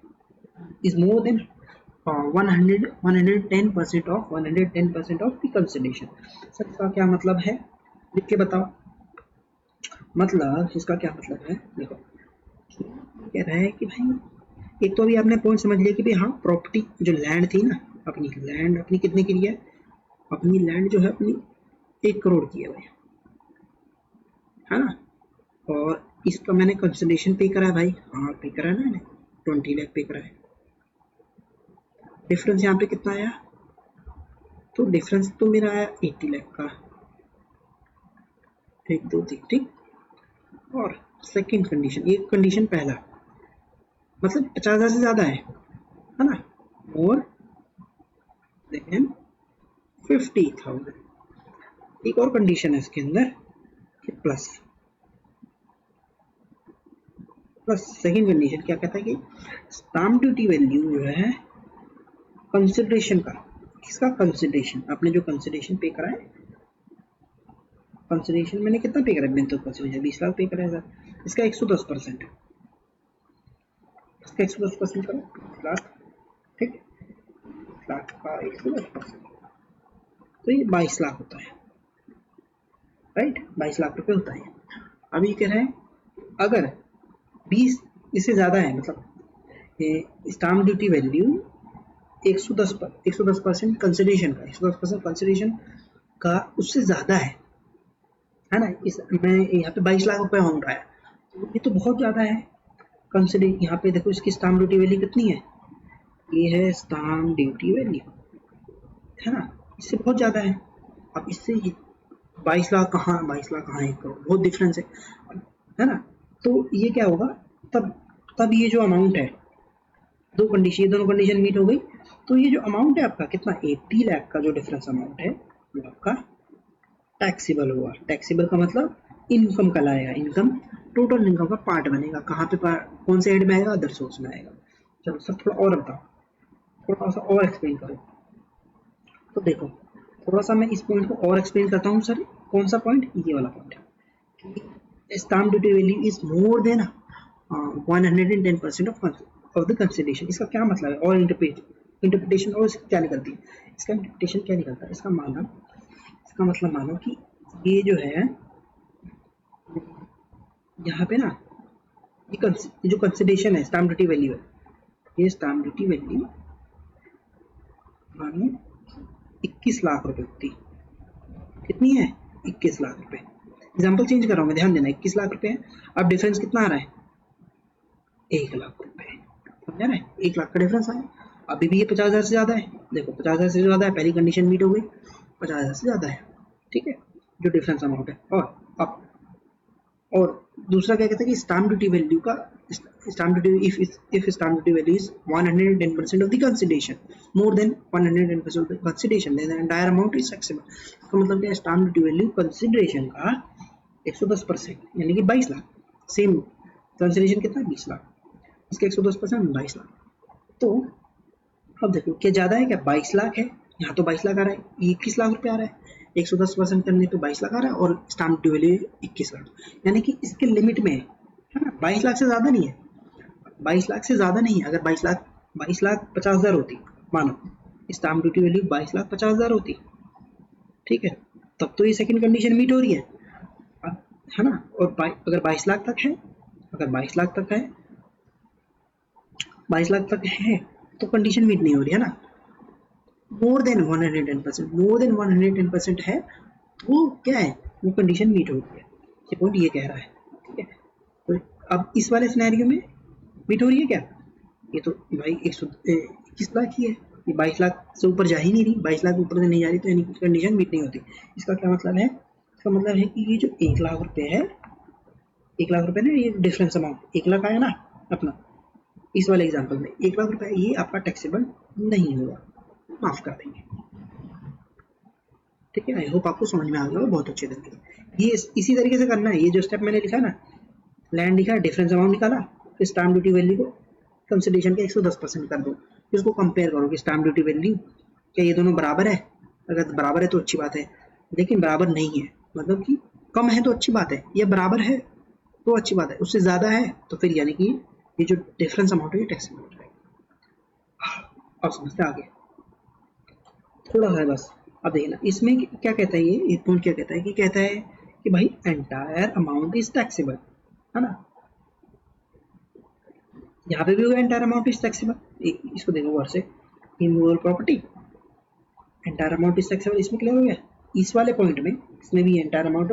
is more than 110% of the consideration. Sir इसका क्या मतलब है, लिख के बताओ, मतलब इसका क्या मतलब है, देखो कह रहा है कि भाई एक तो अभी आपने पॉइंट समझ लिया कि भाई हाँ प्रॉपर्टी जो लैंड थी ना, अपनी लैंड अपनी कितने की है, अपनी लैंड जो है अपनी 1 करोड़ की है भाई, है ना, और इसका मैंने कंसिडरेशन पे करा है भाई, हाँ पे करा है ना मैंने, 20 लाख पे करा है। डिफरेंस यहाँ पे कितना आया, तो डिफरेंस तो मेरा आया 80 लाख का, 1 2 3, ठीक। और सेकंड कंडीशन, ये कंडीशन पहला मतलब 50,000 से ज्यादा है ना, और देन 50,000, एक और कंडीशन है इसके अंदर कि प्लस सेकंड कंडीशन क्या कहता है कि स्टाम्प ड्यूटी वैल्यू जो है कंसिडरेशन का, किसका कंसिडरेशन, आपने जो कंसिडरेशन पे करा है, कंसिडरेशन मैंने कितना पे करा है, तो कंसिडरेशन 20 लाख पे करा है सर, इसका 110%, इसका 110% करो, 20 लाख, ठीक, लाख का 110%, तो ये 22 लाख होता है, राइट, 22 लाख रुपए होता है। अब ये कह रहे हैं अगर 20 इससे ज्यादा है, मतलब स्टाम्प ड्यूटी वैल्यू 110% कंसिडरेशन का, 110% कंसिडरेशन का उससे ज्यादा है ना, मैं यहाँ पे 22 लाख रुपए मांग रहा है, तो ये तो बहुत ज्यादा है। कंसिडर यहाँ पे देखो इसकी स्टाम्प ड्यूटी वैल्यू कितनी है, ये है स्टाम्प ड्यूटी वैल्यू, है ना, इससे बहुत ज्यादा है। अब इससे 22 लाख कहाँ 1 करोड़, बहुत डिफरेंस है ना। तो ये क्या होगा, तब ये जो अमाउंट है, ये दोनों कंडीशन मीट हो गई, तो ये जो अमाउंट है आपका कितना 80 लाख का जो डिफरेंस अमाउंट है वो आपका टैक्सेबल होगा। टैक्सेबल का मतलब इनकम का लाएगा, इनकम टोटल इनकम का पार्ट बनेगा, कहाँ पे कौन से हेड में आएगा, अदर सोर्स में आएगा। चलो सर थोड़ा और बताओ, थोड़ा सा और एक्सप्लेन करो। तो देखो थोड़ा सा मैं इस पॉइंट को और एक्सप्लेन करता हूँ सर, कौन सा पॉइंट, ये वाला point, stamp duty value is more than 110% of the consideration. इसका क्या मतलब है, और इंटरप्रिटेशन और क्या निकलती है, इसका इंटरप्रिटेशन क्या निकलता है, इसका मतलब मानो कि ये जो है यहाँ पे ना, ये जो कंसिडरेशन है स्टाम्प ड्यूटी वैल्यू है, ये स्टाम्प ड्यूटी वैल्यू मानो 21 लाख रुपए की कितनी है 21 लाख रुपए। एग्जाम्पल चेंज कर रहा हूँ मैं, ध्यान देना, 21 लाख रुपए है। अब डिफरेंस कितना आ रहा है? 1 लाख रुपए, समझा ना? 1 लाख का डिफरेंस आया। अभी भी ये 50,000 से ज्यादा है, देखो 50,000 से ज्यादा है, पहली कंडीशन मीट हो गई, 50,000 से ज्यादा है, ठीक है, जो डिफरेंस अमाउंट है। और दूसरा क्या कहता है कि स्टाम्प ड्यूटी वैल्यू का, stamp duty if stamp duty value is 110% of the consideration, more than 110% of the consideration, then the entire amount is taxable. इसका मतलब क्या है? स्टाम्प ड्यूटी वैल्यू कंसिडरेशन का 110% यानी कि 22 लाख, सेम कंसिडरेशन कितना? 20 लाख, इसका 110% 22 लाख। तो अब देखो क्या ज्यादा है क्या? 22 लाख है, यहाँ तो 22 लाख आ रहा है, 21 लाख रुपए आ रहा है, 110% करने पे 22 लाख आ रहा है, और स्टाम्प ड्यूटी वैल्यू 21 लाख, यानी कि इसके लिमिट में है ना, 22 लाख से ज्यादा नहीं है, 22 लाख से ज्यादा नहीं है। अगर 22 लाख 50,000 होती, मानो स्टाम्प ड्यूटी वैल्यू 22 लाख 50,000 होती, ठीक है, तब तो ये सेकंड कंडीशन मीट हो रही है, है ना। और अगर 22 लाख तक है, अगर 22 लाख तक है, 22 लाख तक है तो कंडीशन मीट नहीं हो रही है ना। मोर देन 110%, मोर देन 110% है तो क्या है? वो कंडीशन मीट हो रही है, ये पॉइंट ये कह रहा है, ठीक है। तो अब इस वाले सिनेरियो में मीट हो रही है क्या? ये तो भाई 121 लाख ही है, ये 22 लाख से ऊपर जा ही नहीं रही, 22 लाख ऊपर से नहीं जा रही, तो यानी कंडीशन मीट नहीं होती। इसका क्या मतलब है? इसका मतलब है कि ये जो 1 लाख रुपए है, 1 लाख रुपए ना, ये डिफरेंस अमाउंट 1 लाख आया ना अपना, इस वाले एग्जांपल में 1 लाख रुपए, ये आपका टैक्सेबल नहीं होगा, माफ कर देंगे, ठीक है। आई होप आपको समझ में आ गया, बहुत अच्छे तरीके से। ये इसी तरीके से करना है, ये जो स्टेप मैंने लिखा ना, लैंड लिखा, डिफरेंस अमाउंट निकाला, फिर स्टाम्प ड्यूटी वैल्यू को कंसिडरेशन के 110% कर दो, फिर उसको कंपेयर करो कि स्टाम्प ड्यूटी वैल्यू क्या ये दोनों बराबर है। अगर बराबर है तो अच्छी बात है, लेकिन बराबर नहीं है मतलब कि कम है तो अच्छी बात है, या बराबर है तो अच्छी बात है, उससे ज्यादा है तो फिर यानी कि ये जो डिफरेंस अमाउंट है ये टैक्स अमाउंट है। अब समझते आगे थोड़ा सा बस। अब देखना इसमें क्या कहता है, ये पॉइंट क्या कहता है कि कहता है कि भाई एंटायर अमाउंट इज टैक्सेबल, है ना। यहाँ पे भी होगा एंटायर अमाउंट इज टैक्सेबल, इसको देखो वर्ड से, immovable property entire amount is taxable, इसमें क्लियर हो गया। इस वाले पॉइंट में इसमें भी एंटायर अमाउंट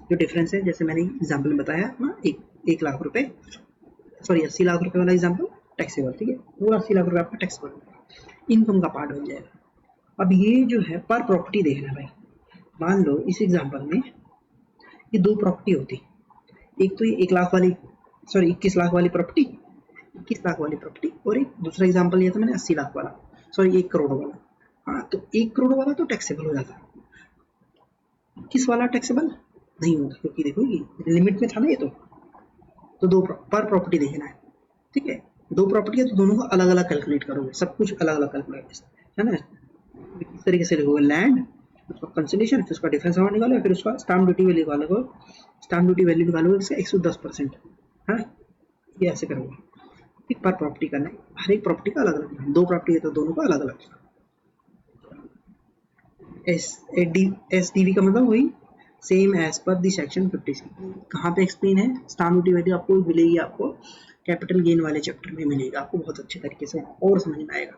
जो डिफरेंस है, जैसे मैंने एग्जाम्पल में बताया ना, 1 लाख रुपए, सॉरी 80 लाख रुपए वाला एग्जाम्पल टैक्सेबल, ठीक है, पूरा 80 लाख रुपए आपका टैक्सेबल इनकम का पार्ट बन जाएगा। अब ये जो है पर प्रॉपर्टी देखना भाई, मान लो इस एग्जाम्पल में ये 2 प्रॉपर्टी होती, एक तो ये 1 लाख वाली, सॉरी 21 लाख वाली प्रॉपर्टी, 21 लाख वाली प्रॉपर्टी, और एक दूसरा एग्जाम्पल लिया था मैंने 80 लाख वाला, सॉरी 1 करोड़ वाला। हाँ, तो 1 करोड़ वाला तो टैक्सेबल हो जाता, 21 वाला टैक्सेबल नहीं होता, क्योंकि देखो ये लिमिट में था ना, ये तो 2 पर प्रॉपर्टी देखना है, ठीक है। 2 प्रॉपर्टी है तो दोनों को अलग अलग कैलकुलेट करोगे, सब कुछ अलग अलग कैलकुलेट, है ना। इस तरीके से लिखोगे लैंड, उसका कंसिडरेशन, फिर उसका डिफरेंस अमाउंट निकालो, फिर उसका स्टाम्प ड्यूटी वैल्यू निकालोगे, स्टाम्प ड्यूटी वैल्यू निकालोगे इसका 110%, है, ये ऐसे करोगे। एक पर प्रॉपर्टी करना है, हर एक प्रॉपर्टी का अलग अलग, 2 प्रॉपर्टी है तो दोनों का अलग अलग। एसडीवी का मतलब वही same as per the section 56, कहाँ पे एक्सप्लेन है, स्टाम्प ड्यूटी वैल्यू आपको मिलेगी, आपको कैपिटल गेन वाले चैप्टर में मिलेगा, आपको बहुत अच्छे तरीके से और समझ में आएगा।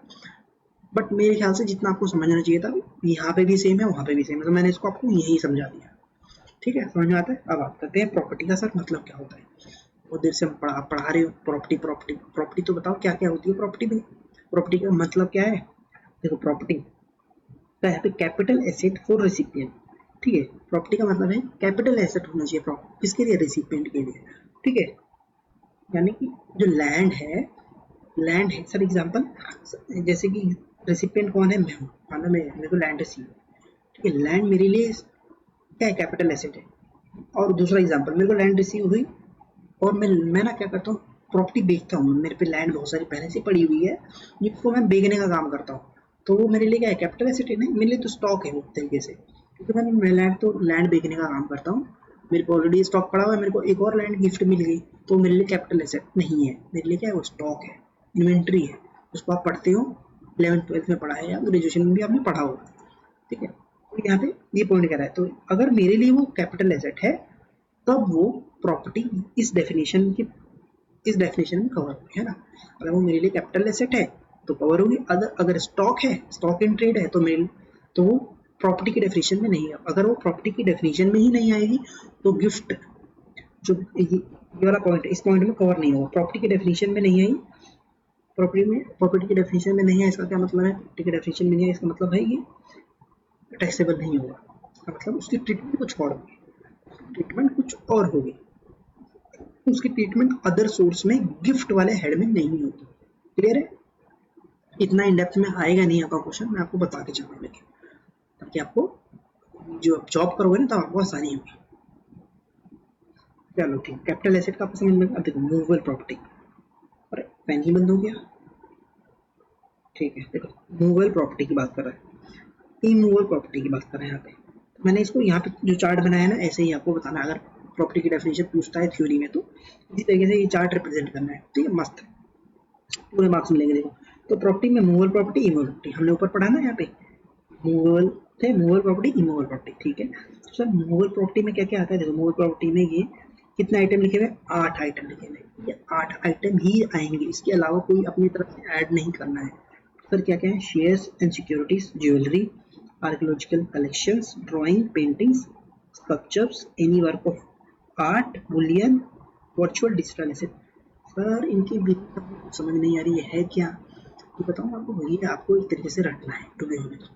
बट मेरे ख्याल से जितना आपको समझना चाहिए था, यहाँ पे भी सेम है, वहाँ पे भी सेम है, तो मैंने इसको आपको यही समझा दिया, ठीक है, समझ में आता है। अब बात करते हैं प्रॉपर्टी का सर मतलब क्या होता है, बहुत देर से हम पढ़ा रहे हो प्रॉपर्टी प्रॉपर्टी प्रॉपर्टी, तो बताओ क्या क्या होती है प्रॉपर्टी में, प्रॉपर्टी का मतलब क्या है। देखो property capital asset for recipient, ठीक है, प्रॉपर्टी का मतलब है कैपिटल एसेट होना चाहिए किसके लिए, रेसिपिएंट के लिए, ठीक है। यानी कि जो लैंड है सर, एग्जांपल जैसे कि रेसिपिएंट कौन है, मैं हूँ, माना मेरे को लैंड रिसीव, ठीक है, लैंड मेरे लिए क्या है, कैपिटल एसेट है। और दूसरा एग्जांपल, मेरे को लैंड रिसीव हुई और मैं ना क्या करता हूँ, प्रॉपर्टी बेचता हूँ, मेरे पे लैंड बहुत सारी पहले से पड़ी हुई है, जिसको मैं बेचने का काम करता हूँ, तो वो मेरे लिए क्या है, कैपिटल एसेट है, नहीं मेरे लिए तो स्टॉक है वो तरीके से, क्योंकि मैं लैंड बेचने का काम करता हूँ, मेरे को ऑलरेडी स्टॉक पड़ा हुआ है, मेरे को एक और लैंड गिफ्ट मिल गई, तो मेरे लिए कैपिटल एसेट नहीं है, मेरे लिए क्या है, वो स्टॉक है, इन्वेंट्री है, उसको आप पढ़ते हो 11th-12th में पढ़ा है, या ग्रेजुएशन में भी आपने पढ़ा होगा, ठीक है। तो यहाँ पे ये पॉइंट कह रहा है, तो अगर मेरे लिए वो कैपिटल एसेट है तब वो प्रॉपर्टी इस डेफिनेशन में कवर होगी, है ना। अगर वो मेरे लिए कैपिटल एसेट है तो कवर होगी, अगर स्टॉक है, स्टॉक इन ट्रेड है, तो वो प्रॉपर्टी की डेफिनेशन में नहीं है। अगर वो प्रॉपर्टी की डेफिनेशन में ही नहीं आएगी तो गिफ्ट जो ये वाला पॉइंट है, इस पॉइंट में कवर नहीं होगा। प्रॉपर्टी की डेफिनेशन में नहीं आई, प्रॉपर्टी की डेफिनेशन में नहीं है, इसका क्या मतलब है? प्रॉपर्टी की डेफिनेशन में नहीं है, इसका मतलब है ये टैक्सेबल नहीं होगा। इसका मतलब उसकी ट्रीटमेंट कुछ और होगी, ट्रीटमेंट कुछ और होगी, उसकी ट्रीटमेंट अदर सोर्स में गिफ्ट वाले हेड में नहीं होगी। क्लियर है? इतना इन डेप्थ में आएगा नहीं आपका क्वेश्चन, मैं आपको बता के चलूँ लेकिन, ताकि आपको जो आप जॉब करोगे ना तब आपको आसानी होगी। चलो ठीक, कैपिटल एसेट का आपको समझ में। अब देखो मूवेबल प्रॉपर्टी, अरे पेन ही बंद हो गया। ठीक है, देखो मूवेबल प्रॉपर्टी की बात कर रहा है, इमूवेबल प्रॉपर्टी की बात कर रहे हैं यहाँ पे। मैंने इसको यहाँ पे जो चार्ट बनाया है ना, ऐसे ही आपको बताना है। अगर प्रॉपर्टी की डेफिनेशन पूछता है थ्योरी में तो इसी तरीके से ये चार्ट रिप्रेजेंट करना है। ठीक है, मस्त पूरे मार्क्स मिलेंगे। देखो तो प्रॉपर्टी में मूवेबल प्रॉपर्टी, इमूवेबल प्रॉपर्टी हमने ऊपर पढ़ा ना, यहाँ पे मूवेबल थे, मूवेबल प्रॉपर्टी, इमूवेबल प्रॉपर्टी। ठीक है सर, मूवेबल प्रॉपर्टी में क्या क्या आता है? देखो मूवेबल प्रॉपर्टी में ये कितने आइटम लिखे हुए? 8 आइटम लिखे हुए। ये 8 आइटम ही आएंगे, इसके अलावा कोई अपनी तरफ से ऐड नहीं करना है। सर क्या क्या है? Shares and securities, jewellery, archaeological collections, drawing, paintings, sculptures, any work of art, Boolean, virtual digital asset. Sir इनकी समझ नहीं आ रही है क्या? तो बताऊँ आपको, भैया आपको एक तरीके से रटना है टू बी ऑनेस्ट।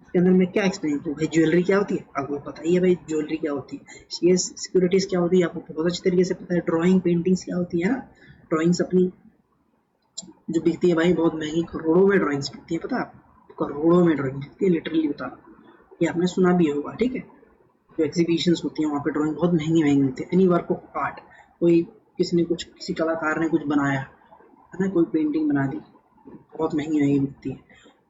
इसके अंदर मैं क्या एक्सप्लेन करूँ? भाई ज्वेलरी क्या होती है आपको पता ही है, भाई ज्वेलरी क्या होती है, शेयर्स सिक्योरिटीज क्या होती है आपको बहुत अच्छी तरीके से पता है, ड्राइंग पेंटिंग्स क्या होती है ना, ड्राइंग्स अपनी जो बिकती है भाई बहुत महंगी, करोड़ों में ड्राइंग्स बिकती है, पता है आपको? करोड़ों में ड्राइंग बिकती है, लिटरली बता रहा हूँ, ये आपने सुना भी होगा। ठीक है, जो एग्जीबिशंस होती हैं वहाँ पे ड्राइंग बहुत महंगी महंगी मिलती है। एनी वर्क ऑफ आर्ट, कोई किसी ने कुछ, किसी कलाकार ने कुछ बनाया है ना, कोई पेंटिंग बना दी, बहुत महंगी महंगी बिकती है।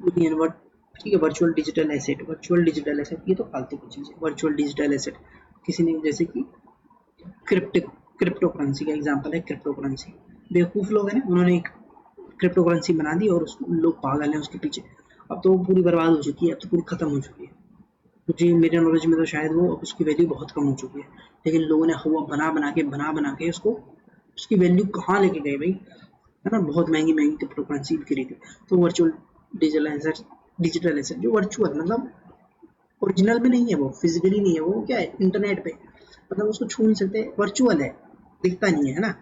बुलियन वर्ड, ठीक है, virtual digital asset, virtual digital asset ये तो फालतू की चीज़ है। वर्चुअल डिजिटल एसेट किसी ने, जैसे कि क्रिप्टो करेंसी का एग्जांपल है, क्रिप्टो करेंसी। बेवकूफ़ लोग हैं ना, उन्होंने एक क्रिप्टो करेंसी बना दी और लोग पागल हैं उसके पीछे। अब तो वो पूरी बर्बाद हो चुकी है, अब तो पूरी खत्म हो चुकी है। मुझे मेरे नॉलेज में तो शायद वो उसकी वैल्यू बहुत कम हो चुकी है, लेकिन लोगों ने हुआ बना बना के उसको, उसकी वैल्यू कहाँ लेके गए भाई, है ना, बहुत महंगी महंगी क्रिप्टो करेंसी बिक रही थी। तो वर्चुअल डिजिटल एसेट जो वर्चुअल मतलब ओरिजिनल में नहीं है, वो फिजिकली नहीं है, वो क्या है, इंटरनेट पे, मतलब उसको छू नहीं सकते, वर्चुअल है, दिखता नहीं है ना,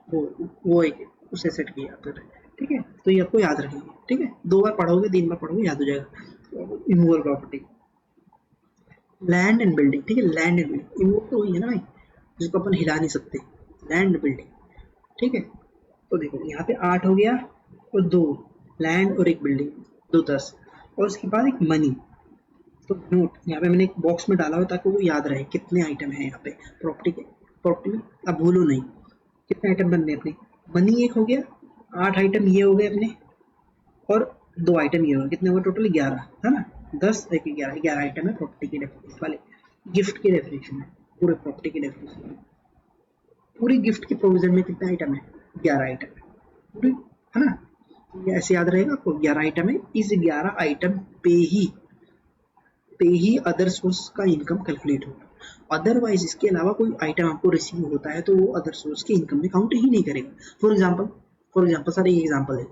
वो एक उस एसेट की याद कर। ठीक है, तो ये आपको याद रखेंगे। ठीक है, 2 बार पढ़ोगे, 3 बार पढ़ोगे, याद हो जाएगा। Immovable property, land and building. ठीक है, लैंड एंड बिल्डिंग इमूवेबल तो वही है ना भाई, जिसको अपन हिला नहीं सकते, लैंड बिल्डिंग। ठीक है, तो देखो यहाँ पे 8 हो गया और 2 लैंड और 1 बिल्डिंग, 2 10, और उसके बाद एक मनी। तो नोट यहाँ पे मैंने एक बॉक्स में डाला हुआ ताकि वो याद रहे कितने आइटम है यहाँ पे प्रॉपर्टी के। प्रॉपर्टी में अब भूलो नहीं कितने आइटम बनने अपने। मनी 1 हो गया, 8 आइटम ये हो गए अपने, और 2 आइटम ये हो गए, कितने हुए टोटल? 11, है ना, 10 एक 11 आइटम है प्रॉपर्टी की डेफिनेशन वाले। गिफ्ट की डेफिनेशन है, पूरे प्रॉपर्टी की डेफिनेशन है, पूरी गिफ्ट की प्रोविजन में कितने आइटम है? 11 आइटम है पूरी, है ना। ये ऐसे याद रहेगा आपको, 11 आइटम है, इस 11 आइटम पे ही अदर सोर्स का इनकम कैलकुलेट होगा। अदरवाइज इसके अलावा कोई आइटम आपको रिसीव होता है तो वो अदर सोर्स के इनकम में काउंट ही नहीं करेगा। फॉर एग्जांपल सर एक एग्जांपल है,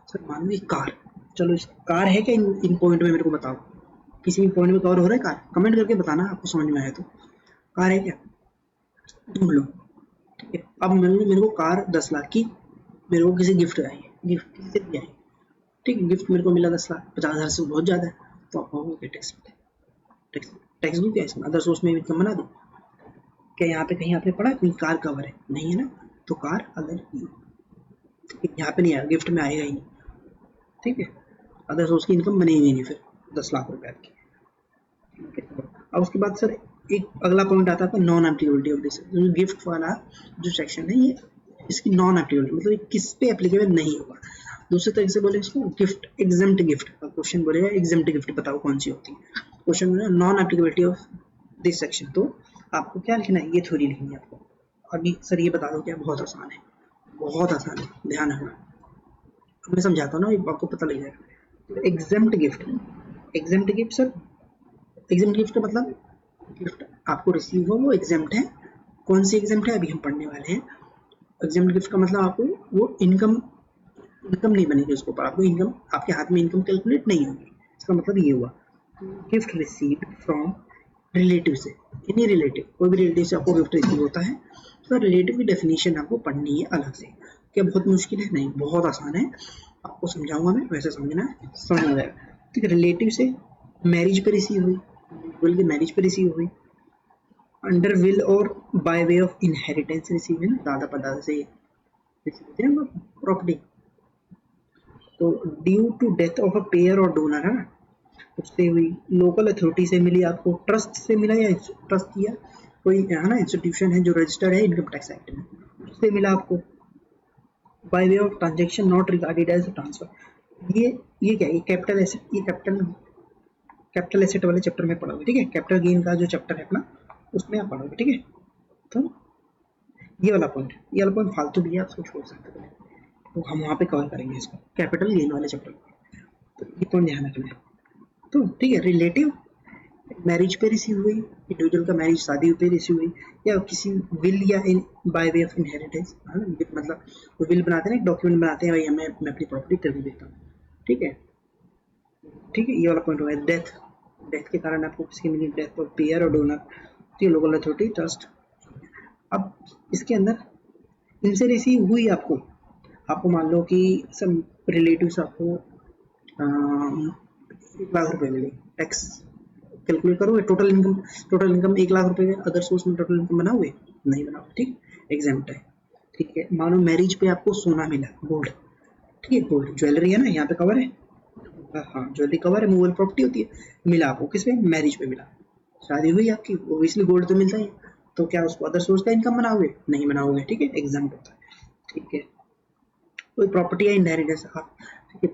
सर मान लीजिए कार, चलो इस कार है क्या इन पॉइंट में मेरे को बताओ, किसी भी पॉइंट में कवर हो रहा है कार? कमेंट करके बताना आपको समझ में आया तो। कार है क्या? ढूंढ लो। ठीक है, अब मेरे को कार 10 लाख की मेरे को किसी गिफ्ट आई है, गिफ्ट किसी दिया है, ठीक है, गिफ्ट मेरे को मिला 10 लाख, 50,000 से बहुत ज़्यादा है, तो आप कहोगे टैक्स टैक्स दूँ क्या इसमें? अदर सोर्स में इनकम बना दूँ क्या? यहाँ पे कहीं आपने पढ़ा कोई कार कवर है? नहीं है ना, तो कार अदर यहाँ पे नहीं आएगा, गिफ्ट में आएगा ही नहीं। ठीक है, अदर सोर्स की इनकम बनेगी नहीं फिर 10 लाख रुपए की। अब उसके बाद सर एक अगला पॉइंट आता है non applicability of this. Gift वाला जो सेक्शन है ये, इसकी नॉन एप्लीकेबिलिटी मतलब ये किस पे एप्लीकेबल नहीं होगा। दूसरे तरीके से बोले इसको गिफ्ट एग्जेम्प्ट गिफ्ट, क्वेश्चन बोलेगा एग्जेम्प्ट गिफ्ट बताओ कौन सी होती है, क्वेश्चन में non applicability of this section, तो आपको क्या लिखना है? ये थ्योरी लिखनी है आपको। अभी सर ये बता दो क्या? बहुत आसान है, बहुत आसान है, ध्यान रखना, मैं समझाता हूँ ना, आपको पता लग जाएगा। Exempt gift, exempt gift sir, exempt gift का मतलब गिफ्ट आपको रिसीव हो वो एग्जेम्प्ट है। कौन सी एग्जेम्प्ट है अभी हम पढ़ने वाले हैं। एग्जेम्प्ट गिफ्ट का मतलब आपको वो इनकम नहीं बनेगी उसके ऊपर, आपको इनकम, आपके हाथ में इनकम कैलकुलेट नहीं होगी, इसका मतलब ये हुआ। गिफ्ट रिसीव्ड फ्रॉम रिलेटिव से, एनी रिलेटिव, कोई भी रिलेटिव से आपको गिफ्ट रिसीव होता है तो रिलेटिव की डेफिनेशन आपको पढ़नी है अलग से। क्या बहुत मुश्किल है? नहीं, बहुत आसान है, आपको समझाऊंगा मैं, वैसे समझना है, समझ में आएगा। ठीक है, रिलेटिव से मैरिज पे रिसीव हुई, इंडिविजुअल की मैरिज पे रिसीव हुई, अंडर विल और bye way of inheritance receive है ना, दादा परदादा से रिसीव होती है ना प्रॉपर्टी, तो due to death of a payer और डोनर है ना, उससे हुई, लोकल अथॉरिटी से मिली आपको, ट्रस्ट से मिला या ट्रस्ट किया कोई है ना इंस्टीट्यूशन है जो रजिस्टर्ड है इनकम टैक्स एक्ट में, उससे मिला आपको, by way of transaction not regarded as transfer, ये क्या है, ये कैपिटल एसेट, ये कैपिटल एसेट वाले चैप्टर में पढ़ोगे। ठीक है, कैपिटल गेन का जो चैप्टर है अपना उसमें आप पढ़ोगे। ठीक है, तो ये वाला पॉइंट फालतू भी है, आप उसको छोड़ सकते हो, तो हम वहाँ पे कवर करेंगे इसको कैपिटल गेन वाले चैप्टर में, तो ये पॉइंट ध्यान रखना है। तो ठीक है, रिलेटिव मैरिज पे रिसीव हुई, इंडिविजुअल का मैरिज शादी पे रिसीव हुई, या किसी विल या in by way of inheritance, मतलब वो विल बनाते हैं ना, एक डॉक्यूमेंट बनाते हैं, भाई मैं अपनी प्रॉपर्टी तेरे को देता हूँ। ठीक है, ठीक है, ये वाला पॉइंट हो गया। डेथ के कारण आपको किसकी मिली, डेथ ऑफ पेयर और डोनर, तो लोकल अथॉरिटी ट्रस्ट। अब इसके अंदर इनसे रिसीव हुई आपको मान लो कि सब रिलेटिव्स आपको 1 लाख रुपए मिले, टैक्स कैलकुलेट करोगे, टोटल इनकम 1 लाख रुपए, अदर सोर्स में टोटल इनकम बनाओगे, नहीं बनाओगे। ठीक, एग्जाम्प्ट है। ठीक है, मानो मैरिज पे आपको सोना मिला, गोल्ड, ठीक है, गोल्ड ज्वेलरी है ना, यहाँ पे कवर है, हाँ ज्वेलरी कवर है, मूवेबल प्रॉपर्टी होती है, मिला आपको किस पे, मैरिज पे मिला, शादी हुई आपकी, ओबियसली गोल्ड तो मिलता ही है, तो क्या उसको अदर सोर्स का इनकम बनाओगे, नहीं बनाओगे। ठीक है, एग्जाम्पल होता है। ठीक है, कोई प्रॉपर्टी या इनहेरिटेंस आप, ठीक है,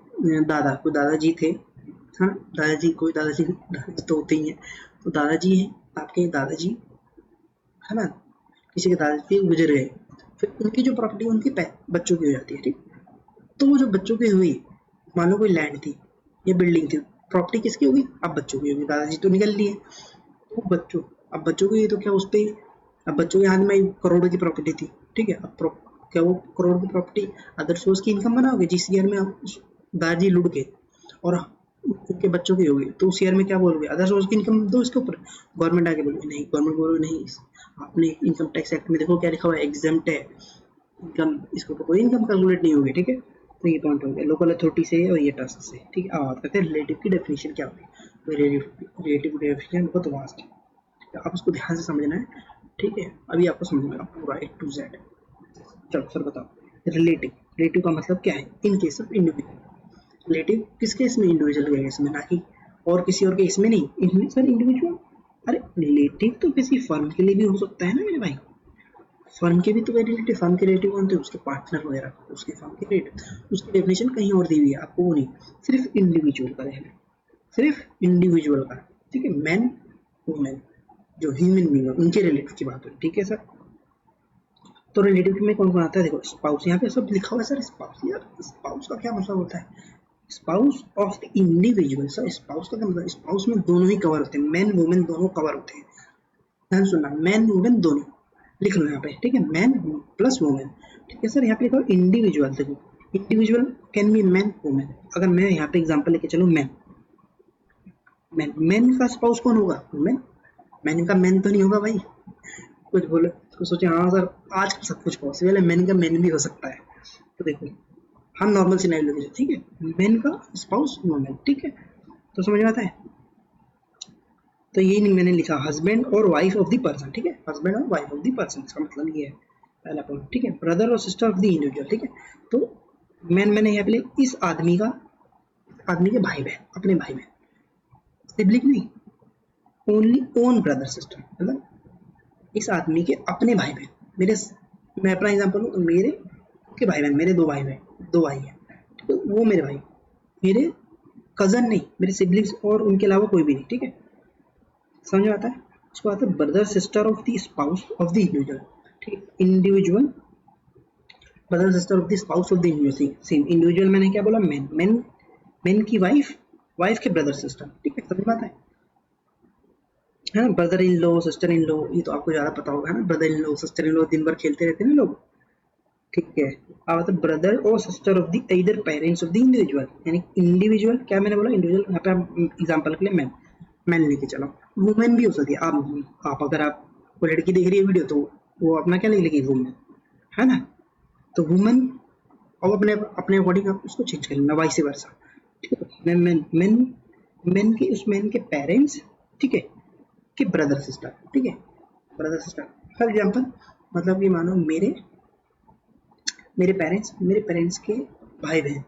कोई दादाजी थे, हाँ दादाजी तो होते ही हैं, तो दादाजी हैं आपके, दादाजी है ना, किसी के दादाजी गुजर गए, फिर उनकी जो प्रॉपर्टी उनके बच्चों की हो जाती है। ठीक, तो वो जो बच्चों की हुई, मान लो कोई लैंड थी या बिल्डिंग थी, प्रॉपर्टी किसकी होगी, अब बच्चों की होगी, दादाजी तो निकल लिए, तो अब बच्चों की, तो क्या उस पे, अब बच्चों के हाथ में करोड़ों की प्रॉपर्टी थी। ठीक है, अब क्या वो करोड़ की प्रॉपर्टी अदर सोर्स की इनकम बनाओगे, जिस ईयर में दादाजी लुढ़ के और उनके बच्चों की होगी, तो उस ईयर में क्या बोलोगे, अदर सोर्स की इनकम दो इसके ऊपर, गवर्नमेंट आके बोलोगे नहीं, गवर्नमेंट बोलोगे नहीं, आपने इनकम टैक्स एक्ट में देखो क्या लिखा हुआ है, एग्जेम्प्ट है इनकम, इसके ऊपर कोई इनकम कैलकुलेट नहीं होगी। ठीक है, तो ये पॉइंट हो गया लोकल अथॉरिटी से और ये ट्रस्ट से। ठीक है, अब बात करते हैं रिलेटिव की डेफिनेशन क्या होगी, तो रिलेटिव की डेफिनेशन बहुत वास्ट है, आप उसको ध्यान से समझना है। ठीक है, अभी आपको समझ में पूरा A to Z। चलो सर बताओ, रिलेटिव का मतलब क्या है, in case of individual, relative किस केस में, इंडिविजुअल के केस में, ना कि और किसी और केस में नहीं, सर इंडिविजुअल, अरे रिलेटिव तो किसी फर्म के लिए भी हो सकता है ना मेरे भाई, फर्म के भी तो रिलेटिव, फर्म के रिलेटिव कौन थे, उसके पार्टनर वगैरह, उसके फर्म के रिलेटिव, उसकी डेफिनेशन कहीं और दी हुई है, आपको वो नहीं, सिर्फ इंडिविजुअल का रहना, सिर्फ इंडिविजुअल का। ठीक है, मैन वुमेन जो ह्यूमन बीइंग है उनके रिलेटिव की बात हो। ठीक है सर, तो रिलेटिव में कौन कौन आता है, देखो स्पाउस, यहाँ पे सब लिखा हुआ है सर, स्पाउस, यार स्पाउस का क्या मतलब होता है, spouse of the individual, sir spouse का क्या मतलब, स्पाउस में दोनों ही कवर होते हैं, मैन वुमेन दोनों कवर होते हैं, ध्यान सुनना, मैन वुमेन दोनों लिख लो यहाँ पे। ठीक है, मैन प्लस वुमेन। ठीक है सर, यहाँ पे लिखा हो इंडिविजुअल, देखो individual can be man women, अगर मैं यहाँ पे एग्जांपल लेके चलूँ, मैन का स्पाउस कौन होगा, वुमेन, मैन का मैन तो नहीं होगा भाई, कुछ बोले तो सोचे हाँ सर आज सब कुछ पॉसिबल है, मैन का मैन भी हो सकता है, तो देखो हम नॉर्मल सिनेरियो लेके, ठीक है, मैन का स्पाउस वुमेन। ठीक है, तो समझ में आता है, तो यही नहीं मैंने लिखा, हस्बैंड और वाइफ ऑफ द पर्सन। ठीक है, हस्बैंड और वाइफ ऑफ द पर्सन, इसका मतलब ये है पहला पॉइंट। ठीक है, ब्रदर और सिस्टर ऑफ द इंडिविजुअल। ठीक है, तो मैंने यहाँ पे इस आदमी के भाई बहन, अपने भाई बहन, सिबलिंग नहीं, ओनली ओन ब्रदर सिस्टर, मतलब इस आदमी के अपने भाई बहन, मैं अपना एग्जांपल लूँ तो मेरे के भाई बहन, मेरे दो भाई हैं, ठीक है, वो मेरे भाई, मेरे कजन नहीं, मेरे सिबलिंग्स और उनके अलावा कोई भी नहीं। ठीक है, समझ में आता है। उसको आता है brother sister of the spouse of the individual. ठीक है, individual brother sister of the spouse of the individual, same individual मैंने क्या बोला, मैन की वाइफ के ब्रदर सिस्टर। ठीक है, समझ में आता है ना, brother in low sister in लो, ये तो आपको ज्यादा पता होगा है ना, brother in low sister in लो दिन भर खेलते रहते हैं ना लोग। ठीक है, अब आता है ब्रदर और sister of the either parents of the individual, यानी इंडिविजुअल क्या मैंने बोला, इंडिविजुअल यहाँ पे एग्जांपल के लिए मैन, मैन लेके चलो, वुमेन भी हो सकती है। आप अगर आप कोई लड़की देख रही है वीडियो तो वो अपना क्या लिखेगी, वुमेन, है ना। तो वुमेन, अब अपने अपने अकॉर्डिंग आप उसको चेंज कर लेना, वाइस वर्सा, ठीक है। मैन मैन मैन के, उस मैन के पेरेंट्स, ठीक है, कि ब्रदर सिस्टर, ठीक है, ब्रदर सिस्टर। फॉर एग्जाम्पल, मतलब कि मानो मेरे पेरेंट्स के भाई बहन,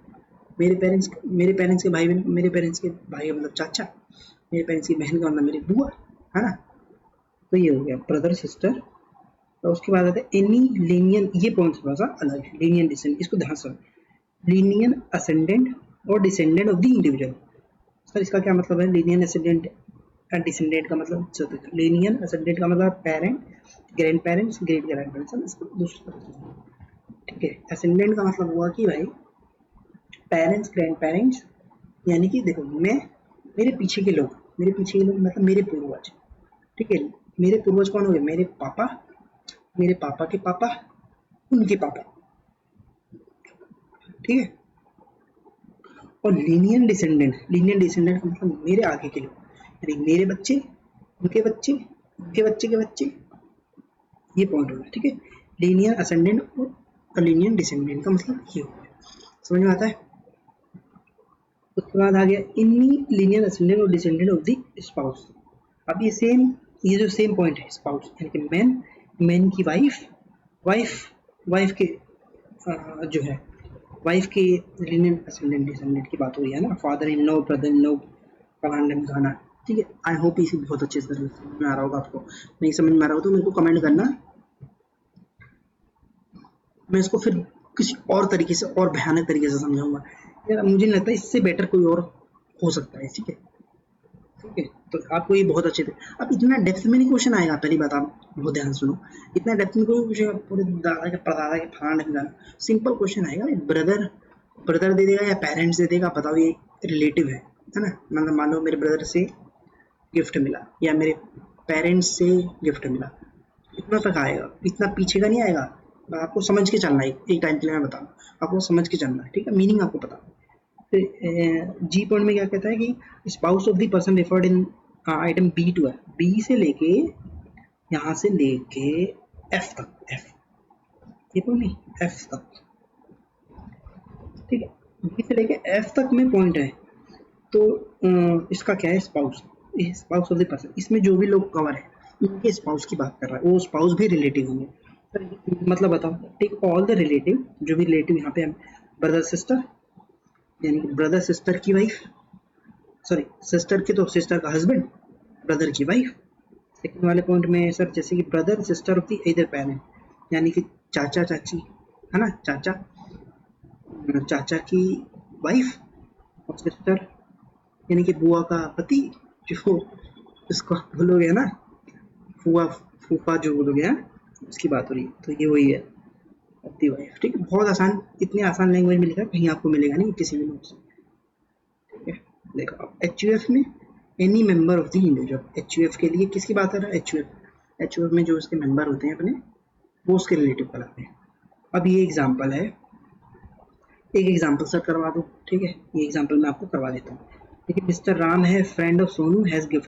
मेरे पेरेंट्स के भाई बहन, मेरे पेरेंट्स के भाई मतलब चाचा, मेरे पेरेंट्स की बहन का मतलब मेरी बुआ, है ना। तो ये हो गया ब्रदर सिस्टर। और उसके बाद आता है एनी लीनियन, ये पॉइंट थोड़ा सा अलग है, लीनियन डिसेंडेंट, इसको ध्यान से, लीनियन असेंडेंट और descendant of the individual. Sir इसका क्या मतलब है, लीनियन असेंडेंट एंड डिसेंडेंट का मतलब, लीनियन असेंडेंट का मतलब parent, grand parents, great grand parents, इसको दूसरी तरह से, ठीक है। असेंडेंट का मतलब हुआ कि भाई पेरेंट्स, ग्रैंड पेरेंट्स, यानी कि देखो मैं, मेरे पीछे के लोग मतलब मेरे पूर्वज, ठीक है। मेरे पूर्वज कौन हो गए, मेरे पापा के पापा, उनके पापा, ठीक है। और लीनियन डिसेंडेंट का मतलब मेरे आगे के लोग, यानी मेरे बच्चे, उनके बच्चे, उनके बच्चे के बच्चे, ये पॉइंट होगा, ठीक है। लीनियर असेंडेंट और लीनियर डिसेंडेंट का मतलब ये हो गया, समझ में आता है। उसके बाद आ गया इननी लीनियर असेंडेंट और डिसेंडेंट ऑफ द स्पाउस। अब ये जो सेम पॉइंट है, स्पाउस यानी कि मैन की वाइफ के जो है, वाइफ के लीनियर असेंडेंट डिसेंडेंट की बात हो रही है ना, father in law, brother in law, फलाना ढिमकाना, ठीक है। आई होप इसे बहुत अच्छे से समझ में आ रहा होगा आपको। नहीं समझ में आ रहा हो तो मेरे को कमेंट करना, मैं इसको फिर किसी और तरीके से और भयानक तरीके से समझाऊंगा। यार मुझे नहीं लगता इससे बेटर कोई और हो सकता है, ठीक है, ठीक है। तो आपको ये बहुत अच्छे थे। अब इतना डेप्थ में नहीं क्वेश्चन आएगा, पहली बात आप बहुत ध्यान सुनो, इतना डेप्थ में कोई क्वेश्चन पूरे दादा के परदादा के फलाना ढिमकाना, सिंपल क्वेश्चन आएगा, ब्रदर दे देगा या पेरेंट्स दे देगा, बताओ ये रिलेटिव है ना। मतलब मान लो मेरे ब्रदर से गिफ्ट मिला या मेरे पेरेंट्स से गिफ्ट मिला, इतना तक आएगा, इतना पीछे का नहीं आएगा। आपको समझ के चलना है, एक टाइम के लिए मैं बताऊँ, आपको समझ के चलना है, ठीक है, मीनिंग आपको पता। फिर जी पॉइंट में क्या कहता है कि spouse of the person referred in item B two है, बी से लेके यहाँ से लेके एफ तक, एफ, ये पॉइंट नहीं, एफ तक, ठीक है, बी से लेके एफ तक में पॉइंट है। तो इसका क्या है, स्पाउस ऑफ द पर्सन, इसमें जो भी लोग कवर है उनके स्पाउस की बात कर रहा है, वो स्पाउस भी रिलेटिव होंगे। मतलब बताओ, टेक ऑल द रिलेटिव, जो भी रिलेटिव यहाँ पे है, ब्रदर सिस्टर, यानी कि ब्रदर सिस्टर की वाइफ, सॉरी सिस्टर की तो सिस्टर का हस्बैंड, ब्रदर की वाइफ। सेकंड वाले पॉइंट में सर जैसे कि ब्रदर सिस्टर ऑफ द इधर पेरेंट, यानी कि चाचा चाची, है ना, चाचा की वाइफ, और सिस्टर यानी कि बुआ का पति, जो इसको बोलोगे ना, फुआ फूफा जो बोलोगे, है उसकी बात हो रही है। तो ये वही है अपनी वाइफ, ठीक है। बहुत आसान, इतनी आसान लैंग्वेज में लिखा है, कहीं आपको मिलेगा नहीं किसी भी नोट से, ठीक है। देखो अब एचयूएफ में any member of the individual, HUF के लिए किसकी बात कर रहा है, एचयूएफ में जो उसके मेंबर होते हैं अपने, वो उसके रिलेटिव कहलाते हैं। अब ये एग्जांपल है, एक एग्जांपल सर करवा दो, ठीक है, ये एग्जांपल मैं आपको करवा देता हूँ। देखिए मिस्टर राम है friend of Sonu, has gift